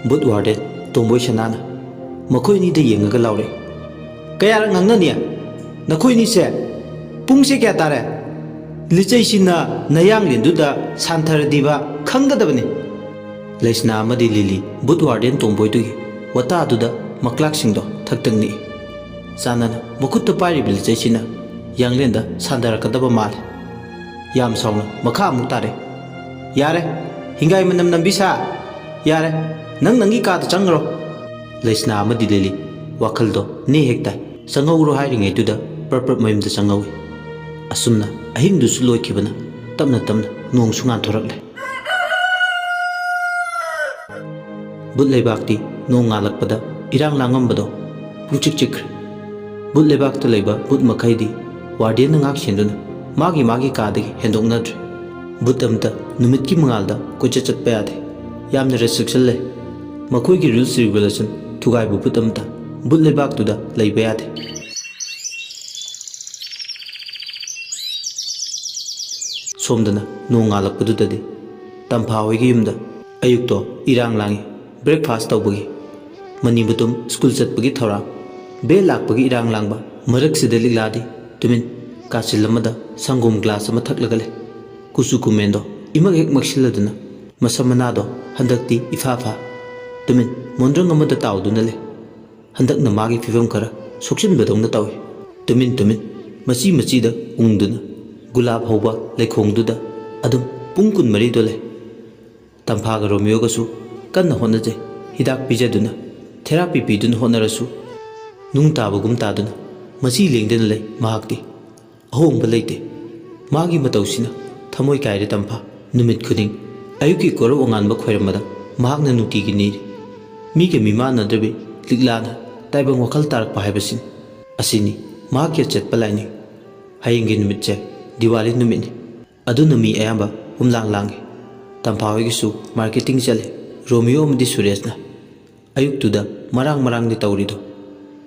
S2: ꯕꯨꯠ ꯋꯥꯔꯗꯦꯟ ꯇꯣꯝꯕꯣꯏ ꯁꯅꯥꯅ ꯃꯈꯣꯏ ꯑꯅꯤꯗ ꯌꯦꯡꯉꯒ ꯂꯥꯎꯔꯦ ꯀꯌꯥꯔꯛ ꯉꯥꯡꯅꯅꯤ ꯅꯈꯣꯏꯅꯤꯁꯦ ꯄꯨꯡꯁꯦ ꯀꯌꯥ ꯇꯥꯔꯦ ꯂꯤꯆꯩꯁꯤꯅ ꯅꯌꯥꯡꯂꯦꯟꯗꯨꯗ ꯁꯥꯟꯊꯔꯗꯤꯕ ꯈꯪꯒꯗꯕꯅꯤ ꯂꯩꯁꯅꯥ ꯑꯃꯗꯤ ꯂꯤꯂꯤ ꯕꯨꯠ ꯋꯥꯔꯗꯦꯟ ꯇꯣꯝꯕꯣꯏꯗꯨꯒꯤ ꯋꯥꯇꯥꯗꯨꯗ ꯃꯀ꯭ꯂꯥꯛꯁꯤꯡꯗꯣ ꯊꯛꯇꯪ ꯅꯤꯛꯏ ꯆꯥꯟꯅꯅ ꯃꯈꯨꯠꯇ ꯄꯥꯏꯔꯤꯕ ꯂꯤꯆꯩꯁꯤꯅ ꯌꯥꯡꯂꯦꯟꯗ ꯁꯥꯟꯊꯔꯛꯀꯗꯕ ꯃꯥꯜꯂꯤ ꯌꯥꯝ ꯁꯥꯎꯅ ꯃꯈꯥ ꯑꯃꯨꯛ ꯇꯥꯔꯦ ꯌꯥꯔꯦ ꯍꯤꯡꯒꯥꯏ ꯃꯅꯝ ꯅꯝꯕꯤꯁꯥ ꯌꯥꯔꯦ ꯅꯪꯒꯤ ꯀꯥꯗ ꯆꯪꯈ꯭ꯔꯣ ꯂꯩꯁꯅꯥ ꯑꯃꯗꯤ ꯂꯤꯂꯤ ꯋꯥꯈꯜꯗꯣ ꯅꯦ ꯍꯦꯛ ꯇꯥꯏ ꯆꯪꯍꯧꯔꯣ ꯍꯥꯏꯔꯤꯉꯩꯗꯨꯗ ꯄ꯭ꯔꯞ ꯃꯌꯨꯝꯗ ꯆꯪꯍꯧꯏ ꯑꯁꯨꯝꯅ ꯑꯍꯤꯡꯗꯨꯁꯨ ꯂꯣꯏꯈꯤꯕꯅ ꯇꯞꯅ ꯅꯣꯡꯁꯨ ꯉꯥꯟꯊꯣꯔꯛꯂꯦ ꯕꯨꯠ ꯂꯩꯕꯥꯛꯇꯤ ꯅꯣꯡ ꯉꯥꯜꯂꯛꯄꯗ ꯏꯔꯥꯡ ꯂꯥꯡꯉꯝꯕꯗꯣ ꯄꯨꯡꯆꯤꯛ ꯆꯤꯛꯈ꯭ꯔꯦ ꯕꯨꯠ ꯂꯩꯕꯥꯛꯇ ꯂꯩꯕ ꯕꯨꯠ ꯃꯈꯩꯗꯤ ꯋꯥꯔꯗꯦꯟꯅ ꯉꯥꯛ ꯁꯦꯟꯗꯨꯅ ꯃꯥꯒꯤ ꯀꯥꯗꯒꯤ ꯍꯦꯟꯗꯣꯛꯅꯗ꯭ꯔꯦ ꯕꯨꯠ ꯑꯃꯇ ꯅꯨꯃꯤꯠꯀꯤ ꯃꯉꯥꯜꯗ ꯀꯣꯏꯆꯠ ꯆꯠꯄ ꯌꯥꯗꯦ ꯌꯥꯝꯅ ꯔꯦꯁꯇ꯭ꯔꯤꯛꯁꯟ ꯂꯩ ꯃꯈꯣꯏꯒꯤ ꯔꯨꯜꯁ ꯔꯤꯒꯨꯂꯦꯁꯟ ꯊꯨꯒꯥꯏꯕ ꯕꯨꯠ ꯑꯃꯇ ꯕꯨꯠ ꯂꯩꯕꯥꯛꯇꯨꯗ ꯂꯩꯕ ꯌꯥꯗꯦ ꯁꯣꯝꯗꯅ ꯅꯣꯡ ꯉꯥꯜꯂꯛꯄꯗꯨꯗꯗꯤ ꯇꯝꯐꯥ ꯍꯣꯏꯒꯤ ꯌꯨꯝꯗ ꯑꯌꯨꯛꯇꯣ ꯏꯔꯥꯡ ꯂꯥꯡꯉꯤ ꯕ꯭ꯔꯦꯛꯐꯥꯁꯠ ꯇꯧꯕꯒꯤ ꯃꯅꯤꯃꯨꯇꯨꯝ ꯁ꯭ꯀꯨꯜ ꯆꯠꯄꯒꯤ ꯊꯧꯔꯥꯡ ꯕꯦꯜ ꯂꯥꯛꯄꯒꯤ ꯏꯔꯥꯡ ꯂꯥꯡꯕ ꯃꯔꯛꯁꯤꯗ ꯂꯤꯛꯂꯥꯗꯤ ꯇꯨꯃꯤꯟ ꯀꯥꯆꯤꯜ ꯑꯃꯗ ꯁꯪꯒꯣꯝ ꯒ꯭ꯂꯥꯁ ꯑꯃ ꯊꯛꯂꯒ ꯂꯩ ꯀꯨꯆꯨ ꯀꯨꯃꯦꯟꯗꯣ ꯏꯃꯛ ꯍꯦꯛ ꯃꯛꯁꯤꯜꯂꯗꯨꯅ ꯃꯁꯝ ꯃꯅꯥꯗꯣ ꯍꯟꯗꯛꯇꯤ ꯏꯐꯥ ꯇꯨꯃꯤꯟ ꯃꯣꯟꯗ꯭ꯔꯪ ꯑꯃꯗ ꯇꯥꯎꯗꯨꯅ ꯂꯩ ꯍꯟꯗꯛꯅ ꯃꯥꯒꯤ ꯐꯤꯕꯝ ꯈꯔ ꯁꯣꯛꯆꯤꯟꯕꯗꯧꯅ ꯇꯧꯏ ꯇꯨꯃꯤꯟ ꯃꯆꯤꯗ ꯎꯪꯗꯨꯅ ꯒꯨꯂꯥꯞ ꯍꯧꯕ ꯂꯩꯈꯣꯡꯗꯨꯗ ꯑꯗꯨꯝ ꯄꯨꯡ 24ꯗꯣ ꯂꯩ ꯇꯝꯐꯥꯒ ꯔꯣꯃꯤꯌꯣꯒꯁꯨ ꯀꯟꯅ ꯍꯣꯠꯅꯖꯩ ꯍꯤꯗꯥꯛ ꯄꯤꯖꯗꯨꯅ ꯊꯦꯔꯥꯄꯤ ꯄꯤꯗꯨꯅ ꯍꯣꯠꯅꯔꯁꯨ ꯅꯨꯡ ꯇꯥꯕꯒꯨꯝ ꯇꯥꯗꯨꯅ ꯃꯆꯤ ꯂꯦꯡꯗꯅ ꯂꯩ ꯃꯍꯥꯛꯇꯤ ꯑꯍꯣꯡꯕ ꯂꯩꯇꯦ ꯃꯥꯒꯤ ꯃꯇꯧꯁꯤꯅ ꯊꯃꯣꯏ ꯀꯥꯏꯔꯦ ꯇꯝꯐꯥ ꯅꯨꯃꯤꯠ ꯈꯨꯗꯤꯡ ꯑꯌꯨꯛꯀꯤ ꯀꯣꯔꯧ ꯑꯉꯥꯟꯕ ꯈꯣꯏꯔꯝꯕꯗ ꯃꯍꯥꯛꯅ ꯅꯨꯡꯇꯤꯒꯤ ꯅꯤꯔꯤ ꯃꯤꯒ ꯃꯤꯃꯥꯟꯅꯗ꯭ꯔꯕꯤ ꯂꯤꯛꯂꯥꯅ ꯇꯥꯏꯕꯪ ꯋꯥꯈꯜ ꯇꯥꯔꯛꯄ ꯍꯥꯏꯕꯁꯤꯅꯤ ꯑꯁꯤꯅꯤ ꯃꯍꯥꯛꯀꯤ ꯑꯆꯦꯠꯄ ꯂꯥꯏꯅꯤꯡ ꯍꯌꯦꯡꯒꯤ ꯅꯨꯃꯤꯠꯁꯦ ꯗꯤꯋꯥꯂꯤ ꯅꯨꯃꯤꯠꯅꯤ ꯑꯗꯨꯅ ꯃꯤ ꯑꯌꯥꯝꯕ ꯍꯨꯝꯂꯥꯡ ꯂꯥꯡꯉꯤ ꯇꯝꯐꯥ ꯍꯣꯏꯒꯤꯁꯨ ꯃꯥꯔꯀꯦꯇꯤꯡ ꯆꯠꯂꯤ ꯔꯣꯃꯤꯌꯣ ꯑꯃꯗꯤ ꯁꯨꯔꯦꯁꯅ ꯑꯌꯨꯛꯇꯨꯗ ꯃꯔꯥꯡꯗꯤ ꯇꯧꯔꯤꯗꯣ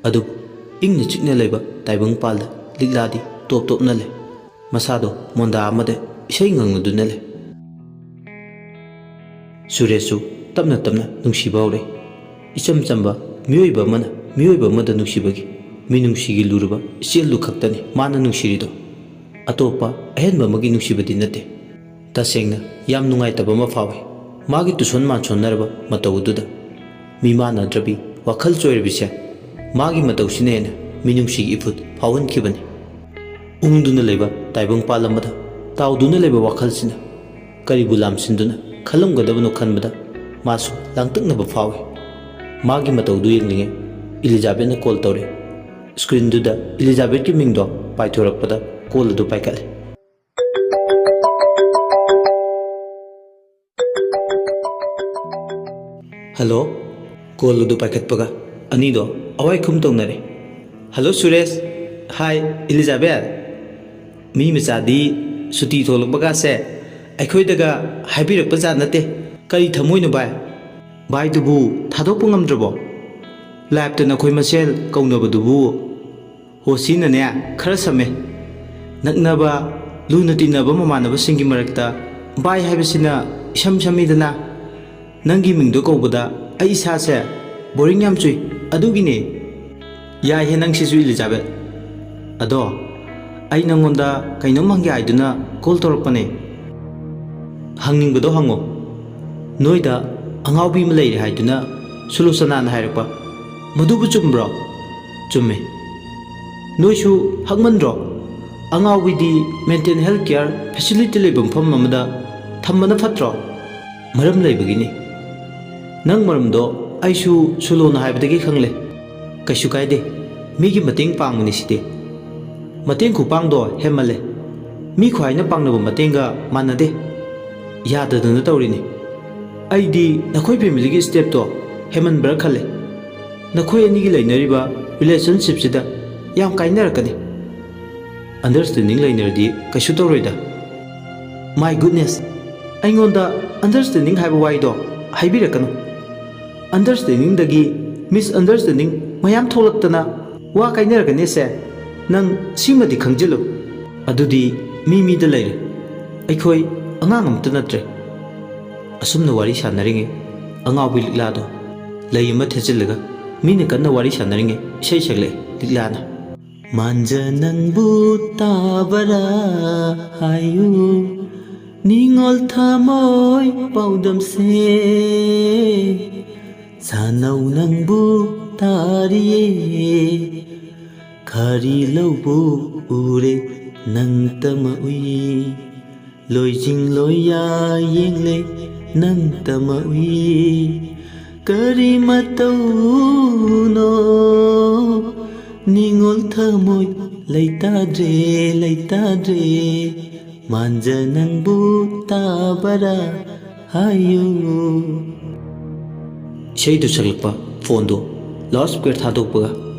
S2: ꯑꯗꯨꯕꯨ ꯏꯪꯅ ꯆꯤꯛꯅ ꯂꯩꯕ ꯇꯥꯏꯕꯪꯄꯥꯜꯗ ꯂꯤꯛꯂꯥꯗꯤ ꯇꯣꯞꯅ ꯂꯩ ꯃꯁꯥꯗꯣ ꯃꯣꯟꯗꯥ ꯑꯃꯗ ꯏꯁꯩ ꯉꯪꯅꯗꯨꯅ ꯂꯩ ꯁꯨꯔꯦꯁꯁꯨ ꯇꯞꯅ ꯅꯨꯡꯁꯤꯕ ꯍꯧꯔꯛꯏ ꯏꯆꯝ ꯆꯝꯕ ꯃꯤꯑꯣꯏꯕ ꯑꯃꯅ ꯃꯤꯑꯣꯏꯕ ꯑꯃꯗ ꯅꯨꯡꯁꯤꯕꯒꯤ ꯃꯤꯅꯨꯡꯁꯤꯒꯤ ꯂꯨꯔꯕ ꯏꯆꯦꯜꯗꯨ ꯈꯛꯇꯅꯤ ꯃꯥꯅ ꯅꯨꯡꯁꯤꯔꯤꯗꯣ ꯑꯇꯣꯞꯄ ꯑꯍꯦꯟꯕ ꯑꯃꯒꯤ ꯅꯨꯡꯁꯤꯕꯗꯤ ꯅꯠꯇꯦ ꯇꯁꯦꯡꯅ ꯌꯥꯝ ꯅꯨꯡꯉꯥꯏꯇꯕ ꯑꯃ ꯐꯥꯎꯏ ꯃꯥꯒꯤ ꯇꯨꯁꯣꯟ ꯃꯥꯟꯁꯣꯟꯅꯔꯕ ꯃꯇꯧ ꯑꯗꯨꯗ ꯃꯤꯃꯥꯟꯅꯗ꯭ꯔꯕꯤ ꯋꯥꯈꯜ ꯆꯣꯏꯔꯕꯤꯁꯦ ꯃꯥꯒꯤ ꯃꯇꯧꯁꯤꯅ ꯍꯦꯟꯅ ꯃꯤꯅꯨꯡꯁꯤꯒꯤ ꯏꯐꯨꯠ ꯐꯥꯎꯍꯟꯈꯤꯕꯅꯤ ꯎꯪꯗꯨꯅ ꯂꯩꯕ ꯇꯥꯏꯕꯪꯄꯥꯜ ꯑꯃꯗ ꯇꯥꯎꯗꯨꯅ ꯂꯩꯕ ꯋꯥꯈꯜꯁꯤꯅ ꯀꯔꯤꯕꯨ ꯂꯥꯝꯁꯤꯟꯗꯨꯅ
S1: ꯈꯜꯂꯝꯒꯗꯕꯅꯣ ꯈꯟꯕꯗ ꯃꯥꯁꯨ ꯂꯥꯡꯇꯛꯅꯕ ꯐꯥꯎꯏ꯫ ꯃꯥꯒꯤ ꯃꯇꯧꯗꯨ ꯌꯦꯡꯂꯤꯉꯩ ꯏꯂꯤꯖꯥꯕꯦꯠꯅ ꯀꯣꯜ ꯇꯧꯔꯛꯏ꯫ ꯁ꯭ꯀ꯭ꯔꯤꯟꯗꯨꯗ ꯏꯂꯤꯖꯥꯕꯦꯠꯀꯤ ꯃꯤꯡꯗꯣ ꯄꯥꯏꯊꯣꯔꯛꯄꯗ ꯀꯣꯜ ꯑꯗꯨ ꯄꯥꯏꯈꯠꯂꯦ꯫ ꯍꯜꯂꯣ꯫ ꯀꯣꯜ ꯑꯗꯨ ꯄꯥꯏꯈꯠꯄꯒ ꯑꯅꯤꯗꯣ ꯑꯋꯥꯏꯈꯨꯝ ꯇꯧꯅꯔꯦ꯫ ꯍꯜꯂꯣ ꯁꯨꯔꯦꯁ꯫ ꯍꯥꯏ ꯏꯂꯤꯖꯥꯕꯦꯠ꯫ ꯃꯤ ꯃꯆꯥꯗꯤ ꯁꯨꯇꯤ ꯊꯣꯛꯂꯛꯄꯒꯁꯦ ꯑꯩꯈꯣꯏꯗꯒ ꯍꯥꯏꯕꯤꯔꯛꯄꯖꯥꯠ ꯅꯠꯇꯦ꯫ ꯀꯔꯤ ꯊꯝꯃꯣꯏꯅꯣ ꯚꯥꯏ? ꯚꯥꯏꯗꯨꯕꯨ ꯊꯥꯗꯣꯛꯄ ꯉꯝꯗ꯭ꯔꯕꯣ? ꯂꯥꯏꯞꯇ ꯅꯈꯣꯏ ꯃꯁꯦꯜ ꯀꯧꯅꯕꯗꯨꯕꯨ ꯍꯣꯁꯤꯅꯅꯦ ꯈꯔ ꯁꯝꯃꯦ꯫ ꯅꯛꯅꯕ ꯂꯨꯅ ꯇꯤꯟꯅꯕ ꯃꯃꯥꯟꯅꯕꯁꯤꯡꯒꯤ ꯃꯔꯛꯇ ꯚꯥꯏ ꯍꯥꯏꯕꯁꯤꯅ ꯏꯁꯝ ꯁꯝꯃꯤꯗꯅ꯫ ꯅꯪꯒꯤ ꯃꯤꯡꯗꯣ ꯀꯧꯕꯗ ꯑꯩ ꯏꯁꯥꯁꯦ ꯕꯣꯔꯤꯡ ꯌꯥꯝ ꯆꯨꯏ, ꯑꯗꯨꯒꯤꯅꯦ꯫ ꯌꯥꯏꯍꯦ ꯅꯪꯁꯤꯁꯨ ꯏꯂꯤꯖꯥꯕꯦꯠ꯫ ꯑꯗꯣ ꯑꯩ ꯅꯪꯉꯣꯟꯗ ꯀꯩꯅꯣꯝ ꯍꯪꯒꯦ ꯍꯥꯏꯗꯨꯅ ꯀꯣꯜ ꯇꯧꯔꯛꯄꯅꯦ꯫ ꯍꯪꯅꯤꯡꯕꯗꯣ ꯍꯪꯉꯣ꯫ ꯅꯣꯏꯗ ꯑꯉꯥꯎꯕꯤ ꯑꯃ ꯂꯩꯔꯦ ꯍꯥꯏꯗꯨꯅ ꯁꯨꯂꯣꯆꯅꯥꯅ ꯍꯥꯏꯔꯛꯄ, ꯃꯗꯨꯕꯨ ꯆꯨꯝꯕ꯭ꯔꯣ? ꯆꯨꯝꯃꯦ꯫ ꯅꯣꯏꯁꯨ ꯍꯛꯃꯟꯗ꯭ꯔꯣ? ꯑꯉꯥꯎꯕꯤꯗꯤ ꯃꯦꯟꯇꯦꯜ ꯍꯦꯜꯊ ꯀꯦꯌꯔ ꯐꯦꯁꯤꯂꯤꯇꯤ ꯂꯩꯕ ꯃꯐꯝ ꯑꯃꯗ ꯊꯝꯕꯅ ꯐꯠꯇ꯭ꯔꯣ? ꯃꯔꯝ ꯂꯩꯕꯒꯤꯅꯤ꯫ ꯅꯪ ꯃꯔꯝꯗꯣ ꯑꯩꯁꯨ ꯁꯨꯂꯣꯅ ꯍꯥꯏꯕꯗꯒꯤ ꯈꯪꯂꯦ꯫ ꯀꯩꯁꯨ ꯀꯥꯏꯗꯦ, ꯃꯤꯒꯤ ꯃꯇꯦꯡ ꯄꯥꯡꯕꯅꯤ ꯁꯤꯗꯤ꯫ ꯃꯇꯦꯡ ꯈꯨꯄꯥꯡꯗꯣ ꯍꯦꯟꯃꯜꯂꯦ꯫ ꯃꯤ ꯈ꯭ꯋꯥꯏꯅ ꯄꯥꯡꯅꯕ ꯃꯇꯦꯡꯒ ꯃꯥꯟꯅꯗꯦ꯫ ꯌꯥꯗꯗꯅ ꯇꯧꯔꯤꯅꯤ꯫ ꯑꯩꯗꯤ ꯅꯈꯣꯏ ꯐꯦꯃꯤꯂꯤꯒꯤ ꯁ꯭ꯇꯦꯞꯇꯣ ꯍꯦꯟꯃꯟꯕ꯭ꯔꯥ ꯈꯜꯂꯦ꯫ ꯅꯈꯣꯏ ꯑꯅꯤꯒꯤ ꯂꯩꯅꯔꯤꯕ ꯔꯤꯂꯦꯁꯟꯁꯤꯞꯁꯤꯗ ꯌꯥꯝ ꯀꯥꯏꯅꯔꯛꯀꯅꯤ꯫ ꯑꯟꯗꯔꯁꯇꯦꯟꯗꯤꯡ ꯂꯩꯅꯔꯗꯤ ꯀꯩꯁꯨ ꯇꯧꯔꯣꯏꯗ꯫ ꯃꯥꯏ ꯒꯨꯗꯅꯦꯁ, ꯑꯩꯉꯣꯟꯗ ꯑꯟꯗꯔꯁꯇꯦꯟꯗꯤꯡ ꯍꯥꯏꯕ ꯋꯥꯍꯩꯗꯣ ꯍꯥꯏꯕꯤꯔꯛꯀꯅꯨ꯫ ꯑꯟꯗꯔꯁꯇꯦꯟꯗꯤꯡꯗꯒꯤ ꯃꯤꯁꯑꯟꯗꯔꯁꯇꯦꯟꯗꯤꯡ ꯃꯌꯥꯝ ꯊꯣꯛꯂꯛꯇꯅ ꯋꯥ ꯀꯥꯏꯅꯔꯛꯀꯅꯤꯁꯦ ꯅꯪ ꯁꯤꯃꯗꯤ ꯈꯪꯖꯤꯜꯂꯨ꯫ ꯑꯗꯨꯗꯤ ꯃꯤꯗ ꯂꯩꯔꯦ꯫ ꯑꯩꯈꯣꯏ ꯑꯉꯥꯡ ꯑꯃꯇ ꯅꯠꯇ꯭ꯔꯦ꯫ ꯑꯁꯨꯝꯅ ꯋꯥꯔꯤ ꯁꯥꯟꯅꯔꯤꯉꯩ ꯑꯉꯥꯎꯕꯤ ꯂꯤꯛꯂꯥꯗꯣ ꯂꯩ ꯑꯃ ꯊꯦꯠꯆꯤꯜꯂꯒ ꯃꯤꯅ ꯀꯟꯅ ꯋꯥꯔꯤ ꯁꯥꯟꯅꯔꯤꯉꯩ ꯏꯁꯩ ꯁꯛꯂꯛꯑꯦ ꯂꯤꯛꯂꯥꯅ꯫ ꯃꯥꯟꯖ ꯅꯪꯕꯨ ꯇꯥꯕꯔꯥ ꯍꯥꯏꯌꯨ, ꯅꯤꯡꯉꯣꯜ ꯊꯃꯣꯏ ꯄꯥꯎꯗꯝꯁꯦ, ꯁꯥꯅꯧ ꯅꯪꯕꯨ ꯇꯥꯔꯤꯌꯦ, ꯈꯥꯔꯤ ꯂꯧꯕꯨꯛ ꯎꯔꯦ ꯅꯪꯇꯃ ꯎꯏ, ꯂꯣꯏꯖꯤꯡ ꯂꯣꯏꯌꯥ ꯌꯦꯡꯂꯦ ꯅꯪꯇꯃ ꯎꯏ, ꯀꯔꯤ ꯃꯇꯧꯅꯣ ꯅꯤꯡꯉꯣꯜ ꯊꯃꯣꯏ ꯂꯩꯇꯥꯗ꯭ꯔꯦ ꯂꯩꯇꯥꯗ꯭ꯔꯦ, ꯃꯥꯟꯖ ꯅꯪꯕꯨ ꯇꯥꯕꯔꯥ ꯍꯥꯏꯌꯨ꯫ ꯏꯁꯩꯗꯨ ꯁꯛꯂꯛꯄ ꯐꯣꯟꯗꯣ ꯂꯥꯎꯗ ꯁ꯭ꯄꯤꯀꯔ ꯊꯥꯗꯣꯛꯄꯒ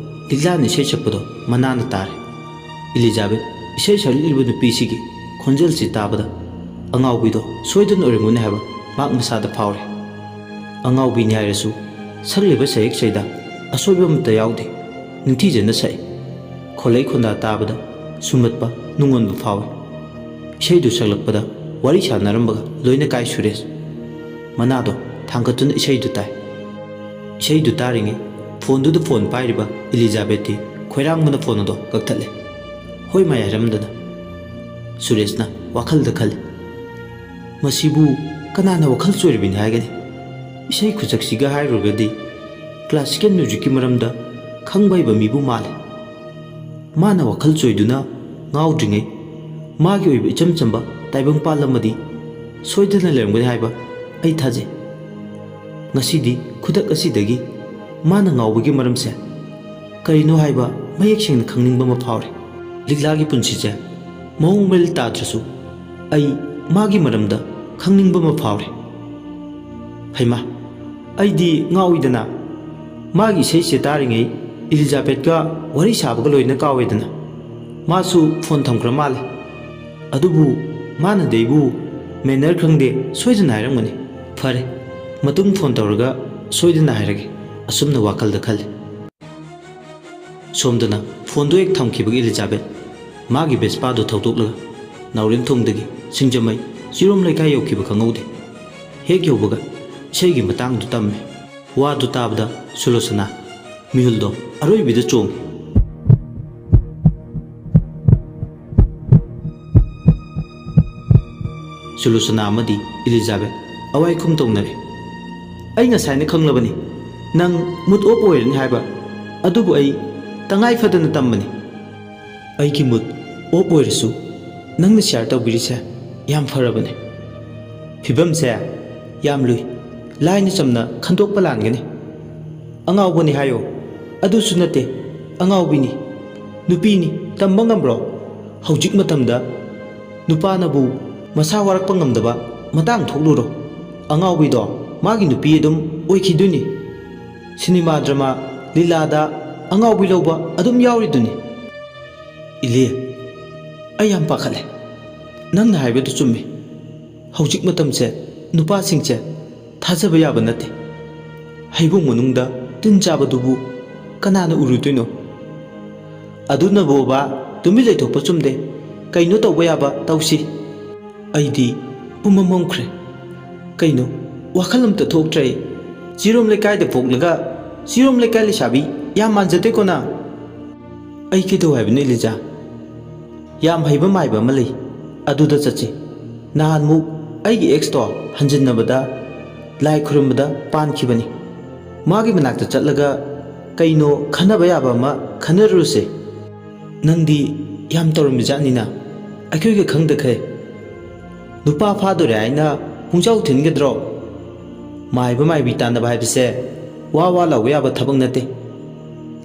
S1: ꯂꯤꯛꯂꯥꯅ ꯏꯁꯩ ꯁꯛꯄꯗꯣ ꯃꯅꯥꯅ ꯇꯥꯔꯦ꯫ ꯏꯂꯤꯖꯥꯕꯦꯠ ꯏꯁꯩ ꯁꯛꯂꯛꯂꯤꯕ ꯅꯨꯄꯤꯁꯤꯒꯤ ꯈꯣꯟꯖꯦꯜꯁꯤ ꯇꯥꯕꯗ ꯑꯉꯥꯎꯕꯤꯗꯣ ꯁꯣꯏꯗꯅ ꯑꯣꯏꯔꯝꯒꯅꯤ ꯍꯥꯏꯕ ꯃꯍꯥꯛ ꯃꯁꯥꯗ ꯐꯥꯎꯔꯦ꯫ ꯑꯉꯥꯎꯕꯤꯅꯤ ꯍꯥꯏꯔꯁꯨ ꯁꯛꯂꯤꯕ ꯁꯩꯌꯦꯛꯁꯩꯗ ꯑꯁꯣꯏꯕ ꯑꯃꯠꯇ ꯌꯥꯎꯗꯦ꯫ ꯅꯤꯡꯊꯤꯖꯅ ꯁꯛꯏ꯫ ꯈꯣꯜꯂꯩ ꯈꯣꯟꯗꯥ ꯇꯥꯕꯗ ꯁꯨꯝꯍꯠꯄ ꯅꯨꯡꯉꯣꯟꯕ ꯐꯥꯎꯏ꯫ ꯏꯁꯩꯗꯨ ꯁꯛꯂꯛꯄꯗ ꯋꯥꯔꯤ ꯁꯥꯟꯅꯔꯝꯕꯒ ꯂꯣꯏꯅ ꯀꯥꯏ ꯁꯨꯔꯦꯁ꯫ ꯃꯅꯥꯗꯣ ꯊꯥꯡꯒꯠꯇꯨꯅ ꯏꯁꯩꯗꯨ ꯇꯥꯏ꯫ ꯏꯁꯩꯗꯨ ꯇꯥꯔꯤꯉꯩ ꯐꯣꯟꯗꯨꯗ ꯐꯣꯟ ꯄꯥꯏꯔꯤꯕ ꯏꯂꯤꯖꯥꯕꯦꯠꯇꯤ ꯈꯣꯏꯔꯥꯡꯕꯅ ꯐꯣꯟ ꯑꯗꯣ ꯀꯛꯊꯠꯂꯦ꯫ ꯍꯣꯏ ꯃꯥꯏ ꯍꯥꯏꯔꯝꯗꯅ꯫ ꯁꯨꯔꯦꯁꯅ ꯋꯥꯈꯜꯗ ꯈꯜꯂꯤ, ꯃꯁꯤꯕꯨ ꯀꯅꯥꯅ ꯋꯥꯈꯜ ꯆꯣꯏꯔꯤꯕꯅꯤ ꯍꯥꯏꯒꯅꯤ? ꯏꯁꯩ ꯈꯨꯁꯛꯁꯤꯒ ꯍꯥꯏꯔꯨꯔꯒꯗꯤ ꯀ꯭ꯂꯥꯁꯤꯀꯦꯜ ꯃ꯭ꯌꯨꯖꯤꯛꯀꯤ ꯃꯔꯝꯗ ꯈꯪꯕ ꯍꯩꯕ ꯃꯤꯕꯨ ꯃꯥꯜꯂꯦ꯫ ꯃꯥꯅ ꯋꯥꯈꯜ ꯆꯣꯏꯗꯨꯅ ꯉꯥꯎꯗ꯭ꯔꯤꯉꯩ ꯃꯥꯒꯤ ꯑꯣꯏꯕ ꯏꯆꯝ ꯆꯝꯕ ꯇꯥꯏꯕꯪꯄꯥꯜ ꯑꯃꯗꯤ ꯁꯣꯏꯗꯅ ꯂꯩꯔꯝꯒꯅꯤ ꯍꯥꯏꯕ ꯑꯩ ꯊꯥꯖꯩ꯫ ꯉꯁꯤꯗꯤ ꯈꯨꯗꯛ ꯑꯁꯤꯗꯒꯤ ꯃꯥꯅ ꯉꯥꯎꯕꯒꯤ ꯃꯔꯝꯁꯦ ꯀꯔꯤꯅꯣ ꯍꯥꯏꯕ ꯃꯌꯦꯛ ꯁꯦꯡꯅ ꯈꯪꯅꯤꯡꯕ ꯑꯃ ꯐꯥꯎꯔꯦ꯫ ꯂꯤꯛꯂꯥꯒꯤ ꯄꯨꯟꯁꯤꯁꯦ ꯃꯑꯣꯡ ꯃꯔꯤꯜ ꯇꯥꯗ꯭ꯔꯁꯨ ꯑꯩ ꯃꯥꯒꯤ ꯃꯔꯝꯗ ꯈꯪꯅꯤꯡꯕ ꯑꯃ ꯐꯥꯎꯔꯦ꯫ ꯍꯩꯃꯥ, ꯑꯩꯗꯤ ꯉꯥꯎꯏꯗꯅ꯫ ꯃꯥꯒꯤ ꯏꯁꯩꯁꯦ ꯇꯥꯔꯤꯉꯩꯏꯂꯤꯖꯥꯕꯦꯠꯀ ꯋꯥꯔꯤ ꯁꯥꯕꯒ ꯂꯣꯏꯅ ꯀꯥꯎꯋꯦꯗꯅ꯫ ꯃꯥꯁꯨ ꯐꯣꯟ ꯊꯝꯈ꯭ꯔ ꯃꯥꯜꯂꯦ꯫ ꯑꯗꯨꯕꯨ ꯃꯥꯅꯗꯤ ꯑꯩꯕꯨ ꯃꯦꯅꯔ ꯈꯪꯗꯦ ꯁꯣꯏꯗꯅ ꯍꯥꯏꯔꯝꯒꯅꯤ꯫ ꯐꯔꯦ, ꯃꯇꯨꯡ ꯐꯣꯟ ꯇꯧꯔꯒ ꯁꯣꯏꯗꯅ ꯍꯥꯏꯔꯒꯦ꯫ ꯑꯁꯨꯝꯅ ꯋꯥꯈꯜꯗ ꯈꯜꯂꯤ꯫ ꯁꯣꯝꯗꯅ ꯐꯣꯟꯗꯣ ꯍꯦꯛ ꯊꯝꯈꯤꯕꯒ ꯏꯂꯤꯖꯥꯕꯦꯠ ꯃꯥꯒꯤ ꯚꯦꯁꯄꯥꯗꯨ ꯊꯧꯗꯣꯛꯂꯒ ꯅꯥꯎꯔꯦꯝꯊꯣꯡꯗꯒꯤ ꯁꯤꯡꯖꯃꯩ ꯆꯤꯔꯣꯝ ꯂꯩꯀꯥꯏ ꯌꯧꯈꯤꯕ ꯈꯪꯍꯧꯗꯦ꯫ ꯍꯦꯛ ꯌꯧꯕꯒ ꯏꯁꯩꯒꯤ ꯃꯇꯥꯡꯗꯨ ꯇꯝꯃꯦ꯫ ꯋꯥꯗꯨ ꯇꯥꯕꯗ ꯁꯨꯂꯣꯆꯅꯥ ꯃꯤꯍꯨꯜꯗꯣ ꯑꯔꯣꯏꯕꯤꯗ ꯆꯣꯡꯉꯤ꯫ ꯁꯨꯂꯣꯆꯅꯥ ꯑꯃꯗꯤ ꯏꯂꯤꯖꯥꯕꯦꯠ ꯑꯋꯥꯏꯈꯨꯝ ꯇꯧꯅꯔꯦ꯫ ꯑꯩ ꯉꯁꯥꯏꯅ ꯈꯪꯂꯕꯅꯤ ꯅꯪ ꯃꯨꯠ ꯑꯣꯐ ꯑꯣꯏꯔꯅꯤ ꯍꯥꯏꯕ, ꯑꯗꯨꯕꯨ ꯑꯩ ꯇꯉꯥꯏ ꯐꯗꯅ ꯇꯝꯕꯅꯤ꯫ ꯑꯩꯒꯤ ꯃꯨꯠ ꯑꯣꯐ ꯑꯣꯏꯔꯁꯨ ꯅꯪꯅ ꯁꯤꯌꯔ ꯇꯧꯕꯤꯔꯤꯁꯦ ꯌꯥꯝ ꯐꯔꯕꯅꯤ꯫ ꯐꯤꯕꯝꯁꯦ
S2: ꯌꯥꯝ ꯂꯨꯏ ꯂꯥꯏꯅ ꯆꯝꯅ ꯈꯟꯗꯣꯛꯄ ꯂꯥꯟꯒꯅꯤ ꯑꯉꯥꯎꯕꯅꯤ ꯍꯥꯏꯌꯣ ꯑꯗꯨꯁꯨ ꯅꯠꯇꯦ ꯑꯉꯥꯎꯕꯤꯅꯤ ꯅꯨꯄꯤꯅꯤ ꯇꯝꯕ ꯉꯝꯕ꯭ꯔꯣ ꯍꯧꯖꯤꯛ ꯃꯇꯝꯗ ꯅꯨꯄꯥꯅꯕꯨ ꯃꯁꯥ ꯋꯥꯔꯛꯄ ꯉꯝꯗꯕ ꯃꯇꯥꯡ ꯊꯣꯛꯂꯨꯔꯣ ꯑꯉꯥꯎꯕꯤꯗꯣ ꯃꯥꯒꯤ ꯅꯨꯄꯤ ꯑꯗꯨꯝ ꯑꯣꯏꯈꯤꯗꯣꯏꯅꯤ ꯁꯤꯅꯦꯃꯥ ꯗ꯭ꯔꯃꯥ ꯂꯤꯂꯥꯗ ꯑꯉꯥꯎꯕꯤ ꯂꯧꯕ ꯑꯗꯨꯝ ꯌꯥꯎꯔꯤꯗꯨꯅꯤ ꯏꯂꯦ ꯑꯩ ꯌꯥꯝ ꯄꯥꯈꯠꯂꯦ ꯅꯪꯅ ꯍꯥꯏꯕꯗꯨ ꯆꯨꯝꯃꯤ ꯍꯧꯖꯤꯛ ꯃꯇꯝꯁꯦ ꯅꯨꯄꯥꯁꯤꯡꯁꯦ ꯊꯥꯖꯕ ꯌꯥꯕ ꯅꯠꯇꯦ ꯍꯩꯕꯨꯡ ꯃꯅꯨꯡꯗ ꯇꯤꯟ ꯆꯥꯕꯗꯨꯕꯨ ꯀꯅꯥꯅ ꯎꯔꯨꯗꯣꯏꯅꯣ ꯑꯗꯨꯅꯕꯨꯕ ꯇꯨꯃꯤꯟ ꯂꯩꯊꯣꯛꯄ ꯆꯨꯝꯗꯦ ꯀꯩꯅꯣ ꯇꯧꯕ ꯌꯥꯕ ꯇꯧꯁꯤ ꯑꯩꯗꯤ ꯄꯨꯝꯃꯝ ꯃꯝꯈ꯭ꯔꯦ ꯀꯩꯅꯣ ꯋꯥꯈꯜ ꯑꯝꯇ ꯊꯣꯛꯇ꯭ꯔꯦ ꯆꯤꯔꯣꯝ ꯂꯩꯀꯥꯏꯗ ꯄꯣꯛꯂꯒ ꯆꯤꯔꯣꯝ ꯂꯩꯀꯥꯏ ꯂꯩꯁꯥꯕꯤ ꯌꯥꯝ ꯃꯥꯟꯖꯗꯦꯀꯣ ꯅꯪ ꯑꯩ ꯀꯩꯗꯧ ꯍꯥꯏꯕꯅꯣ ꯏꯂꯤꯖꯥ ꯌꯥꯝ ꯍꯩꯕ ꯃꯥꯏꯕ ꯑꯃ ꯂꯩ ꯑꯗꯨꯗ ꯆꯠꯁꯤ ꯅꯍꯥꯟꯃꯨꯛ ꯑꯩꯒꯤ ꯑꯦꯛꯁꯇꯣ ꯍꯟꯖꯤꯟꯅꯕꯗ ꯂꯥꯏ ꯈꯨꯔꯨꯝꯕꯗ ꯄꯥꯟꯈꯤꯕꯅꯤ ꯃꯥꯒꯤ ꯃꯅꯥꯛꯇ ꯆꯠꯂꯒ ꯀꯩꯅꯣ ꯈꯟꯅꯕ ꯌꯥꯕ ꯑꯃ ꯈꯟꯅꯔꯨꯁꯦ ꯅꯪꯗꯤ ꯌꯥꯝ ꯇꯧꯔꯝꯃꯤꯖꯥꯠꯅꯤꯅ ꯑꯩꯈꯣꯏꯒ ꯈꯪꯗꯈꯩ ꯅꯨꯄꯥ ꯐꯥꯗꯣꯔꯦ ꯍꯥꯏꯅ ꯄꯨꯡꯖꯥꯎ ꯊꯤꯟꯒꯗ꯭ꯔꯣ ꯃꯥꯏꯕ ꯃꯥꯏꯕꯤ ꯇꯥꯟꯅꯕ ꯍꯥꯏꯕꯁꯦ ꯋꯥ ꯋꯥ ꯂꯥꯎꯕ ꯌꯥꯕ ꯊꯕꯛ ꯅꯠꯇꯦ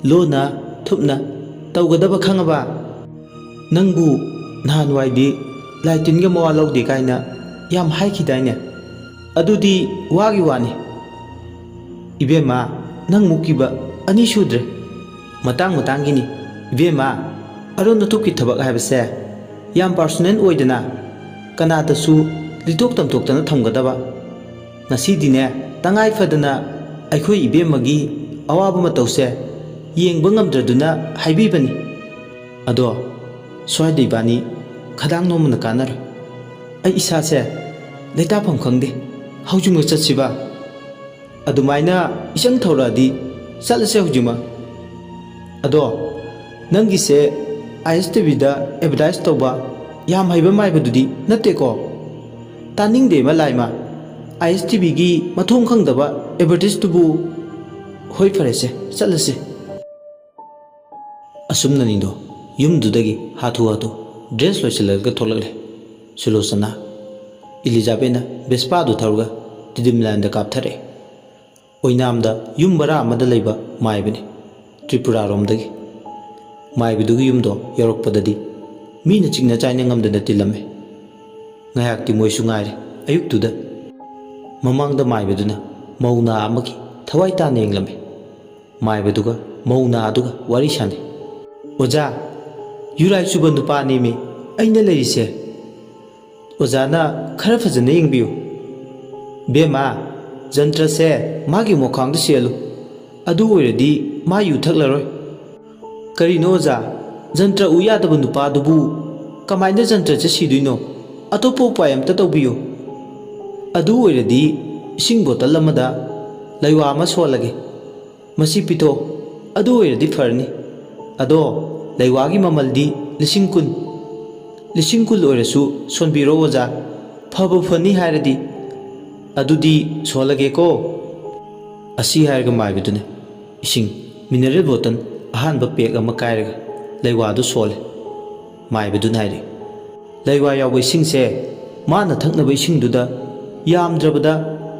S2: ꯂꯣꯟꯅ ꯊꯨꯞꯅ ꯇꯧꯒꯗꯕ ꯈꯪꯉꯕ ꯅꯪꯕꯨ ꯅꯍꯥꯟꯋꯥꯏꯗꯤ ꯂꯥꯏ ꯇꯤꯟꯒ ꯃꯋꯥ ꯂꯧꯗꯦ ꯀꯥꯏꯅ ꯌꯥꯝ ꯍꯥꯏꯈꯤꯗꯥꯏꯅꯦ ꯑꯗꯨꯗꯤ ꯋꯥꯒꯤ ꯋꯥꯅꯤ ꯏꯕꯦꯝꯃ ꯅꯪ ꯃꯨꯛꯈꯤꯕ ꯑꯅꯤ ꯁꯨꯗ꯭ꯔꯦ ꯃꯇꯥꯡ ꯃꯇꯥꯡꯒꯤꯅꯤ ꯏꯕꯦꯝꯃ ꯑꯔꯣꯟ ꯑꯊꯨꯞꯀꯤ ꯊꯕꯛ ꯍꯥꯏꯕꯁꯦ ꯌꯥꯝ ꯄꯥꯔꯁꯣꯅꯦꯜ ꯑꯣꯏꯗꯅ ꯀꯅꯥꯗꯁꯨ ꯂꯤꯊꯣꯛ ꯇꯝꯊꯣꯛꯇꯅ ꯊꯝꯒꯗꯕ ꯉꯁꯤꯗꯤꯅꯦ ꯇꯉꯥꯏ ꯐꯗꯅ ꯑꯩꯈꯣꯏ ꯏꯕꯦꯝꯃꯒꯤ ꯑꯋꯥꯕ ꯃꯇꯧꯁꯦ ꯌꯦꯡꯕ ꯉꯝꯗ꯭ꯔꯗꯨꯅ ꯍꯥꯏꯕꯤꯕꯅꯤ ꯑꯗꯣ ꯁ꯭ꯋꯥꯏꯗ ꯏꯕꯥꯅꯤ ꯈꯗꯥꯡ ꯅꯣꯝꯃꯅ ꯀꯥꯟꯅꯔꯣꯏ ꯑꯩ ꯏꯁꯥꯁꯦ ꯂꯩꯇꯥꯐꯝ ꯈꯪꯗꯦ ꯍꯧꯖꯤꯛꯃꯛ ꯆꯠꯁꯤꯕ ꯑꯗꯨꯃꯥꯏꯅ ꯏꯆꯪ ꯊꯧꯔꯛꯑꯗꯤ ꯆꯠꯂꯁꯦ ꯍꯧꯖꯤꯛꯃꯛ ꯑꯗꯣ ꯅꯪꯒꯤꯁꯦ ꯑꯥꯏ ꯑꯦꯁ ꯇꯤꯚꯤꯗ ꯑꯦꯗꯚꯔꯇꯥꯏꯁ ꯇꯧꯕ ꯌꯥꯝ ꯍꯩꯕ ꯃꯥꯏꯕꯗꯨꯗꯤ ꯅꯠꯇꯦꯀꯣ ꯇꯥꯅꯤꯡꯗꯦ ꯂꯥꯏꯃ ꯑꯥꯏ ꯑꯦꯁ ꯇꯤꯚꯤꯒꯤ ꯃꯊꯣꯡ ꯈꯪꯗꯕ ꯑꯦꯗꯚꯔꯇꯤꯁꯇꯨꯕꯨ ꯍꯣꯏ ꯐꯔꯦꯁꯦ ꯆꯠꯂꯁꯦ ꯑꯁꯨꯝꯅꯅꯤꯗꯣ ꯌꯨꯝꯗꯨꯗꯒꯤ ꯍꯥꯊꯨ ꯍꯥꯊꯨ ꯗ꯭ꯔꯦꯁ ꯂꯣꯏꯁꯤꯜꯂꯒ ꯊꯣꯛꯂꯛꯂꯦ ꯁꯨꯂꯣꯆꯅꯥ ꯏꯂꯤꯖꯥꯕꯦꯠꯅ ꯚꯦꯁꯄꯥꯗꯨ ꯊꯧꯔꯒ ꯇꯤꯗꯤꯝ ꯂꯥꯏꯟꯗ ꯀꯥꯞꯊꯔꯛꯑꯦ ꯑꯣꯏꯅꯥꯝꯗ ꯌꯨꯝ ꯕꯔꯥ ꯑꯃꯗ ꯂꯩꯕ ꯃꯥꯏꯕꯅꯤ ꯇ꯭ꯔꯤꯄꯨꯔꯥꯔꯣꯝꯗꯒꯤ ꯃꯥꯏꯕꯗꯨꯒꯤ ꯌꯨꯝꯗꯣ ꯌꯧꯔꯛꯄꯗꯗꯤ ꯃꯤꯅ ꯆꯤꯡꯅ ꯆꯥꯏꯅ ꯉꯝꯗꯅ ꯇꯤꯜꯂꯝꯃꯦ ꯉꯥꯏꯍꯥꯛꯇꯤ ꯃꯣꯏꯁꯨ ꯉꯥꯏꯔꯦ ꯑꯌꯨꯛꯇꯨꯗ ꯃꯃꯥꯡꯗ ꯃꯥꯏꯕꯗꯨꯅ ꯃꯧ ꯅꯥ ꯑꯃꯒꯤ ꯊꯋꯥꯏ ꯇꯥꯅ ꯌꯦꯡꯂꯝꯃꯤ ꯃꯥꯏꯕꯗꯨꯒ ꯃꯧ ꯅꯥ ꯑꯗꯨꯒ ꯋꯥꯔꯤ ꯁꯥꯟꯅꯩ ꯑꯣꯖꯥ ꯌꯨꯔꯥꯏ ꯆꯨꯕ ꯅꯨꯄꯥꯅꯦꯃꯤ ꯑꯩꯅ ꯂꯩꯔꯤꯁꯦ ꯑꯣꯖꯥꯅ ꯈꯔ ꯐꯖꯅ ꯌꯦꯡꯕꯤꯌꯨ ꯕꯦꯝꯃ ꯖꯟꯇ꯭ꯔꯁꯦ ꯃꯥꯒꯤ ꯃꯣꯈꯥꯡꯗ ꯁꯦꯜꯂꯨ ꯑꯗꯨ ꯑꯣꯏꯔꯗꯤ ꯃꯥ ꯌꯨ ꯊꯛꯂꯔꯣꯏ ꯀꯔꯤꯅꯣ ꯑꯣꯖꯥ ꯖꯟꯇ꯭ꯔ ꯎ ꯌꯥꯗꯕ ꯅꯨꯄꯥꯗꯨꯕꯨ ꯀꯃꯥꯏꯅ ꯖꯟꯇ꯭ꯔꯁꯦ ꯁꯤꯗꯣꯏꯅꯣ ꯑꯇꯣꯞꯄ ꯎꯄꯥꯏ ꯑꯝꯇ ꯇꯧꯕꯤꯌꯨ ꯑꯗꯨ ꯑꯣꯏꯔꯗꯤ ꯏꯁꯤꯡ ꯕꯣꯇꯜ ꯑꯃꯗ ꯂꯩꯋꯥ ꯑꯃ ꯁꯣꯜꯂꯒꯦ ꯃꯁꯤ ꯄꯤꯊꯣ ꯑꯗꯨ ꯑꯣꯏꯔꯗꯤ ꯐꯔꯅꯤ ꯑꯗꯣ ꯂꯩꯋꯥꯒꯤ ꯃꯃꯜꯗꯤ 10,000 ꯑꯣꯏꯔꯁꯨ ꯁꯣꯟꯕꯤꯔꯣ ꯑꯣꯖꯥ ꯐꯕ ꯐꯅꯤ ꯍꯥꯏꯔꯗꯤ ꯑꯗꯨꯗꯤ ꯁꯣꯜꯂꯒꯦꯀꯣ ꯑꯁꯤ ꯍꯥꯏꯔꯒ ꯃꯥꯏꯕꯗꯨꯅ ꯏꯁꯤꯡ ꯃꯤꯅꯔꯦꯜ ꯕꯣꯇꯜ ꯑꯍꯥꯟꯕ ꯄꯦꯛ ꯑꯃ ꯀꯥꯏꯔꯒ ꯂꯩꯋꯥꯗꯨ ꯁꯣꯜꯂꯦ ꯃꯥꯏꯕꯗꯨꯅ ꯍꯥꯏꯔꯤ ꯂꯩꯋꯥ ꯌꯥꯎꯕ ꯏꯁꯤꯡꯁꯦ ꯃꯥꯅ ꯊꯛꯅꯕ ꯏꯁꯤꯡꯗꯨꯗ ꯌꯥꯝꯗ꯭ꯔꯕꯗ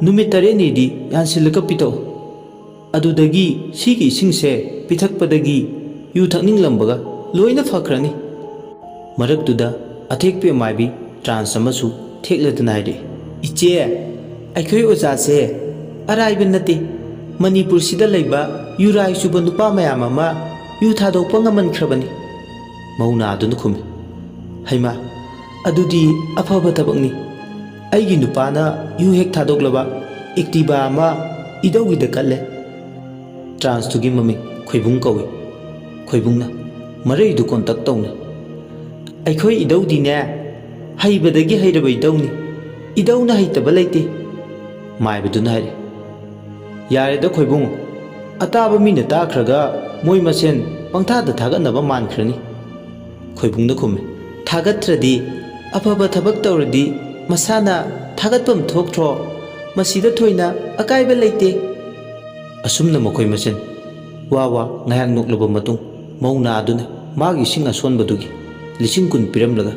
S2: ꯅꯨꯃꯤꯠ 9ꯗꯤ ꯌꯥꯟꯁꯤꯜꯂꯒ ꯄꯤꯊꯛꯎ ꯑꯗꯨꯗꯒꯤ ꯁꯤꯒꯤ ꯏꯁꯤꯡꯁꯦ ꯄꯤꯊꯛꯄꯗꯒꯤ ꯌꯨ ꯊꯛꯅꯤꯡꯂꯝꯕꯒ ꯂꯣꯏꯅ ꯐꯈ꯭ꯔꯅꯤ ꯃꯔꯛꯇꯨꯗ ꯑꯊꯦꯛꯄꯤ ꯑꯃꯥꯏꯕꯤ ꯇ꯭ꯔꯥꯟꯁ ꯑꯃꯁꯨ ꯊꯦꯛꯂꯗꯨꯅ ꯍꯥꯏꯔꯛꯏ ꯏꯆꯦ ꯑꯩꯈꯣꯏ ꯑꯣꯖꯥꯁꯦ ꯑꯔꯥꯏꯕ ꯅꯠꯇꯦ ꯃꯅꯤꯄꯨꯔꯁꯤꯗ ꯂꯩꯕ ꯌꯨꯔꯥꯏ ꯆꯨꯕ ꯅꯨꯄꯥ ꯃꯌꯥꯝ ꯑꯃ ꯌꯨ ꯊꯥꯗꯣꯛꯄ ꯉꯝꯍꯟꯈ꯭ꯔꯕꯅꯤ ꯃꯧꯅꯥ ꯑꯗꯨꯅ ꯈꯨꯝꯃꯤ ꯍꯩꯃꯥ ꯑꯗꯨꯗꯤ ꯑꯐꯕ ꯊꯕꯛꯅꯤ ꯑꯩꯒꯤ ꯅꯨꯄꯥꯅ ꯌꯨ ꯍꯦꯛ ꯊꯥꯗꯣꯛꯂꯕ ꯑꯦꯛꯇꯤꯚꯥ ꯑꯃ ꯏꯗꯧꯒꯤꯗ ꯀꯠꯂꯦ ꯇ꯭ꯔꯥꯟꯁꯇꯨꯒꯤ ꯃꯃꯤꯡ ꯈꯣꯏꯕꯨꯡ ꯀꯧꯏ ꯈꯣꯏꯕꯨꯡꯅ ꯃꯔꯩꯗꯨ ꯀꯣꯟꯇꯛ ꯇꯧꯅ ꯑꯩꯈꯣꯏ ꯏꯗꯧꯗꯤꯅꯦ ꯍꯩꯕꯗꯒꯤ ꯍꯩꯔꯕ ꯏꯗꯧꯅꯤ ꯏꯗꯧꯅ ꯍꯩꯇꯕ ꯂꯩꯇꯦ ꯃꯥꯏꯕꯗꯨꯅ ꯍꯥꯏꯔꯤ ꯌꯥꯔꯦꯗ ꯈꯣꯏꯕꯨꯡ ꯑꯇꯥꯕ ꯃꯤꯅ ꯇꯥꯈ꯭ꯔꯒ ꯃꯣꯏ ꯃꯁꯦꯟ ꯄꯪꯊꯥꯗ ꯊꯥꯒꯠꯅꯕ ꯃꯥꯟꯈ꯭ꯔꯅꯤ ꯈꯣꯏꯕꯨꯡꯅ ꯈꯨꯝꯃꯤ ꯊꯥꯒꯠꯇ꯭ꯔꯗꯤ ꯑꯐꯕ ꯊꯕꯛ ꯇꯧꯔꯗꯤ ꯃꯁꯥꯅ ꯊꯥꯒꯠꯐꯝ ꯊꯣꯛꯇ꯭ꯔꯣ ꯃꯁꯤꯗ ꯊꯣꯏꯅ ꯑꯀꯥꯏꯕ ꯂꯩꯇꯦ ꯑꯁꯨꯝꯅ ꯃꯈꯣꯏ ꯃꯁꯦꯟ ꯋꯥ ꯉꯥꯏꯍꯥꯛ ꯅꯣꯛꯂꯕ ꯃꯇꯨꯡ ꯃꯧꯅꯥ ꯑꯗꯨꯅ ꯃꯥꯒꯤ ꯏꯁꯤꯡ ꯑꯁꯣꯟꯕꯗꯨꯒꯤ 10,000 ꯄꯤꯔꯝꯂꯒ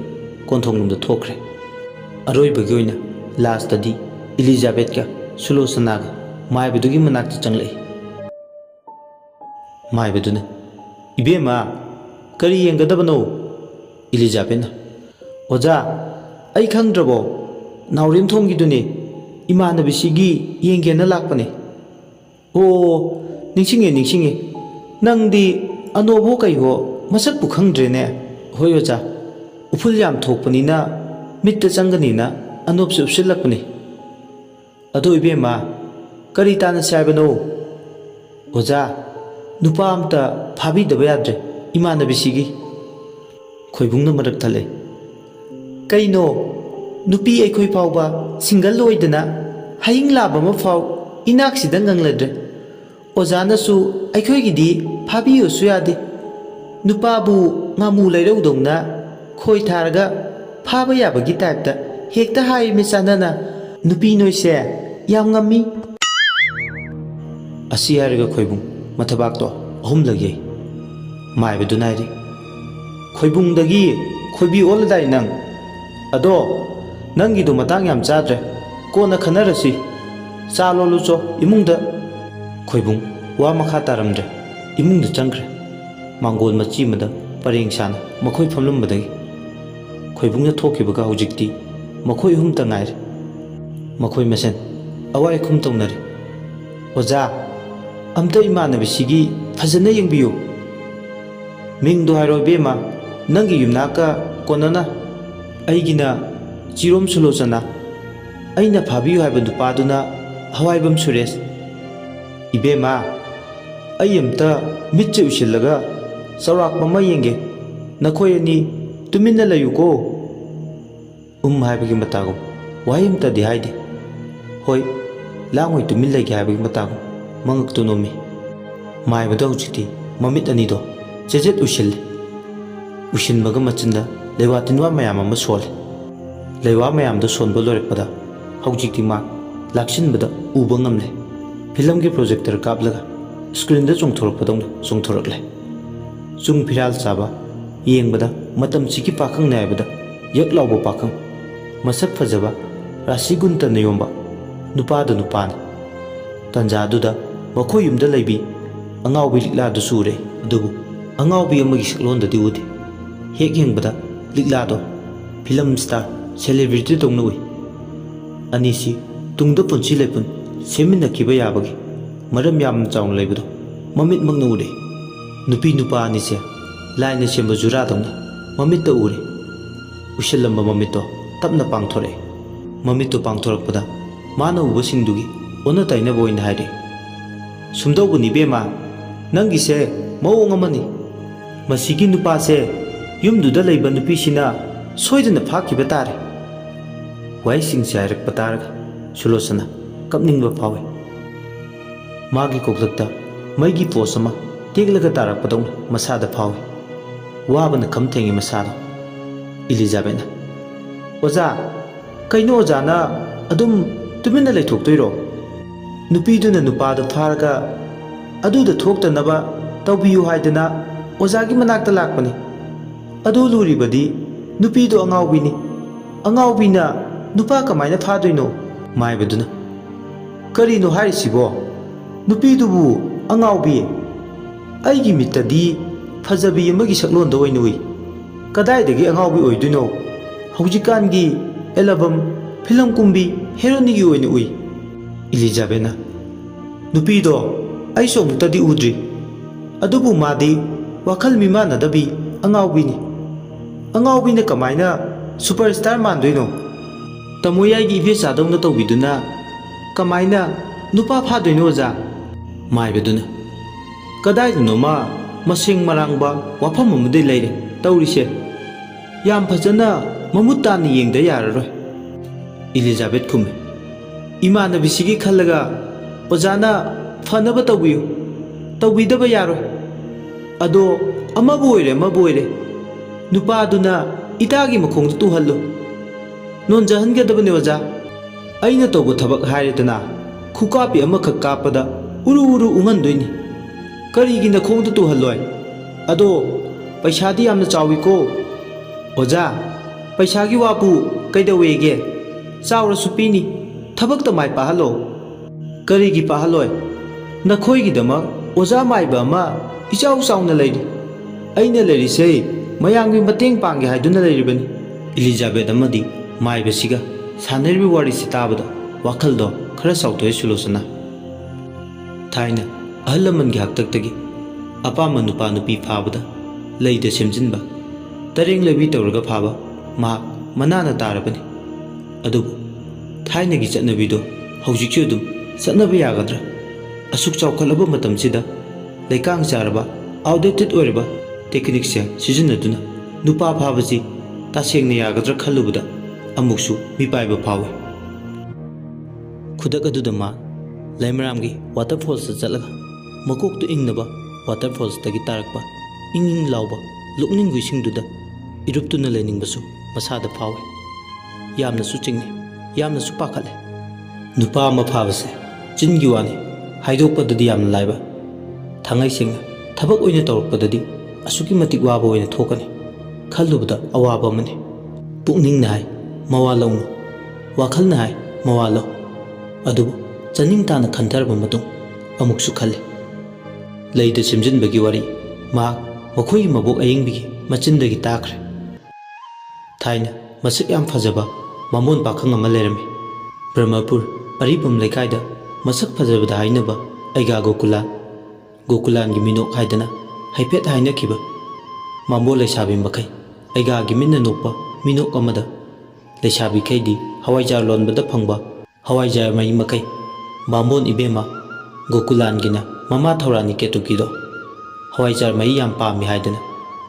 S2: ꯀꯣꯟꯊꯣꯡꯂꯣꯝꯗ ꯊꯣꯛꯈ꯭ꯔꯦ ꯑꯔꯣꯏꯕꯒꯤ ꯑꯣꯏꯅ ꯂꯥꯁꯇꯗꯤ
S1: Elizabeth Sulochanaga maibadugi manakta changlai. Maibaduna Ibema kari yengadabano Elizabeth Oja ai khangdrabo naurim thongiduni imanabisigi yengena lakpane. O ningsinge nangdi anobo kaiho masak pu khangdrene. Hoi oja uful yam thokpanina mitta changanina anop se upsilakpani. Ado ibema kari tana saibano. Oja nupa amta phabi daba yadre imanabisigi. Khoibungna marak thale. Kaino nupi aikhoi phawba single loidana haying laba ma phaw inak sidang ngangladre. Ojana su aikhoi gidi phabi usu yade. Nupa bu ngamu lairudongna khoi tharga phaba yabagi type hekta hai misanana nupi noise yam ngami. Asi harga khoibung mathabak to ahum lagi. Maibadunai khoibung dagi khoibi oladai nang. Ado nangidu matang yam chadre kona khanarasi chalo lucho imungda. Khoibung wa makha taramdre imungda changre. Mangol machi mada pareng sana makhoi phamlum badagi. Khoibungna thokibaga hujikti makhoi hum tangaire. Makhoi masen awai khum tongnare. Oja amta imanabisigi phajana yengbiyu. Mingdo hairo bema nangi yumnaka konana aigina Chirom Sulochana aina phabiyu haiba nupaduna Hawaibam Suresh. Ibema ayamta mitche usillaga saurakpa ma yenge nakhoi ani tuminna layuko. Haibagi matagum wayamta di haide. Hoi langoi tumin lagi haibagi matagum mangak tunomi. Maibada hujikti mamit anido jejet usilbaga machinda lewatinwa mayam ama sol. Lewa mayam da sonba lorekpada hujikti ma lakshinbada uba ngamle. Film ki projector kaplaga screen da chungthorakpadong chungthorakle. Chung phiral chaba yengbada matam chiki pakhang naibada yak lawba pakhang masak phajaba rasi gunta nayomba nupa da nupani. Tanja duda makhoi yumda laibi angawbi likla du sure adubu angawbi amagi siklon da diudi. Hek yengbada likla do film star celebrity dongna ui. Anisi tungda punchi lepun semina kiba yabagi maram yam chaung leibado mamit magna ure. Nupi nupa anise laina semba jura dongna mamit da ure. Ushilamba mamito tapna pangthore. Mamito pangthorakpada mana uba singdugi ona taina boina haide. Sumdaubu ni bema nangise mawong amani. Masigi nupa se yumduda leiba nupi sina soidana phakiba tare. Wai singse hairakpa targa Sulochana kapningba phawe. Magi koklakta maigi pos ama teglaga tarakpadong masada phawe. Wabana khamthengi masada. Elizabeth Oja kaino ojana adum tumina leithoktoiro. Nupiduna nupada pharga aduda thoktanaba tawbiyu haidana ojagi manakta lakpani. Adu luribadi nupido angawbini. Angawbina nupa kamaina phadoino. Maibaduna karino hairisibo nupidubu angawbi aigi mitadi phajabi amagi saklon da oinui. Kadaidagi angawbi oiduino haujikangi album film kumbi heronigi oina ui. Elizabeth nupido aiso mutadi udri adubu madi wakhal mimana dabi angawbini. Angawbina kamaina superstar mandoino. Tamoyagi ife sadong na tawbiduna kamaina nupa phadoino oja. Maibaduna kadaidano ma masing marangba wafam amade leire tawrise yam phajana mamut tana yengda yararoi. Elizabeth khume imanabisigi khallaga ojana fanaba tawbiyu tawbidaba yaroi. Ado amabu oire nupa aduna itagi makhongda tuhallo non jahangadabane oja. Aina tawbu thabak hairedana khukapi amakha kapada uru ungandoini. Karigi nakhongda tuhalloi. Ado paisadi yamna chawiko. Oja paisagi wapu kaidawege chawra supini
S2: ꯊꯕꯛꯇ ꯃꯥꯏ ꯄꯥꯛꯍꯜꯂꯣ꯫ ꯀꯔꯤꯒꯤ ꯄꯥꯛꯍꯜꯂꯣꯏ? ꯅꯈꯣꯏꯒꯤꯗꯃꯛ ꯑꯣꯖꯥ ꯃꯥꯏꯕ ꯑꯃ ꯏꯆꯥꯎ ꯆꯥꯎꯅ ꯂꯩꯔꯤ꯫ ꯑꯩꯅ ꯂꯩꯔꯤꯁꯦ ꯃꯌꯥꯝꯒꯤ ꯃꯇꯦꯡ ꯄꯥꯡꯒꯦ ꯍꯥꯏꯗꯨꯅ ꯂꯩꯔꯤꯕꯅꯤ꯫
S1: ꯏꯂꯤꯖꯥꯕꯦꯠ ꯑꯃꯗꯤ ꯃꯥꯏꯕꯁꯤꯒ ꯁꯥꯟꯅꯔꯤꯕ ꯋꯥꯔꯤꯁꯤ ꯇꯥꯕꯗ ꯋꯥꯈꯜꯗꯣ ꯈꯔ ꯆꯥꯎꯊꯣꯛꯑꯦ ꯁꯨꯂꯣꯆꯅꯥ꯫ ꯊꯥꯏꯅ ꯑꯍꯜ ꯂꯃꯟꯒꯤ ꯍꯥꯛꯇꯛꯇꯒꯤ ꯑꯄꯥꯝꯕ ꯅꯨꯄꯥ ꯅꯨꯄꯤ ꯐꯥꯕꯗ ꯂꯩꯗ ꯁꯦꯝꯖꯤꯟꯕ, ꯇꯔꯦꯡ ꯂꯩꯕꯤ ꯇꯧꯔꯒ ꯐꯥꯕ ꯃꯍꯥꯛ ꯃꯅꯥꯅ ꯇꯥꯔꯕꯅꯤ꯫ ꯑꯗꯨꯕꯨ ꯊꯥꯏꯅꯒꯤ ꯆꯠꯅꯕꯤꯗꯣ ꯍꯧꯖꯤꯛꯁꯨ ꯑꯗꯨꯝ ꯆꯠꯅꯕ ꯌꯥꯒꯗ꯭ꯔꯥ? ꯑꯁꯨꯛ ꯆꯥꯎꯈꯠꯂꯕ ꯃꯇꯝꯁꯤꯗ ꯂꯩꯀꯥꯡ ꯆꯥꯔꯕ ꯑꯥꯎꯠꯗꯦꯇꯦꯠ ꯑꯣꯏꯔꯕ ꯇꯦꯛꯅꯤꯛꯁꯦ ꯁꯤꯖꯤꯟꯅꯗꯨꯅ ꯅꯨꯄꯥ ꯐꯥꯕꯁꯤ ꯇꯁꯦꯡꯅ ꯌꯥꯒꯗ꯭ꯔꯥ ꯈꯜꯂꯨꯕꯗ ꯑꯃꯨꯛꯁꯨ ꯃꯤꯄꯥꯏꯕ ꯐꯥꯎꯏ꯫ ꯈꯨꯗꯛ ꯑꯗꯨꯗ ꯃꯥ ꯂꯩꯃꯔꯥꯝꯒꯤ ꯋꯥꯇꯔꯐꯣꯜꯁꯇ ꯆꯠꯂꯒ ꯃꯀꯣꯛꯇꯨ ꯏꯪꯅꯕ ꯋꯥꯇꯔꯐꯣꯜꯁꯇꯒꯤ ꯇꯥꯔꯛꯄ ꯏꯪ ꯏꯪ ꯂꯥꯎꯕ ꯂꯨꯛꯅꯤꯡꯕ ꯏꯁꯤꯡꯗꯨꯗ ꯏꯔꯨꯞꯇꯨꯅ ꯂꯩꯅꯤꯡꯕꯁꯨ ꯃꯁꯥꯗ ꯐꯥꯎꯏ꯫ ꯌꯥꯝꯅꯁꯨ ꯆꯤꯡꯅꯩ, ꯌꯥꯝꯅꯁꯨ ꯄꯥꯈꯠꯂꯦ꯫ ꯅꯨꯄꯥ ꯑꯃ ꯐꯥꯕꯁꯦ ꯆꯤꯟꯒꯤ ꯋꯥꯅꯤ, ꯍꯥꯏꯗꯣꯛꯄꯗꯗꯤ ꯌꯥꯝꯅ ꯂꯥꯏꯕ, ꯊꯥꯡꯉꯩ ꯁꯦꯡꯅ ꯊꯕꯛ ꯑꯣꯏꯅ ꯇꯧꯔꯛꯄꯗꯗꯤ ꯑꯁꯨꯛꯀꯤ ꯃꯇꯤꯛ ꯋꯥꯕ ꯑꯣꯏꯅ ꯊꯣꯛꯀꯅꯤ꯫ ꯈꯜꯂꯨꯕꯗ ꯑꯋꯥꯕ ꯑꯃꯅꯤ꯫ ꯄꯨꯛꯅꯤꯡꯅ ꯍꯥꯏ ꯃꯋꯥ ꯂꯧꯅꯨ, ꯋꯥꯈꯜꯅ ꯍꯥꯏ ꯃꯋꯥ ꯂꯧ꯫ ꯑꯗꯨꯕꯨ ꯆꯅꯤꯡ ꯇꯥꯅ ꯈꯟꯊꯔꯕ ꯃꯇꯨꯡ ꯑꯃꯨꯛꯁꯨ ꯈꯜꯂꯤ꯫ ꯂꯩꯗ ꯁꯦꯝꯖꯤꯟꯕꯒꯤ ꯋꯥꯔꯤ ꯃꯍꯥꯛ ꯃꯈꯣꯏꯒꯤ ꯃꯕꯣꯛ ꯑꯌꯤꯡꯕꯤꯒꯤ ꯃꯆꯤꯟꯗꯒꯤ ꯇꯥꯈ꯭ꯔꯦ꯫ ꯊꯥꯏꯅ ꯃꯁꯛ ꯌꯥꯝ ꯐꯖꯕ ꯕꯥꯃꯣꯟ ꯄꯥꯈꯪ ꯑꯃ ꯂꯩꯔꯝꯃꯤ꯫ ꯕ꯭ꯔꯍꯃꯄꯨꯔ ꯑꯔꯤꯕꯝ ꯂꯩꯀꯥꯏꯗ ꯃꯁꯛ ꯐꯖꯕꯗ ꯍꯥꯏꯅꯕ ꯑꯩꯒꯥ ꯒꯣꯀꯨꯂꯥꯟ, ꯒꯣꯀꯨꯂꯥꯟꯒꯤ ꯃꯤꯅꯣꯛ ꯍꯥꯏꯗꯅ ꯍꯥꯏꯐꯦꯠ ꯍꯥꯏꯅꯈꯤꯕ ꯃꯥꯝꯕꯣ ꯂꯩꯁꯥꯕꯤ ꯃꯈꯩ ꯑꯩꯒꯥꯒꯤ ꯃꯤꯠꯅ ꯅꯣꯛꯄ ꯃꯤꯅꯣꯛ ꯑꯃꯗ ꯂꯩꯁꯥꯕꯤꯈꯩꯗꯤ ꯍꯋꯥꯏꯖꯥꯔ ꯂꯣꯟꯕꯗ ꯐꯪꯕ ꯍꯋꯥꯏꯖꯥꯔ ꯃꯍꯤ ꯃꯈꯩ, ꯕꯥꯃꯣꯟ ꯏꯕꯦꯝꯃ ꯒꯣꯀꯨꯂꯥꯟꯒꯤꯅ ꯃꯃꯥ ꯊꯧꯔꯥꯅꯤ ꯀꯦꯇꯨꯀꯤꯗꯣ ꯍꯋꯥꯏꯖꯥꯔ ꯃꯍꯤ ꯌꯥꯝ ꯄꯥꯝꯃꯤ ꯍꯥꯏꯗꯅ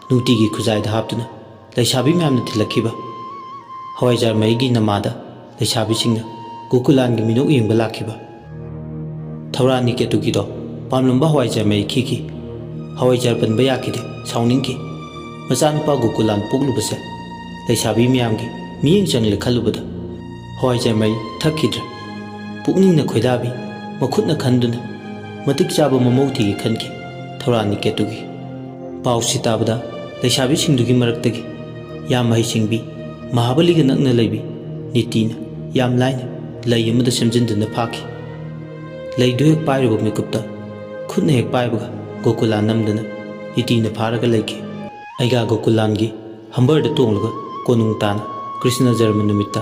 S1: ꯅꯨꯡꯇꯤꯒꯤ ꯈꯨꯖꯥꯏꯗ ꯍꯥꯞꯇꯨꯅ ꯂꯩꯁꯥꯕꯤ ꯃꯌꯥꯝꯅ ꯊꯤꯜꯂꯛꯈꯤꯕ ꯍꯋꯥꯏꯖꯥꯔ ꯃꯍꯤꯒꯤ ꯅꯃꯥꯗ ꯂꯩꯁꯥꯕꯤꯁꯤꯡꯅ ꯒꯣꯀꯨꯂꯥꯟꯒꯤ ꯃꯤꯅꯣꯛ ꯌꯦꯡꯕ ꯂꯥꯛꯈꯤꯕ ꯊꯧꯔꯥꯅꯤ ꯀꯦꯇꯨꯀꯤꯗꯣ ꯄꯥꯝꯂꯝꯕ ꯍꯋꯥꯏꯖꯥꯔ ꯃꯍꯤ ꯈꯤꯈꯤ꯫ ꯍꯋꯥꯏꯖꯥꯔ ꯄꯟꯕ ꯌꯥꯈꯤꯗꯦ, ꯁꯥꯎꯅꯤꯡꯈꯤ꯫ ꯃꯆꯥꯅꯨꯄꯥ ꯒꯣꯀꯨꯂꯥꯟ ꯄꯣꯛꯂꯨꯕꯁꯦ ꯂꯩꯁꯥꯕꯤ ꯃꯌꯥꯝꯒꯤ ꯃꯤꯠꯌꯦꯡ ꯆꯪꯂꯦ ꯈꯜꯂꯨꯕꯗ ꯍꯋꯥꯏꯖꯥꯔ ꯃꯍꯤ ꯊꯛꯈꯤꯗ꯭ꯔꯦ꯫ ꯄꯨꯛꯅꯤꯡꯅ ꯈꯣꯏꯗꯥꯕꯤ ꯃꯈꯨꯠꯅ ꯈꯟꯗꯨꯅ ꯃꯇꯤꯛ ꯆꯥꯕ ꯃꯃꯧ ꯊꯤꯒꯦ ꯈꯟꯈꯤ ꯊꯧꯔꯥꯅꯤ ꯀꯦꯇꯨꯀꯤ꯫ ꯄꯥꯎꯁꯤ ꯇꯥꯕꯗ ꯂꯩꯁꯥꯕꯤꯁꯤꯡꯗꯨꯒꯤ ꯃꯔꯛꯇꯒꯤ ꯌꯥꯝ ꯍꯩꯁꯤꯡꯕꯤ ꯃꯍꯥꯕꯂꯤꯒ ꯅꯛꯅ ꯂꯩꯕꯤ ꯅꯤꯇꯤꯅ ꯌꯥꯝ ꯂꯥꯏꯅ ꯂꯩ ꯑꯃꯗ ꯁꯦꯝꯖꯤꯟꯗꯨꯅ ꯐꯥꯈꯤ꯫ ꯂꯩꯗꯨ ꯍꯦꯛ ꯄꯥꯏꯔꯨꯕ ꯃꯤꯀꯨꯞꯇ ꯈꯨꯠꯅ ꯍꯦꯛ ꯄꯥꯏꯕꯒ ꯒꯣꯀꯨꯂꯥꯟ ꯅꯝꯗꯅ ꯅꯤꯇꯤꯅ ꯐꯥꯔꯒ ꯂꯩꯈꯤ꯫ ꯑꯩꯒꯥ ꯒꯣꯀꯨꯂꯥꯟꯒꯤ ꯍꯝꯕꯔꯗ ꯇꯣꯡꯂꯒ ꯀꯣꯅꯨꯡ ꯇꯥꯅ ꯀ꯭ꯔꯤꯁꯅ ꯖꯔꯃ ꯅꯨꯃꯤꯠꯇ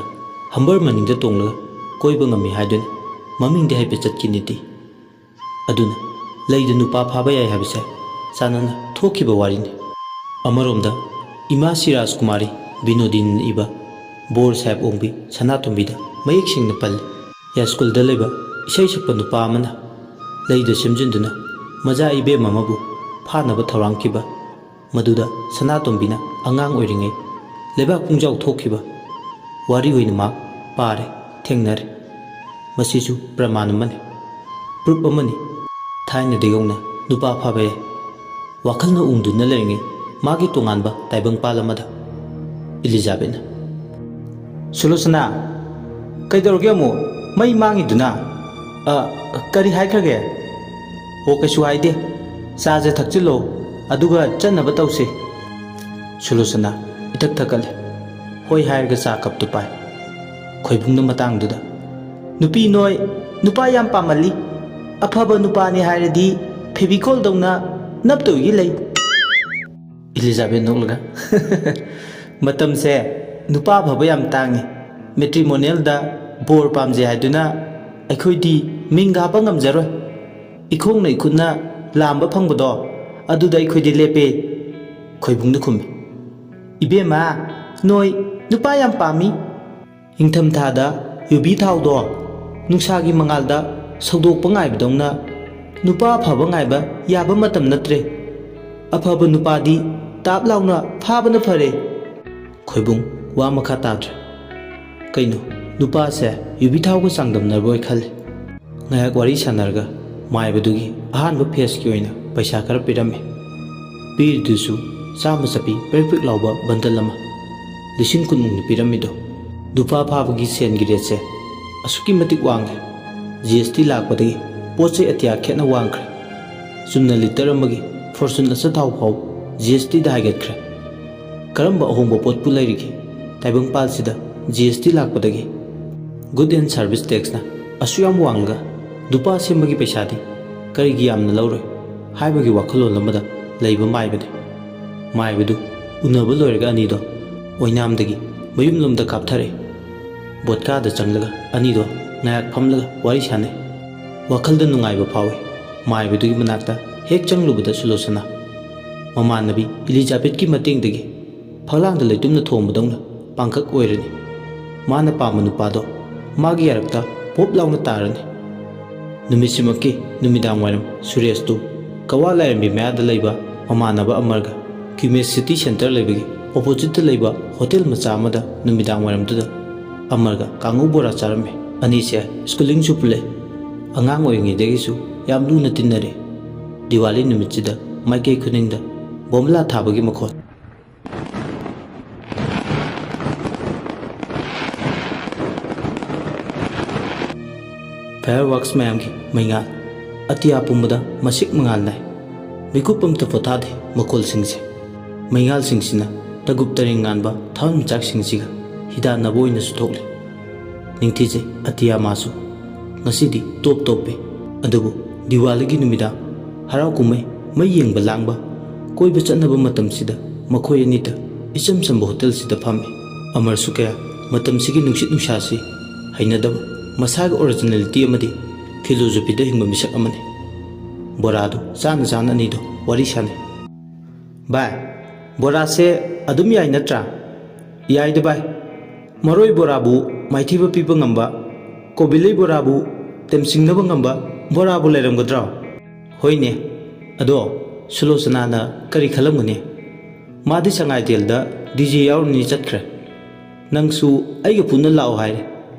S1: ꯍꯝꯕꯔ ꯃꯅꯤꯡꯗ ꯇꯣꯡꯂꯒ ꯀꯣꯏꯕ ꯉꯝꯃꯤ ꯍꯥꯏꯗꯨꯅ ꯃꯃꯤꯡꯗꯤ ꯍꯥꯏꯐꯦꯠ ꯆꯠꯈꯤ ꯅꯤꯇꯤ꯫ ꯑꯗꯨꯅ ꯂꯩꯗ ꯅꯨꯄꯥ ꯐꯥꯕ ꯌꯥꯏ ꯍꯥꯏꯕꯁꯦ ꯆꯥꯟꯅꯅ ꯊꯣꯛꯈꯤꯕ ꯋꯥꯔꯤꯅꯤ꯫ ꯑꯃꯔꯣꯝꯗ ꯏꯃꯥ ꯁꯤꯔꯥꯖ ꯀꯨꯃꯥꯔꯤ ꯕꯤꯅꯣꯗꯤꯅꯤꯅ ꯏꯕ ꯕꯣꯔ ꯁꯥꯍꯦꯕ ꯑꯣꯡꯕꯤ ꯁꯅꯥꯇꯣꯝꯕꯤꯗ ꯃꯌꯦꯛ ꯁꯦꯡꯅ ꯄꯜꯂꯤ꯫ ꯌꯥꯏꯁꯀꯨꯜꯗ ꯂꯩꯕ ꯏꯁꯩ ꯁꯛꯄ ꯅꯨꯄꯥ ꯑꯃꯅ ꯂꯩꯗ ꯁꯦꯝꯖꯤꯟꯗꯨꯅ ꯃꯖꯥ ꯏꯕꯦꯝ ꯑꯃꯕꯨ ꯐꯥꯅꯕ ꯊꯧꯔꯥꯡꯈꯤꯕ, ꯃꯗꯨꯗ ꯁꯅꯥꯇꯣꯝꯕꯤꯅ ꯑꯉꯥꯡ ꯑꯣꯏꯔꯤꯉꯩ ꯂꯩꯕꯥꯛ ꯄꯨꯡꯖꯥꯎ ꯊꯣꯛꯈꯤꯕ ꯋꯥꯔꯤ ꯑꯣꯏꯅ ꯃꯍꯥꯛ ꯄꯥꯔꯦ, ꯊꯦꯡꯅꯔꯦ꯫ ꯃꯁꯤꯁꯨ ꯄ꯭ꯔꯃꯥꯟ ꯑꯃꯅꯤ, ꯄ꯭ꯔꯨꯞ ꯑꯃꯅꯤ꯫ ꯊꯥꯏꯅꯗꯒꯤ ꯍꯧꯅ ꯅꯨꯄꯥ ꯐꯥꯕ ꯌꯥꯏ꯫ ꯋꯥꯈꯜꯅ ꯎꯡꯗꯨꯅ ꯂꯩꯔꯤꯉꯩ ꯃꯥꯒꯤ ꯇꯣꯉꯥꯟꯕ ꯇꯥꯏꯕꯪꯄꯥꯜ ꯑꯃꯗ ꯏꯂꯤꯖꯥꯕꯦꯠꯅ
S2: ꯁꯨꯂꯣꯆꯅꯥ, ꯀꯩꯗꯧꯔꯒꯦ ꯑꯃꯨꯛ? ꯃꯩ ꯃꯥꯡꯉꯤꯗꯨꯅ? ꯀꯔꯤ ꯍꯥꯏꯈ꯭ꯔꯒꯦ? ꯑꯣ ꯀꯩꯁꯨ ꯍꯥꯏꯗꯦ, ꯆꯥꯁꯦ ꯊꯛꯆꯤꯜꯂꯣ ꯑꯗꯨꯒ ꯆꯠꯅꯕ ꯇꯧꯁꯤ꯫ ꯁꯨꯂꯣꯆꯅꯥ ꯏꯊꯛ ꯊꯛꯀꯠꯂꯦ꯫ ꯍꯣꯏ ꯍꯥꯏꯔꯒ ꯆꯥ ꯀꯞꯇꯨ ꯄꯥꯏ꯫ ꯈꯣꯏꯕꯨꯡꯅ ꯃꯇꯥꯡꯗꯨꯗ ꯅꯨꯄꯤ ꯅꯣꯏ ꯅꯨꯄꯥ ꯌꯥꯝ ꯄꯥꯝꯃꯜꯂꯤ, ꯑꯐꯕ ꯅꯨꯄꯥꯅꯤ ꯍꯥꯏꯔꯗꯤ ꯐꯦꯕꯤꯀꯣꯜꯗꯧꯅ ꯅꯞꯇꯧꯒꯤ ꯂꯩ꯫ ꯏꯂꯤꯖꯥꯕꯦꯠ ꯅꯣꯛꯂꯒ ꯃꯇꯝꯁꯦ ꯅꯨꯄꯥ ꯑꯐꯕ ꯌꯥꯝ ꯇꯥꯡꯉꯤ꯫ ꯃꯦꯇ꯭ꯔꯤꯃꯣꯅꯤꯌꯦꯜꯗ ꯕꯣꯔ ꯄꯥꯝꯖꯩ ꯍꯥꯏꯗꯨꯅ ꯑꯩꯈꯣꯏꯗꯤ ꯃꯤꯡꯒ ꯍꯥꯞꯄ ꯉꯝꯖꯔꯣꯏ꯫ ꯏꯈꯣꯡꯅ ꯏꯈꯨꯠꯅ ꯂꯥꯝꯕ ꯐꯪꯕꯗꯣ ꯑꯗꯨꯗ ꯑꯩꯈꯣꯏꯗꯤ ꯂꯦꯞꯄꯦ꯫ ꯈꯣꯏꯕꯨꯡꯅ ꯈꯨꯝꯃꯤ, ꯏꯕꯦꯝꯃ ꯅꯣꯏ ꯅꯨꯄꯥ ꯌꯥꯝ ꯄꯥꯝꯃꯤ꯫ ꯏꯪꯊꯝꯊꯥꯗ ꯌꯨꯕꯤ ꯊꯥꯎꯗꯣ ꯅꯨꯡꯁꯥꯒꯤ ꯃꯉꯥꯜꯗ ꯁꯧꯗꯣꯛꯄ ꯉꯥꯏꯕꯗꯧꯅ ꯅꯨꯄꯥ ꯑꯐꯕ ꯉꯥꯏꯕ ꯌꯥꯕ ꯃꯇꯝ ꯅꯠꯇ꯭ꯔꯦ꯫ ꯑꯐꯕ ꯅꯨꯄꯥꯗꯤ ꯇꯥꯞ ꯂꯥꯎꯅ ꯐꯥꯕꯅ ꯐꯔꯦ꯫ ꯈꯣꯏꯕꯨꯡ ꯋꯥ ꯃꯈꯥ ꯇꯥꯗ꯭ꯔꯦ꯫ ꯀꯩꯅꯣ ꯅꯨꯄꯥꯁꯦ ꯌꯨꯕꯤ ꯊꯥꯎꯒ ꯆꯥꯡꯗꯝꯅꯔꯕꯣꯏ ꯈꯜꯂꯤ꯫ ꯉꯥꯏꯍꯥꯛ ꯋꯥꯔꯤ ꯁꯥꯟꯅꯔꯒ ꯃꯥꯏꯕꯗꯨꯒꯤ ꯑꯍꯥꯟꯕ ꯐꯦꯁꯀꯤ ꯑꯣꯏꯅ ꯄꯩꯁꯥ ꯈꯔ ꯄꯤꯔꯝꯃꯤ꯫ ꯄꯤꯔꯤꯗꯨꯁꯨ ꯆꯥꯝꯃ ꯆꯞꯄꯤ ꯄ꯭ꯔꯤꯛ ꯄ꯭ꯔꯤꯛ ꯂꯥꯎꯕ ꯕꯟꯗꯜ ꯑꯃ꯫ 10,000 ꯄꯤꯔꯝꯃꯤꯗꯣ꯫ ꯅꯨꯄꯥ ꯐꯥꯕꯒꯤ ꯁꯦꯟꯒꯤ ꯔꯦꯠꯁꯦ ꯑꯁꯨꯛꯀꯤ ꯃꯇꯤꯛ ꯋꯥꯡꯈ꯭ꯔꯦ꯫ GST ꯂꯥꯛꯄꯗꯒꯤ ꯄꯣꯠ ꯆꯩ ꯑꯇꯤꯌꯥ ꯈꯦꯠꯅ ꯋꯥꯡꯈ꯭ꯔꯦ꯫ ꯆꯨꯝꯅ ꯂꯤꯇꯔ ꯑꯃꯒꯤ ꯐꯣꯔꯆꯨꯟ ꯑꯆꯥꯊꯥꯎ ꯐꯥꯎ GSTꯗ ꯍꯥꯏꯒꯠꯈ꯭ꯔꯦ꯫ ꯀꯔꯝꯕ ꯑꯍꯣꯡꯕ ꯄꯣꯠꯄꯨ ꯂꯩꯔꯤꯒꯦ ꯇꯥꯏꯕꯪꯄꯥꯜꯁꯤꯗ GST ꯂꯥꯛꯄꯗꯒꯤ?
S1: ꯒꯨꯗ ꯑꯦꯟ ꯁꯥꯔꯚꯤꯁ ꯇꯦꯛꯁꯅ ꯑꯁꯨꯛ ꯌꯥꯝ ꯋꯥꯡꯂꯒ ꯅꯨꯄꯥ ꯁꯦꯝꯕꯒꯤ ꯄꯩꯁꯥꯗꯤ ꯀꯔꯤꯒꯤ ꯌꯥꯝꯅ ꯂꯧꯔꯣꯏ ꯍꯥꯏꯕꯒꯤ ꯋꯥꯈꯜꯂꯣꯟ ꯑꯃꯗ ꯂꯩꯕ ꯃꯥꯏꯕꯅꯤ꯫ ꯃꯥꯏꯕꯗꯨ ꯎꯅꯕ ꯂꯣꯏꯔꯒ ꯑꯅꯤꯗꯣ ꯑꯣꯏꯅꯥꯝꯗꯒꯤ ꯃꯌꯨꯝꯂꯣꯝꯗ ꯀꯥꯞꯊꯔꯛꯏ꯫ ꯕꯣꯠꯀꯥꯗ ꯆꯪꯂꯒ ꯑꯅꯤꯗꯣ ꯉꯥꯏꯍꯥꯛ ꯐꯝꯂꯒ ꯋꯥꯔꯤ ꯁꯥꯟꯅꯩ꯫ ꯋꯥꯈꯜꯗ ꯅꯨꯡꯉꯥꯏꯕ ꯐꯥꯎꯏ꯫ ꯃꯥꯏꯕꯗꯨꯒꯤ ꯃꯅꯥꯛꯇ ꯍꯦꯛ ꯆꯪꯂꯨꯕꯗ ꯁꯨꯂꯣꯆꯅꯥ ꯃꯃꯥꯟꯅꯕꯤ ꯏꯂꯤꯖꯥꯕꯦꯠꯀꯤ ꯃꯇꯦꯡꯗꯒꯤ ꯐꯛꯂꯥꯡꯗ ꯂꯩꯇꯨꯝꯅ ꯊꯣꯡꯕꯗꯧꯅ ꯄꯥꯡꯈꯛ ꯑꯣꯏꯔꯅꯤ꯫ ꯃꯥꯅ ꯄꯥꯝꯕ ꯅꯨꯄꯥꯗꯣ ꯃꯥꯒꯤ ꯌꯥꯔꯛꯇ ꯄꯣꯞ ꯂꯥꯎꯅ ꯇꯥꯔꯅꯤ꯫ ꯅꯨꯃꯤꯠꯁꯤꯃꯛꯀꯤ ꯅꯨꯃꯤꯗꯥꯡ ꯋꯥꯏꯔꯝ ꯁꯨꯔꯦꯁꯇꯨ ꯀꯋꯥ ꯂꯥꯏꯔꯦꯝꯕꯤ ꯃꯌꯥꯗ ꯂꯩꯕ ꯃꯃꯥꯟꯅꯕ ꯑꯃꯔꯒ ꯀ꯭ꯌꯨꯃꯦꯁ ꯁꯤꯇꯤ ꯁꯦꯟꯇꯔ ꯂꯩꯕꯒꯤ ꯑꯣꯄꯣꯖꯤꯠꯇ ꯂꯩꯕ ꯍꯣꯇꯦꯜ ꯃꯆꯥ ꯑꯃꯗ ꯅꯨꯃꯤꯗꯥꯡ ꯋꯥꯏꯔꯝꯗꯨꯗ ꯑꯃꯔꯒ ꯀꯥꯡꯉꯧ ꯕꯣꯔꯥ ꯆꯥꯔꯝꯃꯤ꯫ ꯑꯅꯤꯁꯦ ꯁ꯭ꯀꯨꯂꯤꯡꯁꯨ ꯄꯨꯜꯂꯦ꯫ ꯑꯉꯥꯡ ꯑꯣꯏꯔꯤꯉꯩꯗꯒꯤꯁꯨ ꯌꯥꯝ ꯂꯨꯅ ꯇꯤꯟꯅꯔꯦ꯫ ꯗꯤꯋꯥꯂꯤ ꯅꯨꯃꯤꯠꯁꯤꯗ ꯃꯥꯏꯀꯩ ꯈꯨꯗꯤꯡꯗ ꯕꯣꯝꯕꯂꯥ ꯊꯥꯕꯒꯤ ꯃꯈꯣꯜ, ꯐꯥꯌꯔꯋꯥꯔꯛꯁ ꯃꯌꯥꯝꯒꯤ ꯃꯩꯉꯥꯜ ꯑꯇꯤꯌꯥ ꯄꯨꯝꯕꯗ ꯃꯁꯤꯛ ꯃꯉꯥꯜ ꯅꯥꯏ꯫ ꯃꯤꯀꯨꯞ ꯑꯝꯇ ꯄꯣꯊꯥꯗꯦ ꯃꯈꯣꯜꯁꯤꯡꯁꯦ꯫ ꯃꯩꯉꯥꯜꯁꯤꯡꯁꯤꯅ ꯇꯔꯨꯛ ꯇꯔꯦꯡ ꯉꯥꯟꯕ ꯊꯋꯥꯟꯃꯤꯆꯥꯛꯁꯤꯡꯁꯤꯒ ꯍꯤꯗꯥꯟꯅꯕ ꯑꯣꯏꯅꯁꯨ ꯊꯣꯛꯂꯤ꯫ ꯅꯤꯡꯊꯤꯖꯩ ꯑꯇꯤꯌꯥ ꯃꯥꯁꯨ ꯉꯁꯤꯗꯤ ꯇꯣꯞ ꯇꯣꯞꯄꯤ꯫ ꯑꯗꯨꯕꯨ ꯗꯤꯋꯥꯂꯤꯒꯤ ꯅꯨꯃꯤꯗꯥꯡ ꯍꯔꯥꯎ ꯀꯨꯝꯍꯩ ꯃꯩ ꯌꯦꯡꯕ ꯂꯥꯡꯕ ꯀꯣꯏꯕ ꯆꯠꯅꯕ ꯃꯇꯝꯁꯤꯗ ꯃꯈꯣꯏ ꯑꯅꯤꯇ ꯏꯆꯝ ꯆꯝꯕ ꯍꯣꯇꯦꯜꯁꯤꯗ ꯐꯝꯃꯤ꯫ ꯑꯃꯔꯁꯨ ꯀꯌꯥ ꯃꯇꯝꯁꯤꯒꯤ ꯅꯨꯡꯁꯤꯠ ꯅꯨꯡꯁꯥꯁꯤ ꯍꯩꯅꯗꯕ ꯃꯁꯥꯒꯤ ꯑꯣꯔꯤꯖꯤꯅꯦꯂꯤꯇꯤ ꯑꯃꯗꯤ ꯐꯤꯂꯣꯁꯣꯐꯤꯗ ꯍꯤꯡꯕ ꯃꯤꯁꯛ ꯑꯃꯅꯤ꯫ ꯕꯣꯔꯥꯗꯨ ꯆꯥꯅ ꯆꯥꯅ ꯑꯅꯤꯗꯣ ꯋꯥꯔꯤ ꯁꯥꯟꯅꯩ꯫ ꯚꯥꯏ, ꯕꯣꯔꯥꯁꯦ ꯑꯗꯨꯝ ꯌꯥꯏ ꯅꯠꯇ꯭ꯔꯥ? ꯌꯥꯏꯗ ꯚꯥꯏ꯫ ꯃꯔꯣꯏ ꯕꯣꯔꯥꯕꯨ ꯃꯥꯏꯊꯤꯕ ꯄꯤꯕ ꯉꯝꯕ, ꯀꯣꯕꯤꯂꯩ ꯕꯣꯔꯥꯕꯨ ꯇꯦꯝꯁꯤꯡꯅꯕ ꯉꯝꯕ ꯕꯣꯔꯥꯕꯨ ꯂꯩꯔꯝꯒꯗ꯭ꯔꯣ? ꯍꯣꯏꯅꯦ, ꯑꯗꯣ ꯁꯨꯂꯣꯆꯅꯥꯅ ꯀꯔꯤ ꯈꯜꯂꯝꯒꯅꯤ? ꯃꯥꯗꯤ ꯁꯉꯥꯏꯊꯦꯜꯗ ꯗꯤꯖꯦ ꯌꯥꯎꯔꯅꯤ ꯆꯠꯈ꯭ꯔꯦ꯫ ꯅꯪꯁꯨ ꯑꯩꯒ ꯄꯨꯟꯅ ꯂꯥꯛꯑꯣ ꯍꯥꯏꯔꯦ꯫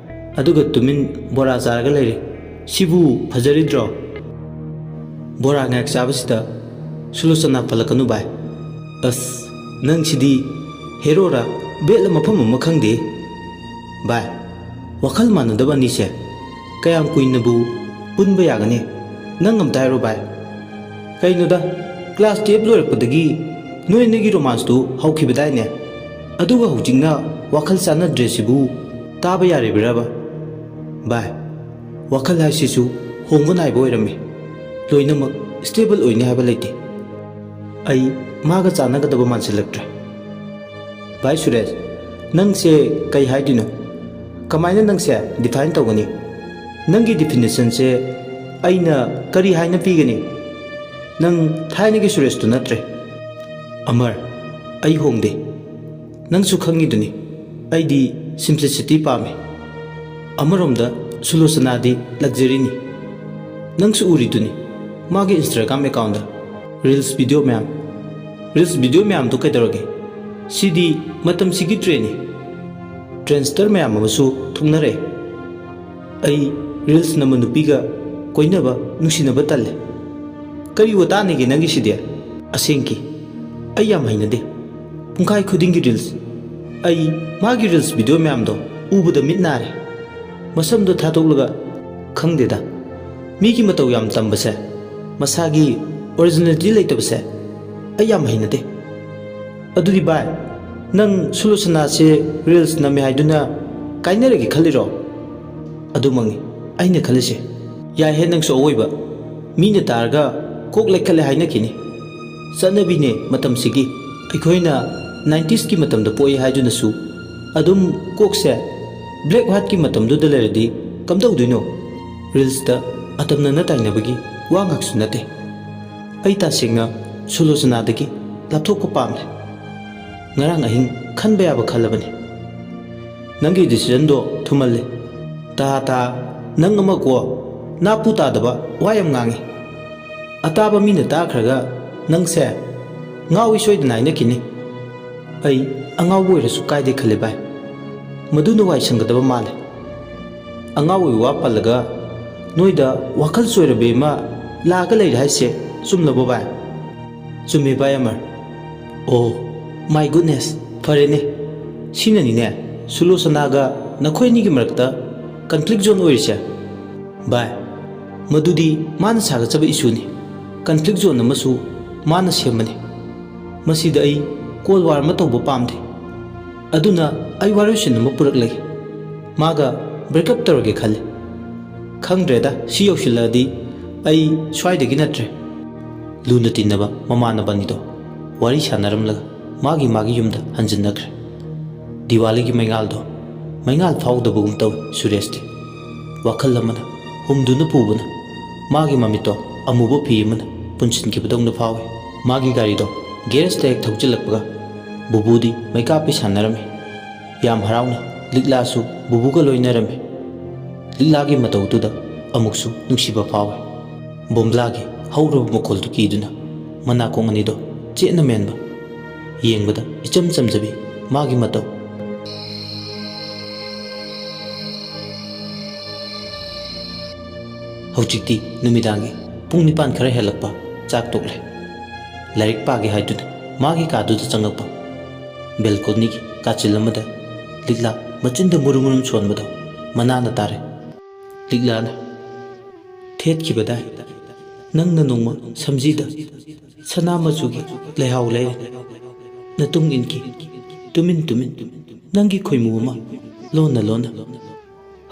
S1: ꯑꯗꯨꯒ ꯇꯨꯃꯤꯟ ꯕꯣꯔꯥ ꯆꯥꯔꯒ ꯂꯩꯔꯦ꯫ ꯁꯤꯕꯨ ꯐꯖꯔꯤꯗ꯭ꯔꯣ? ꯕꯣꯔꯥ ꯉꯥꯏꯍꯥꯛ ꯆꯥꯕꯁꯤꯗ ꯁꯨꯂꯣꯆꯅꯥ ꯄꯜꯂꯛꯀꯅꯨ ꯚꯥꯏ꯫ ꯑꯁ, ꯅꯪꯁꯤꯗꯤ ꯍꯦꯔꯣꯔ ꯕꯦꯠꯂ ꯃꯐꯝ ꯑꯃ ꯈꯪꯗꯦ꯫ ꯚꯥꯏ, ꯋꯥꯈꯜ ꯃꯥꯟꯅꯗꯕ ꯑꯅꯤꯁꯦ ꯀꯌꯥꯝ ꯀꯨꯏꯅꯕꯨ ꯄꯨꯟꯕ ꯌꯥꯒꯅꯤ? ꯅꯪ ꯑꯝꯇ ꯍꯥꯏꯔꯣ ꯚꯥꯏ꯫ ꯀꯩꯅꯣꯗ, ꯀ꯭ꯂꯥꯁ 12 ꯂꯣꯏꯔꯛꯄꯗꯒꯤ ꯅꯣꯏ ꯑꯅꯤꯒꯤ ꯔꯣꯃꯥꯟꯁꯇꯨ ꯍꯧꯈꯤꯕꯗꯥꯏꯅꯦ? ꯑꯗꯨꯒ ꯍꯧꯖꯤꯛꯅ ꯋꯥꯈꯜ ꯆꯥꯟꯅꯗ꯭ꯔꯦꯁꯤꯕꯨ ꯇꯥꯕ ꯌꯥꯔꯤꯕ꯭ꯔꯕ? ꯚꯥꯏ, ꯋꯥꯈꯜ ꯍꯥꯏꯁꯤꯁꯨ ꯍꯣꯡꯕ ꯅꯥꯏꯕ ꯑꯣꯏꯔꯝꯃꯤ꯫ ꯂꯣꯏꯅꯃꯛ ꯁ꯭ꯇꯦꯕꯜ ꯑꯣꯏꯅꯤ ꯍꯥꯏꯕ ꯂꯩꯇꯦ꯫ ꯑꯩ ꯃꯥꯒ ꯆꯥꯟꯅꯒꯗꯕ ꯃꯥꯟꯁꯤꯜꯂꯛꯇ꯭ꯔꯦ꯫ ꯚꯥꯏ ꯁꯨꯔꯦꯁ, ꯅꯪꯁꯦ ꯀꯩ ꯍꯥꯏꯗꯣꯏꯅꯣ? ꯀꯃꯥꯏꯅ ꯅꯪꯁꯦ ꯗꯤꯐꯥꯏꯟ ꯇꯧꯒꯅꯤ? ꯅꯪꯒꯤ ꯗꯤꯐꯤꯅꯤꯁꯟꯁꯦ ꯑꯩꯅ ꯀꯔꯤ ꯍꯥꯏꯅ ꯄꯤꯒꯅꯤ? ꯅꯪ ꯊꯥꯏꯅꯒꯤ ꯁꯨꯔꯦꯁꯇꯨ ꯅꯠꯇ꯭ꯔꯦ꯫ ꯑꯃꯔ, ꯑꯩ ꯍꯣꯡꯗꯦ꯫ ꯅꯪꯁꯨ ꯈꯪꯉꯤꯗꯨꯅꯤ ꯑꯩꯗꯤ ꯁꯤꯝꯄ꯭ꯂꯤꯁꯤꯇꯤ ꯄꯥꯝꯃꯤ꯫ ꯑꯃꯔꯣꯝꯗ ꯁꯨꯂꯣꯆꯅꯥꯗꯤ ꯂꯛꯖꯔꯤꯅꯤ꯫ ꯅꯪꯁꯨ ꯎꯔꯤꯗꯨꯅꯤ ꯃꯥꯒꯤ ꯏꯟꯁꯇꯥꯒ꯭ꯔꯥꯝ ꯑꯦꯀꯥꯎꯟꯗ ꯔꯤꯜꯁ ꯚꯤꯗꯤꯑꯣ ꯃꯌꯥꯝꯗꯨ ꯀꯩꯗꯧꯔꯒꯦ? ꯁꯤꯗꯤ ꯃꯇꯝꯁꯤꯒꯤ ꯇ꯭ꯔꯦꯟꯅꯤ꯫ ꯇ꯭ꯔꯦꯟꯁꯇꯔ ꯃꯌꯥꯝ ꯑꯃꯁꯨ ꯊꯨꯡꯅꯔꯛꯑꯦ꯫ ꯑꯩ ꯔꯤꯜꯁ ꯅꯝꯕ ꯅꯨꯄꯤꯒ ꯀꯣꯏꯅꯕ ꯅꯨꯡꯁꯤꯅꯕ ꯇꯜꯂꯦ꯫ ꯀꯔꯤ ꯋꯥꯇꯥꯅꯤꯒꯦ ꯅꯪꯒꯤꯁꯤꯗꯤ? ꯑꯁꯦꯡꯀꯤ ꯑꯩ ꯌꯥꯝ ꯍꯩꯅꯗꯦ꯫ ꯄꯨꯡꯈꯥꯏ ꯈꯨꯗꯤꯡꯒꯤ ꯔꯤꯜꯁ꯫ ꯑꯩ ꯃꯥꯒꯤ ꯔꯤꯜꯁ ꯚꯤꯗꯤꯑꯣ ꯃꯌꯥꯝꯗꯣ ꯎꯕꯗ ꯃꯤꯠ ꯅꯥꯔꯦ꯫ ꯃꯁꯝꯗꯣ ꯊꯥꯗꯣꯛꯂꯒ ꯈꯪꯗꯦꯗ, ꯃꯤꯒꯤ ꯃꯇꯧ ꯌꯥꯝ ꯇꯝꯕꯁꯦ, ꯃꯁꯥꯒꯤ ꯑꯣꯔꯤꯖꯤꯅꯦꯂꯤꯇꯤ ꯂꯩꯇꯕꯁꯦ ꯑꯩ ꯌꯥꯝ ꯍꯩꯅꯗꯦ꯫ ꯑꯗꯨꯗꯤ ꯚꯥꯏ, ꯅꯪ ꯁꯨꯂꯣꯆꯅꯥꯁꯦ ꯔꯤꯜꯁ ꯅꯝꯃꯦ ꯍꯥꯏꯗꯨꯅ ꯀꯥꯏꯅꯔꯒꯦ ꯈꯜꯂꯤꯔꯣ? ꯑꯗꯨꯃꯛꯅꯤ ꯑꯩꯅ ꯈꯜꯂꯤꯁꯦ꯫ ꯌꯥꯏꯍꯦ ꯅꯪꯁꯨ ꯑꯋꯣꯏꯕ꯫ ꯃꯤꯅ ꯇꯥꯔꯒ ꯀꯣꯛ ꯂꯩꯈꯠꯂꯦ ꯍꯥꯏꯅꯈꯤꯅꯤ꯫ ꯆꯠꯅꯕꯤꯅꯦ ꯃꯇꯝꯁꯤꯒꯤ꯫ ꯑꯩꯈꯣꯏꯅ 90s ꯃꯇꯝꯗ ꯄꯣꯛꯏ ꯍꯥꯏꯗꯨꯅꯁꯨ ꯑꯗꯨꯝ ꯀꯣꯛꯁꯦ ꯕ꯭ꯂꯦꯛ ꯍ꯭ꯋꯥꯏꯠꯀꯤ ꯃꯇꯝꯗꯨꯗ ꯂꯩꯔꯗꯤ ꯀꯝꯗꯧꯗꯣꯏꯅꯣ? ꯔꯤꯜꯁꯇ ꯑꯇꯝꯅꯅ ꯇꯥꯏꯅꯕꯒꯤ ꯋꯥ ꯉꯥꯛꯁꯨ ꯅꯠꯇꯦ꯫ ꯑꯩ ꯇꯁꯦꯡꯅ ꯁꯨꯂꯣꯆꯅꯥꯗꯒꯤ ꯂꯥꯞꯊꯣꯛꯄ ꯄꯥꯝꯂꯦ꯫ ꯉꯔꯥꯡ ꯑꯍꯤꯡ ꯈꯟꯕ ꯌꯥꯕ ꯈꯜꯂꯕꯅꯤ꯫ ꯅꯪꯒꯤ ꯗꯤꯁꯤꯖꯟꯗꯣ ꯊꯨꯃꯜꯂꯦ꯫ ꯅꯪ ꯑꯃꯀꯣ ꯅꯥꯄꯨ ꯇꯥꯗꯕ ꯋꯥ ꯌꯥꯝ ꯉꯥꯡꯉꯤ꯫ ꯑꯇꯥꯕ ꯃꯤꯅ ꯇꯥꯈ꯭ꯔꯒ ꯅꯪꯁꯦ ꯉꯥꯎꯏ ꯁꯣꯏꯗꯅ ꯍꯥꯏꯅꯈꯤꯅꯤ꯫ ꯑꯩ ꯑꯉꯥꯎꯕ ꯑꯣꯏꯔꯁꯨ ꯀꯥꯏꯗꯦ ꯈꯜꯂꯦ ꯚꯥꯏ꯫ ꯃꯗꯨꯅ ꯋꯥꯏ ꯁꯪꯒꯗꯕ ꯃꯥꯜꯂꯦ꯫ ꯑꯉꯥꯎꯕꯒꯤ ꯋꯥ ꯄꯜꯂꯒ ꯅꯣꯏꯗ ꯋꯥꯈꯜ ꯆꯣꯏꯔꯕꯤ ꯑꯃ ꯂꯥꯛꯑꯒ ꯂꯩꯔꯦ ꯍꯥꯏꯁꯦ ꯆꯨꯝꯂꯕꯣ ꯚꯥꯏ? ꯆꯨꯝꯃꯤ ꯚꯥꯏ ꯑꯃꯔ꯫ ꯑꯣ ꯃꯥꯏ ꯒꯨꯗꯅꯦꯁ, ꯐꯔꯦꯅꯦ꯫ ꯁꯤꯅꯅꯤꯅꯦ ꯁꯨꯂꯣꯆꯅꯥꯒ ꯅꯈꯣꯏ ꯑꯅꯤꯒꯤ ꯃꯔꯛꯇ ꯀꯟꯐ꯭ꯂꯤꯛ ꯖꯣꯟ ꯑꯣꯏꯔꯤꯁꯦ? ꯚꯥꯏ, ꯃꯗꯨꯗꯤ ꯃꯥꯅ ꯁꯥꯒꯠꯆꯕ ꯏꯁꯨꯅꯤ꯫ ꯀꯟꯐ꯭ꯂꯤꯛ ꯖꯣꯟ ꯑꯃꯁꯨ ꯃꯥꯅ ꯁꯦꯝꯕꯅꯤ꯫ ꯃꯁꯤꯗ ꯑꯩ ꯀꯣꯜ ꯋꯥꯔ ꯑꯃ ꯇꯧꯕ ꯄꯥꯝꯗꯦ꯫ ꯑꯗꯨꯅ ꯑꯩ ꯋꯥꯔꯣꯏꯁꯤꯟ ꯑꯃ ꯄꯨꯔꯛꯂꯒꯦ꯫ ꯃꯥꯒ ꯕ꯭ꯔꯦꯛꯑꯞ ꯇꯧꯔꯒꯦ ꯈꯜꯂꯤ ꯈꯪꯗ꯭ꯔꯦꯗ ꯁꯤ ꯌꯧꯁꯤꯜꯂꯛꯑꯗꯤ ꯑꯩ ꯁ꯭ꯋꯥꯏꯗꯒꯤ ꯅꯠꯇ꯭ꯔꯦ ꯂꯨꯅ ꯇꯤꯟꯅꯕ ꯃꯃꯥꯟꯅꯕꯅꯤꯗꯣ ꯋꯥꯔꯤ ꯁꯥꯟꯅꯔꯝꯂꯒ ꯃꯥꯒꯤ ꯌꯨꯝꯗ ꯍꯟꯖꯤꯟꯅꯈ꯭ꯔꯦ ꯗꯤꯋꯥꯂꯤꯒꯤ ꯃꯩꯉꯥꯜ ꯐꯥꯎꯗꯕꯒꯨꯝ ꯇꯧꯏ ꯁꯨꯔꯦꯁꯇꯤ ꯋꯥꯈꯜ ꯑꯃꯅ ꯍꯨꯝꯗꯨꯅ ꯄꯨꯕꯅ ꯃꯥꯒꯤ ꯃꯃꯤꯠꯇꯣ ꯑꯃꯨꯕ ꯐꯤ ꯑꯃꯅ ꯄꯨꯟꯁꯤꯟꯈꯤꯕꯗꯧꯅ ꯐꯥꯎꯏ ꯃꯥꯒꯤ ꯒꯥꯔꯤꯗꯣ ꯒꯦꯔꯦꯖꯇ ꯍꯦꯛ ꯊꯧꯖꯤꯜꯂꯛꯄꯒ ꯕꯨꯕꯨꯗꯤ ꯃꯩꯀꯥꯞꯄꯤ ꯁꯥꯟꯅꯔꯝꯃꯤ ꯌꯥꯝ ꯍꯔꯥꯎꯅ ꯂꯤꯛꯂꯥꯁꯨ ꯕꯨꯕꯨꯒ ꯂꯣꯏꯅꯔꯝꯃꯤ ꯂꯤꯛꯂꯥꯒꯤ ꯃꯇꯧꯗꯨꯗ ꯑꯃꯨꯛꯁꯨ ꯅꯨꯡꯁꯤꯕ ꯐꯥꯎꯏ ꯕꯣꯝꯕ꯭ꯂꯥꯒꯤ ꯍꯧꯔꯕ ꯃꯈꯣꯜꯗꯨ ꯀꯤꯗꯨꯅ ꯃꯅꯥꯀꯣꯡ ꯑꯅꯤꯗꯣ ꯆꯦꯠꯅ ꯃꯦꯟꯕ ꯌꯦꯡꯕꯗ ꯏꯆꯝ ꯆꯝꯖꯕꯤ ꯃꯥꯒꯤ ꯃꯇꯧ ꯍꯧꯖꯤꯛꯇꯤ ꯅꯨꯃꯤꯗꯥꯡꯒꯤ ꯄꯨꯡ 9 ꯈꯔ ꯍꯦꯜꯂꯛꯄ ꯆꯥꯛ ꯇꯣꯛꯂꯦ ꯂꯥꯏꯔꯤꯛ ꯄꯥꯒꯦ ꯍꯥꯏꯗꯨꯅ ꯃꯥꯒꯤ ꯀꯥꯗꯨꯗ ꯆꯪꯉꯛꯄ ꯕꯦꯜꯀꯣꯅꯤꯒꯤ ꯀꯥꯆꯤꯜ ꯑꯃꯗ ꯂꯤꯛꯂꯥ ꯃꯆꯤꯟꯗ ꯃꯨꯔꯨꯝ ꯁꯣꯟꯕꯗꯣ ꯃꯅꯥꯅ ꯇꯥꯔꯦ ꯂꯤꯛꯂꯥꯅ ꯊꯦꯠꯈꯤꯕꯗꯥꯏ ꯅꯪꯅ ꯅꯣꯡꯃ ꯁꯝꯖꯤꯗ ꯁꯅꯥ ꯃꯆꯨꯒꯤ ꯂꯩꯍꯥꯎ ꯂꯩꯔꯦ ꯅꯇꯨꯡ ꯏꯟꯈꯤ ꯇꯨꯃꯤꯟ ꯅꯪꯒꯤ ꯈꯣꯏꯃꯨ ꯑꯃ ꯂꯣꯟꯅ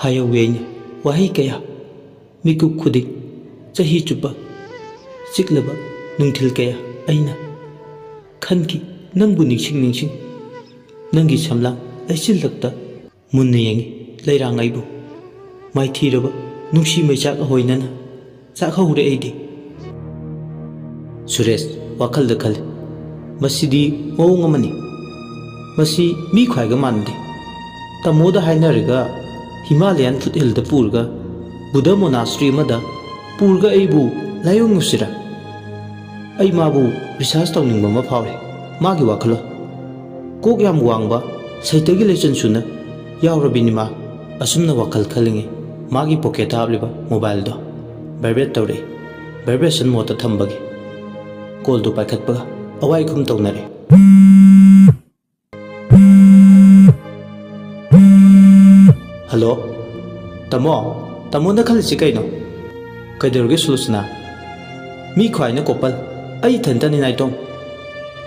S1: ꯍꯥꯏꯍꯧꯋꯤ ꯑꯩꯅ ꯋꯥꯍꯩ ꯀꯌꯥ ꯃꯤꯀꯨꯞ ꯈꯨꯗꯤꯡ ꯆꯍꯤ ꯆꯨꯞꯄ ꯆꯤꯛꯂꯕ ꯅꯨꯡꯊꯤꯜ ꯀꯌꯥ ꯑꯩꯅ ꯈꯟꯈꯤ ꯅꯪꯕꯨ ꯅꯤꯡꯁꯤꯡ ꯅꯪꯒꯤ ꯁꯝꯂꯥꯡ ꯂꯩꯆꯤꯜꯂꯛꯇ ꯃꯨꯟꯅ ꯌꯦꯡꯉꯤ ꯂꯩꯔꯥꯡ ꯑꯩꯕꯨ ꯃꯥꯏꯊꯤꯔꯕ ꯅꯨꯡꯁꯤ ꯃꯩꯆꯥꯛ ꯑꯍꯣꯏꯅꯅ ꯆꯥꯛꯍꯧꯔꯦ ꯑꯩꯗꯤ ꯁꯨꯔꯦꯁ ꯋꯥꯈꯜꯗ ꯈꯜꯂꯤ ꯃꯁꯤꯗꯤ ꯃꯑꯣꯡ ꯑꯃꯅꯤ ꯃꯁꯤ ꯃꯤ ꯈ꯭ꯋꯥꯏꯒ ꯃꯥꯟꯅꯗꯦ ꯇꯥꯃꯣꯗ ꯍꯥꯏꯅꯔꯒ ꯍꯤꯃꯥꯂꯌꯥꯟ ꯐꯨꯠꯍꯤꯜꯗ ꯄꯨꯔꯒ ꯕꯨꯙ ꯃꯣꯅꯥꯁꯇ꯭ꯔꯤ ꯑꯃꯗ ꯄꯨꯔꯒ ꯑꯩꯕꯨ ꯂꯥꯌꯣꯡꯉꯨꯁꯤꯔꯥ ꯑꯩ ꯃꯥꯕꯨ ꯔꯤꯁꯥꯔꯁ ꯇꯧꯅꯤꯡꯕ ꯑꯃ ꯐꯥꯎꯔꯦ ꯃꯥꯒꯤ ꯋꯥꯈꯜꯂꯣꯟ ꯀꯣꯛ ꯌꯥꯝ ꯋꯥꯡꯕ ꯁꯩꯇꯒꯤ ꯂꯩꯆꯟ ꯁꯨꯅ ꯌꯥꯎꯔꯕꯤꯅꯤ ꯃꯥ ꯑꯁꯨꯝꯅ ꯋꯥꯈꯜ ꯈꯜꯂꯤꯉꯩ ꯃꯥꯒꯤ ꯄꯣꯀꯦꯠꯇ ꯍꯥꯞꯂꯤꯕ ꯃꯣꯕꯥꯏꯜꯗꯣ ꯚꯥꯏꯕ꯭ꯔꯦꯠ ꯇꯧꯔꯛꯏ ꯚꯥꯏꯕ꯭ꯔꯦꯁꯟ ꯃꯣꯗꯇ ꯊꯝꯕꯒꯤ ꯀꯣꯜꯗꯨ ꯄꯥꯏꯈꯠꯄꯒ ꯑꯋꯥꯏꯈꯨꯝ ꯇꯧꯅꯔꯦ ꯍꯜꯂꯣ ꯇꯥꯃꯣꯅ ꯈꯜꯂꯤꯁꯤ ꯀꯩꯅꯣ ꯀꯩꯗꯧꯔꯒꯦ ꯁꯨꯂꯣꯆꯅꯥ ꯃꯤ ꯈ꯭ꯋꯥꯏꯅ ꯀꯣꯄꯜ ꯑꯩ ꯏꯊꯟꯇꯅꯤ ꯅꯥꯏꯇꯣꯝ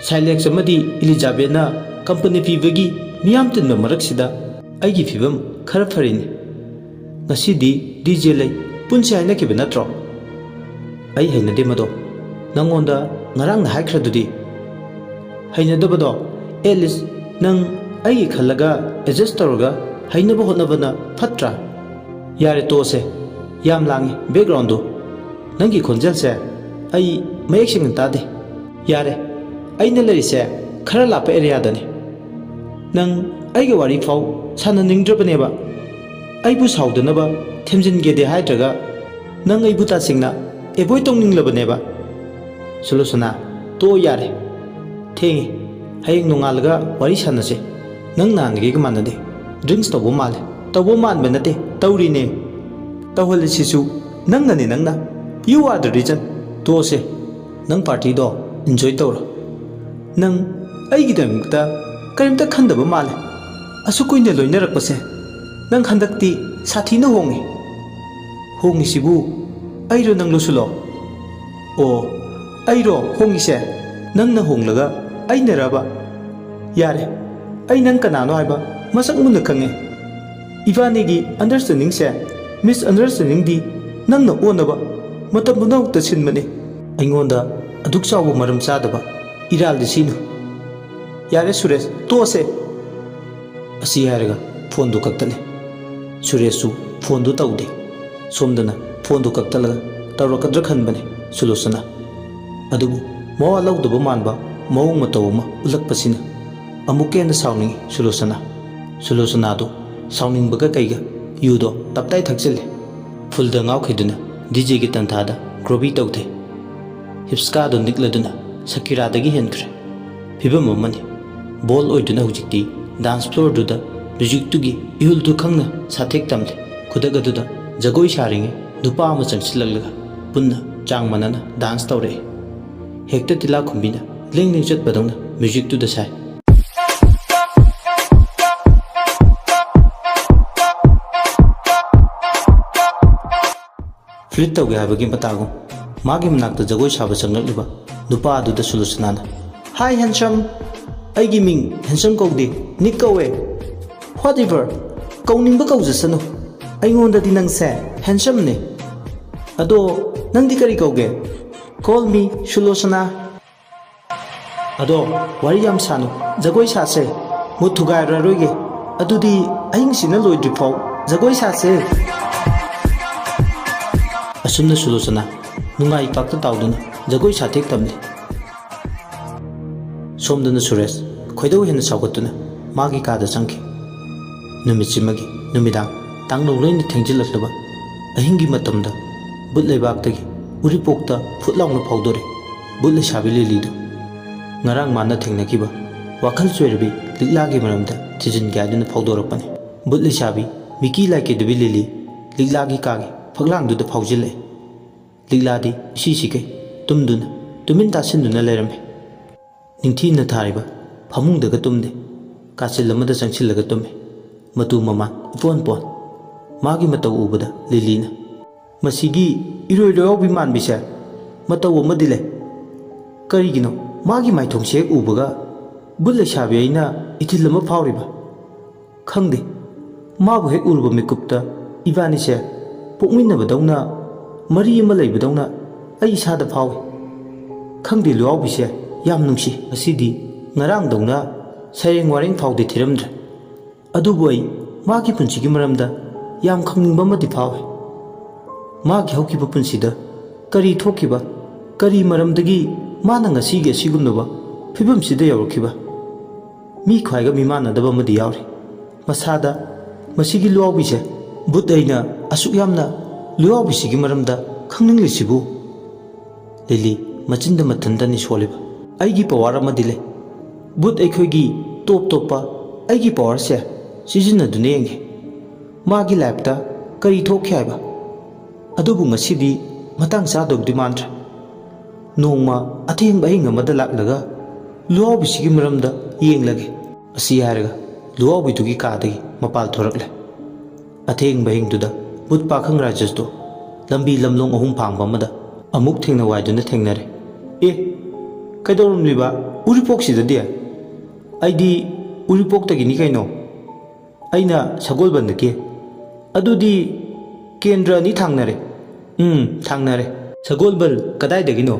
S1: ꯁꯥꯏꯂꯦꯛꯁ ꯑꯃꯗꯤ ꯏꯂꯤꯖꯥꯕꯦꯠꯅ ꯀꯝꯄꯅꯤ ꯄꯤꯕꯒꯤ ꯃꯤꯌꯥꯝ ꯇꯤꯟꯕ ꯃꯔꯛꯁꯤꯗ ꯑꯩꯒꯤ ꯐꯤꯕꯝ ꯈꯔ ꯐꯔꯤꯅꯤ ꯉꯁꯤꯗꯤ ꯗꯤꯖꯦ ꯂꯩ ꯄꯨꯟꯁꯤ ꯍꯥꯏꯅꯈꯤꯕ ꯅꯠꯇ꯭ꯔꯣ ꯑꯩ ꯍꯩꯅꯗꯦ ꯃꯗꯣ ꯅꯪꯉꯣꯟꯗ ꯉꯔꯥꯡꯅ ꯍꯥꯏꯈ꯭ꯔꯗꯨꯗꯤ ꯍꯩꯅꯗꯕꯗꯣ ꯑꯦꯠꯂꯤꯁ ꯅꯪ ꯑꯩꯒꯤ ꯈꯜꯂꯒ ꯑꯦꯗꯖꯁ ꯇꯧꯔꯒ ꯍꯩꯅꯕ ꯍꯣꯠꯅꯕꯅ ꯐꯠꯇ꯭ꯔꯥ ꯌꯥꯔꯦ ꯇꯣꯛꯑꯁꯦ ꯌꯥꯝ ꯂꯥꯡꯉꯤ ꯕꯦꯛꯒ꯭ꯔꯥꯎꯟꯗꯣ ꯅꯪꯒꯤ ꯈꯣꯟꯖꯦꯜꯁꯦ ꯑꯩ ꯃꯌꯦꯛ ꯁꯦꯡꯅ ꯇꯥꯗꯦ ꯌꯥꯔꯦ ꯑꯩꯅ ꯂꯩꯔꯤꯁꯦ ꯈꯔ ꯂꯥꯞꯄ ꯑꯦꯔꯤꯌꯥꯗꯅꯤ ꯅꯪ ꯑꯩꯒ ꯋꯥꯔꯤ ꯐꯥꯎ ꯁꯥꯟꯅꯅꯤꯡꯗ꯭ꯔꯕꯅꯦꯕ ꯑꯩꯕꯨ ꯁꯥꯎꯗꯅꯕ ꯊꯦꯝꯖꯤꯟꯒꯦꯗꯦ ꯍꯥꯏꯗ꯭ꯔꯒ ꯅꯪ ꯑꯩꯕꯨ ꯇꯁꯦꯡꯅ ꯑꯦꯚꯣꯏꯗ ꯇꯧꯅꯤꯡꯂꯕꯅꯦꯕ ꯁꯨꯂꯣꯆꯅꯥ ꯇꯣꯛꯑꯣ ꯌꯥꯔꯦ ꯊꯦꯡꯉꯤ ꯍꯌꯦꯡ ꯅꯣꯡꯉꯥꯜꯂꯒ ꯋꯥꯔꯤ ꯁꯥꯟꯅꯁꯦ ꯅꯪ ꯅꯍꯥꯟꯒꯩꯒ ꯃꯥꯟꯅꯗꯦ ꯗ꯭ꯔꯤꯡꯛꯁ ꯇꯧꯕ ꯃꯥꯜꯂꯦ ꯇꯧꯕ ꯃꯥꯟꯕ ꯅꯠꯇꯦ ꯇꯧꯔꯤꯅꯦ ꯇꯧꯍꯜꯂꯤꯁꯤꯁꯨ ꯅꯪꯅ ꯌꯨ ꯑꯥꯔ ꯗ ꯔꯤꯖꯟ ꯇꯣꯛꯑꯁꯦ ꯅꯪ ꯄꯥꯔꯇꯤꯗꯣ ꯏꯟꯖꯣꯏ ꯇꯧꯔꯣ ꯅꯪ ꯑꯩꯒꯤꯗꯃꯛꯇ ꯀꯔꯤꯝꯇ ꯈꯟꯗꯕ ꯃꯥꯜꯂꯦ ꯑꯁꯨꯛ ꯀꯨꯏꯅ ꯂꯣꯏꯅꯔꯛꯄꯁꯦ ꯅꯪ ꯍꯟꯗꯛꯇꯤ ꯁꯥꯊꯤꯅ ꯍꯣꯡꯉꯤꯁꯤꯕꯨ ꯑꯩꯔꯣ ꯅꯪ ꯂꯣꯁꯨꯂꯣ ꯑꯣ ꯑꯩꯔꯣ ꯍꯣꯡꯉꯤꯁꯦ ꯅꯪꯅ ꯍꯣꯡꯂꯒ ꯑꯩꯅꯔꯕ ꯌꯥꯔꯦ ꯑꯩ ꯅꯪ ꯀꯅꯥꯅꯣ ꯍꯥꯏꯕ ꯃꯁꯛ ꯃꯨꯟꯅ ꯈꯪꯉꯦ ꯏꯕꯥꯅꯤꯒꯤ ꯑꯟꯗꯔꯁꯇꯦꯟꯗꯤꯡꯁꯦ ꯃꯤꯁꯑꯟꯗꯔꯁꯇꯦꯟꯗꯤꯡꯗꯤ ꯅꯪꯅ ꯑꯣꯟꯅꯕ ꯃꯇꯝ ꯄꯨꯝꯅꯃꯛꯇ ꯁꯤꯟꯕꯅꯤ ꯑꯩꯉꯣꯟꯗ ꯑꯗꯨꯛ ꯆꯥꯎꯕ ꯃꯔꯝ ꯆꯥꯗꯕ ꯏꯔꯥꯜꯗꯤ ꯁꯤꯅꯨ ꯌꯥꯔꯦ ꯁꯨꯔꯦꯁ ꯇꯣꯛꯑꯁꯦ ꯑꯁꯤ ꯍꯥꯏꯔꯒ ꯐꯣꯟꯗꯨ ꯀꯛꯊꯠꯂꯦ ꯁꯨꯔꯦꯁꯁꯨ ꯐꯣꯟꯗꯨ ꯇꯧꯗꯦ ꯁꯣꯝꯗꯅ ꯐꯣꯟꯗꯨ ꯀꯛꯊꯠꯂꯒ ꯇꯧꯔꯛꯀꯗ꯭ꯔꯥ ꯈꯟꯕꯅꯤ ꯁꯨꯂꯣꯆꯅꯥ ꯑꯗꯨꯕꯨ ꯃꯋꯥ ꯂꯧꯗꯕ ꯃꯥꯟꯕ ꯃꯑꯣꯡ ꯃꯇꯧ ꯑꯃ ꯎꯠꯂꯛꯄꯁꯤꯅ ꯑꯃꯨꯛꯀ ꯍꯦꯟꯅ ꯁꯥꯎꯅꯤꯡꯉꯤ ꯁꯨꯂꯣꯆꯅꯥꯗꯨ ꯁꯥꯎꯅꯤꯡꯕꯒ ꯀꯩꯒ ꯌꯨꯗꯣ ꯇꯞꯇꯥꯏ ꯊꯛꯆꯤꯜꯂꯦ ꯐꯨꯜꯗ ꯉꯥꯎꯈꯤꯗꯨꯅ ꯗꯤꯖꯦꯒꯤ ꯇꯟꯊꯥꯗ ꯒ꯭ꯔꯣꯕꯤ ꯇꯧꯊꯩ ꯍꯤꯞꯁꯀꯥꯗꯣ ꯅꯤꯛꯂꯗꯨꯅ ꯁꯀꯤꯔꯥꯗꯒꯤ ꯍꯦꯟꯈ꯭ꯔꯦ ꯐꯤꯕꯝ ꯑꯃꯅꯤ ꯕꯣꯜ ꯑꯣꯏꯗꯨꯅ ꯍꯧꯖꯤꯛꯇꯤ ꯗꯥꯟꯁ ꯐ꯭ꯂꯣꯔꯗꯨꯗ ꯃ꯭ꯌꯨꯖꯤꯛꯇꯨꯒꯤ ꯏꯍꯨꯜꯗꯨ ꯈꯪꯅ ꯁꯥꯊꯦꯛ ꯇꯝꯂꯦ ꯈꯨꯗꯛ ꯑꯗꯨꯗ ꯖꯒꯣꯏ ꯁꯥꯔꯤꯉꯩ ꯅꯨꯄꯥ ꯑꯃ ꯆꯪꯁꯤꯜꯂꯛꯂꯒ ꯄꯨꯟꯅ ꯆꯥꯡ ꯃꯥꯟꯅꯅ ꯗꯥꯟꯁ ꯇꯧꯔꯛꯏ ꯍꯦꯛꯇ ꯇꯤꯜꯂꯥꯈꯨꯝꯕꯤꯅ ꯂꯦꯡ ꯆꯠꯄꯗꯧꯅ ꯃ꯭ꯌꯨꯖꯤꯛꯇꯨꯗ ꯁꯥꯏ ꯐ꯭ꯂꯤꯠ ꯇꯧꯒꯦ ꯍꯥꯏꯕꯒꯤ ꯃꯇꯥꯒꯨꯝ ꯃꯥꯒꯤ ꯃꯅꯥꯛꯇ ꯖꯒꯣꯏ ꯁꯥꯕ ꯆꯪꯂꯛꯂꯤꯕ ꯅꯨꯄꯥ ꯑꯗꯨꯗ ꯁꯨꯂꯣꯆꯅꯥꯅ ꯍꯥꯏ ꯍꯦꯟꯁꯝ ꯑꯩꯒꯤ ꯃꯤꯡ ꯍꯦꯟꯁꯝ ꯀꯧꯗꯦ ꯅꯤꯛ ꯀꯧꯋꯦ ꯋꯥꯠ ꯏꯚꯔ ꯀꯧꯅꯤꯡꯕ ꯀꯧꯖꯁꯅꯨ
S2: ꯑꯩꯉꯣꯟꯗꯗꯤ ꯅꯪꯁꯦ ꯍꯦꯟꯁꯝꯅꯦ ꯑꯗꯣ ꯅꯪꯗꯤ ꯀꯔꯤ ꯀꯧꯒꯦ ꯀꯣꯜ ꯃꯤ ꯁꯨꯂꯣꯆꯅꯥ ꯑꯗꯣ ꯋꯥꯔꯤ ꯌꯥꯝ ꯁꯥꯅꯨ ꯖꯒꯣꯏ ꯁꯥꯁꯦ ꯃꯨꯠ ꯊꯨꯒꯥꯏꯔꯔꯣꯏꯒꯦ ꯑꯗꯨꯗꯤ ꯑꯍꯤꯡꯁꯤꯅ ꯂꯣꯏꯗ꯭ꯔꯤꯐꯥꯎ ꯖꯒꯣꯏ ꯁꯥꯁꯦ ꯑꯁꯨꯝꯅ ꯁꯨꯂꯣꯆꯅꯥ ꯅꯨꯡꯉꯥꯏ ꯄꯥꯛꯇ ꯇꯥꯎꯗꯨꯅ ꯖꯒꯣꯏ ꯁꯥꯊꯦꯛ ꯇꯝꯂꯤ ꯁꯣꯝꯗꯅ ꯁꯨꯔꯦꯁ ꯈꯣꯏꯗꯧ ꯍꯦꯟꯅ ꯁꯥꯎꯒꯠꯇꯨꯅ ꯃꯥꯒꯤ ꯀꯥꯗ ꯆꯪꯈꯤ ꯅꯨꯃꯤꯠꯁꯤꯃꯒꯤ ꯅꯨꯃꯤꯗꯥꯡ ꯇꯥꯡꯂꯧ ꯂꯣꯏꯅ ꯊꯦꯡꯖꯤꯜꯂꯛꯂꯕ ꯑꯍꯤꯡꯒꯤ ꯃꯇꯝꯗ ꯕꯨꯠ ꯂꯩꯕꯥꯛꯇꯒꯤ ꯎꯔꯤꯄꯣꯛꯇ ꯐꯨꯠ ꯂꯥꯎꯅ ꯐꯥꯎꯗꯣꯔꯦ ꯕꯨꯠ ꯂꯩꯁꯥꯕꯤ ꯂꯤꯂꯤꯗꯨ ꯉꯔꯥꯡ ꯃꯥꯅ ꯊꯦꯡꯅꯈꯤꯕ ꯋꯥꯈꯜ ꯆꯣꯏꯔꯕꯤ ꯂꯤꯛꯂꯥꯒꯤ ꯃꯔꯝꯗ ꯊꯤꯖꯤꯟꯒꯦ ꯍꯥꯏꯗꯨꯅ ꯐꯥꯎꯗꯣꯔꯛꯄꯅꯤ ꯕꯨꯠ ꯂꯩꯁꯥꯕꯤ ꯃꯤꯀꯤ ꯂꯥꯏꯀꯤꯗꯕꯤ ꯂꯤꯂꯤ ꯂꯤꯛꯂꯥꯒꯤ ꯀꯥꯒꯤ ꯐꯛꯂꯥꯡꯗꯨꯗ ꯐꯥꯎꯖꯤꯜꯂꯛꯑꯦ ꯂꯤꯛꯂꯥꯗꯤ ꯏꯁꯤꯁꯤꯈꯩ ꯇꯨꯝꯗꯨꯅ ꯇꯨꯃꯤꯟ ꯇꯥꯁꯤꯟꯗꯨꯅ ꯂꯩꯔꯝꯃꯤ ꯅꯤꯡꯊꯤꯅ ꯊꯥꯔꯤꯕ ꯐꯃꯨꯡꯗꯒ ꯇꯨꯝꯗꯦ ꯀꯥꯆꯤꯜ ꯑꯃꯗ ꯆꯪꯁꯤꯜꯂꯒ ꯇꯨꯝꯃꯤ ꯃꯇꯨ ꯃꯃꯥꯟ ꯏꯄꯣꯟ ꯄꯣꯟ ꯃꯥꯒꯤ ꯃꯇꯧ ꯎꯕꯗ ꯂꯤꯂꯤꯅ ꯃꯁꯤꯒꯤ ꯏꯔꯣꯏ ꯂꯣꯌꯥꯎꯕꯤ ꯃꯥꯟꯕꯤꯁꯦ ꯃꯇꯧ ꯑꯃꯗꯤ ꯂꯩ ꯀꯔꯤꯒꯤꯅꯣ ꯃꯥꯒꯤ ꯃꯥꯏꯊꯣꯡꯁꯦ ꯍꯦꯛ ꯎꯕꯒ ꯕꯨꯠ ꯂꯩꯁꯥꯕꯤ ꯑꯩꯅ ꯏꯊꯤꯜ ꯑꯃ ꯐꯥꯎꯔꯤꯕ ꯈꯪꯗꯦ ꯃꯥꯕꯨ ꯍꯦꯛ ꯎꯔꯨꯕ ꯃꯤꯀꯨꯞꯇ ꯏꯕꯥꯅꯤꯁꯦ ꯄꯣꯛꯃꯤꯟꯅꯕꯗꯧꯅ ꯃꯔꯤ ꯑꯃ ꯂꯩꯕꯗꯧꯅ ꯑꯩ ꯏꯁꯥꯗ ꯐꯥꯎꯏ ꯈꯪꯗꯦ ꯂꯣꯌꯥꯎꯕꯤꯁꯦ ꯌꯥꯝ ꯅꯨꯡꯁꯤ ꯉꯁꯤꯗꯤ ꯉꯔꯥꯡꯗꯧꯅ ꯁꯩꯔꯦꯡ ꯋꯥꯔꯦꯡ ꯐꯥꯎꯗꯤ ꯊꯤꯔꯝꯗ꯭ꯔꯦ ꯑꯗꯨꯕꯨ ꯑꯩ ꯃꯥꯒꯤ ꯄꯨꯟꯁꯤꯒꯤ ꯃꯔꯝꯗ ꯌꯥꯝ ꯈꯪꯅꯤꯡꯕ ꯑꯃꯗꯤ ꯐꯥꯎꯏ ꯃꯥꯒꯤ ꯍꯧꯈꯤꯕ ꯄꯨꯟꯁꯤꯗ ꯀꯔꯤ ꯊꯣꯛꯈꯤꯕ ꯀꯔꯤ ꯃꯔꯝꯗꯒꯤ ꯃꯥꯅ ꯉꯁꯤꯒꯤ ꯑꯁꯤꯒꯨꯝꯂꯕ ꯐꯤꯕꯝꯁꯤꯗ ꯌꯧꯔꯛꯈꯤꯕ ꯃꯤ ꯈ꯭ꯋꯥꯏꯒ ꯃꯤꯃꯥꯟꯅꯗꯕ ꯑꯃꯗꯤ ꯌꯥꯎꯔꯤ ꯃꯁꯥꯗ ꯃꯁꯤꯒꯤ ꯂꯣꯌꯥꯎꯕꯤꯁꯦ ꯕꯨꯠ ꯑꯩꯅ ꯑꯁꯨꯛ ꯌꯥꯝꯅ ꯂꯣꯌꯥꯎꯕꯤꯁꯤꯒꯤ ꯃꯔꯝꯗ ꯈꯪꯅꯤꯡꯂꯤꯁꯤꯕꯨ ꯂꯤꯂꯤ ꯃꯆꯤꯟꯗ ꯃꯊꯟꯇꯅꯤ ꯁꯣꯜꯂꯤꯕ ꯑꯩꯒꯤ ꯄꯋꯥꯔ ꯑꯃꯗꯤ ꯂꯩ ꯕꯨꯠ ꯑꯩꯈꯣꯏꯒꯤ ꯇꯣꯞ ꯇꯣꯞꯄ ꯑꯩꯒꯤ ꯄꯋꯥꯔꯁꯦ ꯁꯤꯖꯤꯟꯅꯗꯨꯅ ꯌꯦꯡꯒꯦ ꯃꯥꯒꯤ ꯂꯥꯏꯐꯇ ꯀꯔꯤ ꯊꯣꯛꯈꯤ ꯍꯥꯏꯕ ꯑꯗꯨꯕꯨ ꯉꯁꯤꯗꯤ ꯃꯇꯥꯡ ꯆꯥꯗꯧꯗꯤ ꯃꯥꯟꯗ꯭ꯔꯦ ꯅꯣꯡꯃ ꯑꯊꯦꯡꯕ ꯑꯍꯤꯡ ꯑꯃꯗ ꯂꯥꯛꯂꯒ ꯂꯨꯍꯥꯎꯕꯤꯁꯤꯒꯤ ꯃꯔꯝꯗ ꯌꯦꯡꯂꯒꯦ ꯑꯁꯤ ꯍꯥꯏꯔꯒ ꯂꯨꯍꯥꯎꯕꯤꯗꯨꯒꯤ ꯀꯥꯗꯒꯤ ꯃꯄꯥꯜ ꯊꯣꯔꯛꯂꯦ ꯑꯊꯦꯡꯕ ꯑꯍꯤꯡꯗꯨꯗ ꯕꯨꯠ ꯄꯥꯈꯪ ꯔꯥꯖꯦꯁꯇꯣ ꯂꯝꯕꯤ ꯂꯝꯂꯣꯡ ꯑꯍꯨꯝ ꯐꯥꯡꯕ ꯑꯃꯗ ꯑꯃꯨꯛ ꯊꯦꯡꯅ ꯋꯥꯏꯗꯨꯅ ꯊꯦꯡꯅꯔꯦ ꯑꯦ ꯀꯩꯗꯧꯔꯝꯂꯤꯕ ꯎꯔꯤꯄꯣꯛꯁꯤꯗꯗꯤ ꯑꯩꯗꯤ ꯎꯔꯤꯄꯣꯛꯇꯒꯤꯅꯤ ꯀꯩꯅꯣ ꯑꯩꯅ ꯁꯒꯣꯜꯕꯟꯗꯒꯤ ꯑꯗꯨꯗꯤ ꯀꯦꯟꯗ꯭ꯔ ꯑꯅꯤ ꯊꯥꯡꯅꯔꯦ ꯊꯥꯡꯅꯔꯦ ꯁꯒꯣꯜꯕꯟ ꯀꯗꯥꯏꯗꯒꯤꯅꯣ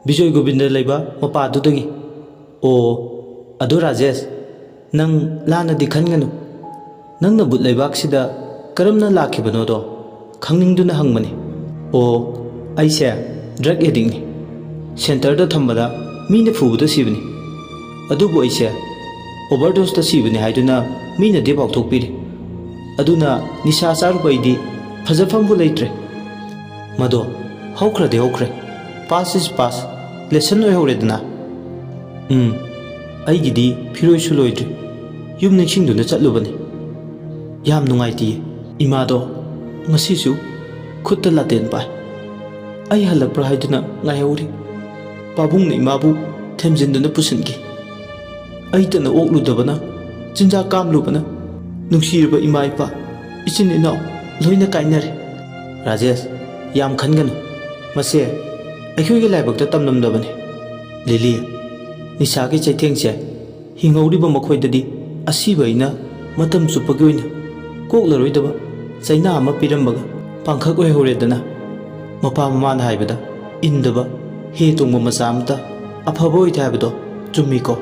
S2: ꯕꯤꯖꯣꯏ ꯒꯣꯕꯤꯟꯗ ꯂꯩꯕ ꯃꯄꯥꯗꯨꯗꯒꯤ ꯑꯣ ꯑꯗꯣ ꯔꯥꯖꯦꯁ ꯅꯪ ꯂꯥꯟꯅꯗꯤ ꯈꯟꯒꯅꯨ ꯅꯪꯅ ꯕꯨꯠ ꯂꯩꯕꯥꯛꯁꯤꯗ ꯀꯔꯝꯅ ꯂꯥꯛꯈꯤꯕꯅꯣꯗꯣ ꯈꯪꯅꯤꯡꯗꯨꯅ ꯍꯪꯕꯅꯤ ꯑꯣ ꯑꯩꯁꯦ ꯗ꯭ꯔꯒ ꯑꯦꯗꯤꯛꯅꯤ ꯁꯦꯟꯇꯔꯗ ꯊꯝꯕꯗ ꯃꯤꯅ ꯐꯨꯕꯗ ꯁꯤꯕꯅꯤ ꯑꯗꯨꯕꯨ ꯑꯩꯁꯦ ꯑꯣꯚꯔꯗꯣꯁꯇ ꯁꯤꯕꯅꯤ ꯍꯥꯏꯗꯨꯅ ꯃꯤꯅꯗꯤ ꯄꯥꯎꯊꯣꯛꯄꯤꯔꯤ ꯑꯗꯨꯅ ꯅꯤꯁꯥ ꯆꯥꯔꯨꯕ ꯑꯩꯗꯤ ꯐꯖꯐꯝꯕꯨ ꯂꯩꯇ꯭ꯔꯦ ꯃꯗꯣ ꯍꯧꯈ꯭ꯔꯗꯤ ꯍꯧꯈ꯭ꯔꯦ ꯄꯥꯁ ꯏꯁ ꯄꯥꯁ ꯂꯦꯁꯟ ꯑꯣꯏꯍꯧꯔꯦꯗꯅ ꯑꯩꯒꯤꯗꯤ ꯐꯤꯔꯣꯏꯁꯨ ꯂꯣꯏꯗ꯭ꯔꯤ ꯌꯨꯝ ꯅꯤꯡꯁꯤꯡꯗꯨꯅ ꯆꯠꯂꯨꯕꯅꯤ ꯌꯥꯝ ꯅꯨꯡꯉꯥꯏꯇꯤꯌꯦ ꯏꯃꯥꯗꯣ ꯉꯁꯤꯁꯨ ꯈꯨꯠꯇ ꯂꯥꯇꯦꯟ ꯄꯥꯏ ꯑꯩ ꯍꯜꯂꯛꯄ꯭ꯔꯥ ꯍꯥꯏꯗꯨꯅ ꯉꯥꯏꯍꯧꯔꯤ ꯄꯥꯕꯨꯡꯅ ꯏꯃꯥꯕꯨ ꯊꯦꯝꯖꯤꯟꯗꯨꯅ ꯄꯨꯁꯤꯟꯈꯤ ꯑꯩꯇꯅ ꯑꯣꯛꯂꯨꯗꯕꯅ ꯆꯤꯟꯖꯥꯛ ꯀꯥꯝꯂꯨꯕꯅ ꯅꯨꯡꯁꯤꯔꯕ ꯏꯃꯥ ꯏꯄꯥ ꯏꯆꯤꯟ ꯏꯅꯥꯎ ꯂꯣꯏꯅ ꯀꯥꯏꯅꯔꯦ ꯔꯥꯖꯦꯁ ꯌꯥꯝ ꯈꯟꯒꯅꯨ ꯃꯁꯦ ꯑꯩꯈꯣꯏꯒꯤ ꯂꯥꯏꯕꯛꯇ ꯇꯝꯂꯝꯗꯕꯅꯤ ꯂꯤꯂꯤ ꯅꯤꯁꯥꯒꯤ ꯆꯩꯊꯦꯡꯁꯦ ꯍꯤꯡꯍꯧꯔꯤꯕ ꯃꯈꯣꯏꯗꯗꯤ ꯑꯁꯤꯕ ꯑꯩꯅ ꯃꯇꯝ ꯆꯨꯞꯄꯒꯤ ꯑꯣꯏꯅ ꯀꯣꯛꯂꯔꯣꯏꯗꯕ ꯆꯩꯅꯥ ꯑꯃ ꯄꯤꯔꯝꯕꯒ ꯄꯥꯡꯈꯛ ꯑꯣꯏꯍꯧꯔꯦꯗꯅ ꯃꯄꯥ ꯃꯃꯥꯅ ꯍꯥꯏꯕꯗ ꯏꯟꯗꯕ ꯍꯦ ꯇꯣꯡꯕ ꯃꯆꯥ ꯑꯃꯇ ꯑꯐꯕ ꯑꯣꯏꯗꯦ ꯍꯥꯏꯕꯗꯣ ꯆꯨꯝꯃꯤꯀꯣ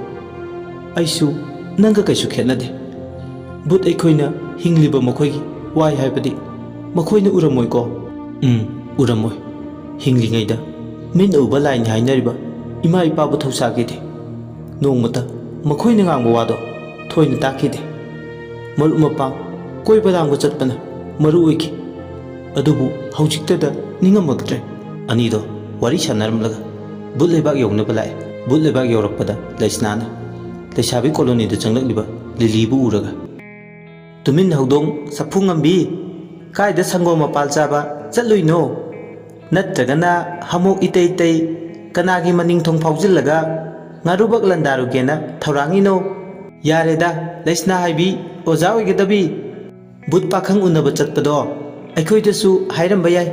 S2: ꯑꯩꯁꯨ ꯅꯪꯒ ꯀꯩꯁꯨ ꯈꯦꯠꯅꯗꯦ ꯕꯨꯠ ꯑꯩꯈꯣꯏꯅ ꯍꯤꯡꯂꯤꯕ ꯃꯈꯣꯏꯒꯤ ꯋꯥꯏ ꯍꯥꯏꯕꯗꯤ ꯃꯈꯣꯏꯅ ꯎꯔꯝꯃꯣꯏꯀꯣ ꯎꯔꯝꯃꯣꯏ ꯍꯤꯡꯂꯤꯉꯩꯗ ꯃꯤꯠꯅ ꯎꯕ ꯂꯥꯏꯅꯤ ꯍꯥꯏꯅꯔꯤꯕ ꯏꯃꯥ ꯏꯄꯥꯕꯨ ꯊꯧꯁꯥꯈꯤꯗꯦ ꯅꯣꯡꯃꯇ ꯃꯈꯣꯏꯅ ꯉꯥꯡꯕ ꯋꯥꯗꯣ ꯊꯣꯏꯅ ꯇꯥꯛꯈꯤꯗꯦ ꯃꯔꯨꯞ ꯃꯄꯥꯡ ꯀꯣꯏꯕ ꯂꯥꯡꯕ ꯆꯠꯄꯅ ꯃꯔꯨ ꯑꯣꯏꯈꯤ ꯑꯗꯨꯕꯨ ꯍꯧꯖꯤꯛꯇꯗ ꯅꯤꯡꯉꯝꯃꯛꯇ꯭ꯔꯦ ꯑꯅꯤꯗꯣ ꯋꯥꯔꯤ ꯁꯥꯟꯅꯔꯝꯂꯒ ꯕꯨꯠ ꯂꯩꯕꯥꯛ ꯌꯧꯅꯕ ꯂꯥꯛꯑꯦ ꯕꯨꯠ ꯂꯩꯕꯥꯛ ꯌꯧꯔꯛꯄꯗ ꯂꯩꯁꯅꯥꯅ ꯂꯩꯁꯥꯕꯤ ꯀꯣꯂꯣꯅꯤꯗ ꯆꯪꯂꯛꯂꯤꯕ ꯂꯤꯂꯤꯕꯨ ꯎꯔꯒ ꯇꯨꯃꯤꯟ ꯍꯧꯗꯣꯡ ꯆꯐꯨ ꯉꯝꯕꯤ ꯀꯥꯏꯗ ꯁꯪꯒꯣꯝ ꯃꯄꯥꯜ ꯆꯥꯕ ꯆꯠꯂꯨꯏꯅꯣ ꯅꯠꯇ꯭ꯔꯒꯅ ꯍꯥꯃꯣꯛ ꯏꯇꯩ ꯏꯇꯩ ꯀꯅꯥꯒꯤ ꯃꯅꯤꯡꯊꯣꯡ ꯐꯥꯎꯖꯤꯜꯂꯒ ꯉꯥꯔꯨꯕꯛ ꯂꯟꯗꯥꯔꯨꯒꯦꯅ ꯊꯧꯔꯥꯡꯉꯤꯅꯣ ꯌꯥꯔꯦꯗ ꯂꯩꯁꯅꯥ ꯍꯥꯏꯕꯤ ꯑꯣꯖꯥ ꯑꯣꯏꯒꯗꯕꯤ ꯕꯨꯠ ꯄꯥꯈꯪ ꯎꯅꯕ ꯆꯠꯄꯗꯣ ꯑꯩꯈꯣꯏꯗꯁꯨ ꯍꯥꯏꯔꯝꯕ ꯌꯥꯏ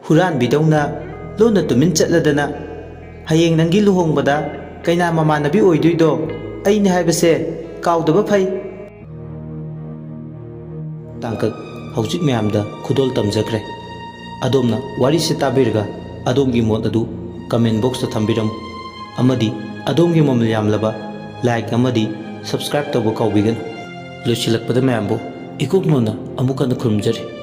S2: ꯍꯨꯔꯥꯟꯕꯤꯗꯧꯅ ꯂꯣꯟꯅ ꯇꯨꯃꯤꯟ ꯆꯠꯂꯗꯅ ꯍꯌꯦꯡ ꯅꯪꯒꯤ ꯂꯨꯍꯣꯡꯕꯗ ꯀꯩꯅꯥ ꯃꯃꯥꯟꯅꯕꯤ ꯑꯣꯏꯗꯣꯏꯗꯣ ꯑꯩꯅꯤ ꯍꯥꯏꯕꯁꯦ ꯀꯥꯎꯗꯕ ꯐꯩ ꯇꯥꯡꯀꯛ
S1: ꯍꯧꯖꯤꯛ ꯃꯌꯥꯝꯗ ꯈꯨꯗꯣꯜ ꯇꯝꯖꯈ꯭ꯔꯦ꯫ ꯑꯗꯣꯝꯅ ꯋꯥꯔꯤꯁꯤ ꯇꯥꯕꯤꯔꯒ ꯑꯗꯣꯝꯒꯤ ꯃꯣꯠ ꯑꯗꯨ ꯀꯃꯦꯟ ꯕꯣꯛꯁꯇ ꯊꯝꯕꯤꯔꯝꯃꯨ ꯑꯃꯗꯤ ꯑꯗꯣꯝꯒꯤ ꯃꯃꯜ ꯌꯥꯝꯂꯕ ꯂꯥꯏꯛ ꯑꯃꯗꯤ ꯁꯕꯁꯀ꯭ꯔꯥꯏꯕ ꯇꯧꯕ ꯀꯥꯎꯕꯤꯒꯅꯨ꯫ ꯂꯣꯏꯁꯤꯜꯂꯛꯄꯗ ꯃꯌꯥꯝꯕꯨ ꯏꯀꯣꯛꯅꯣꯟꯅ ꯑꯃꯨꯛ ꯍꯟꯅ ꯈꯨꯔꯨꯝꯖꯔꯤ꯫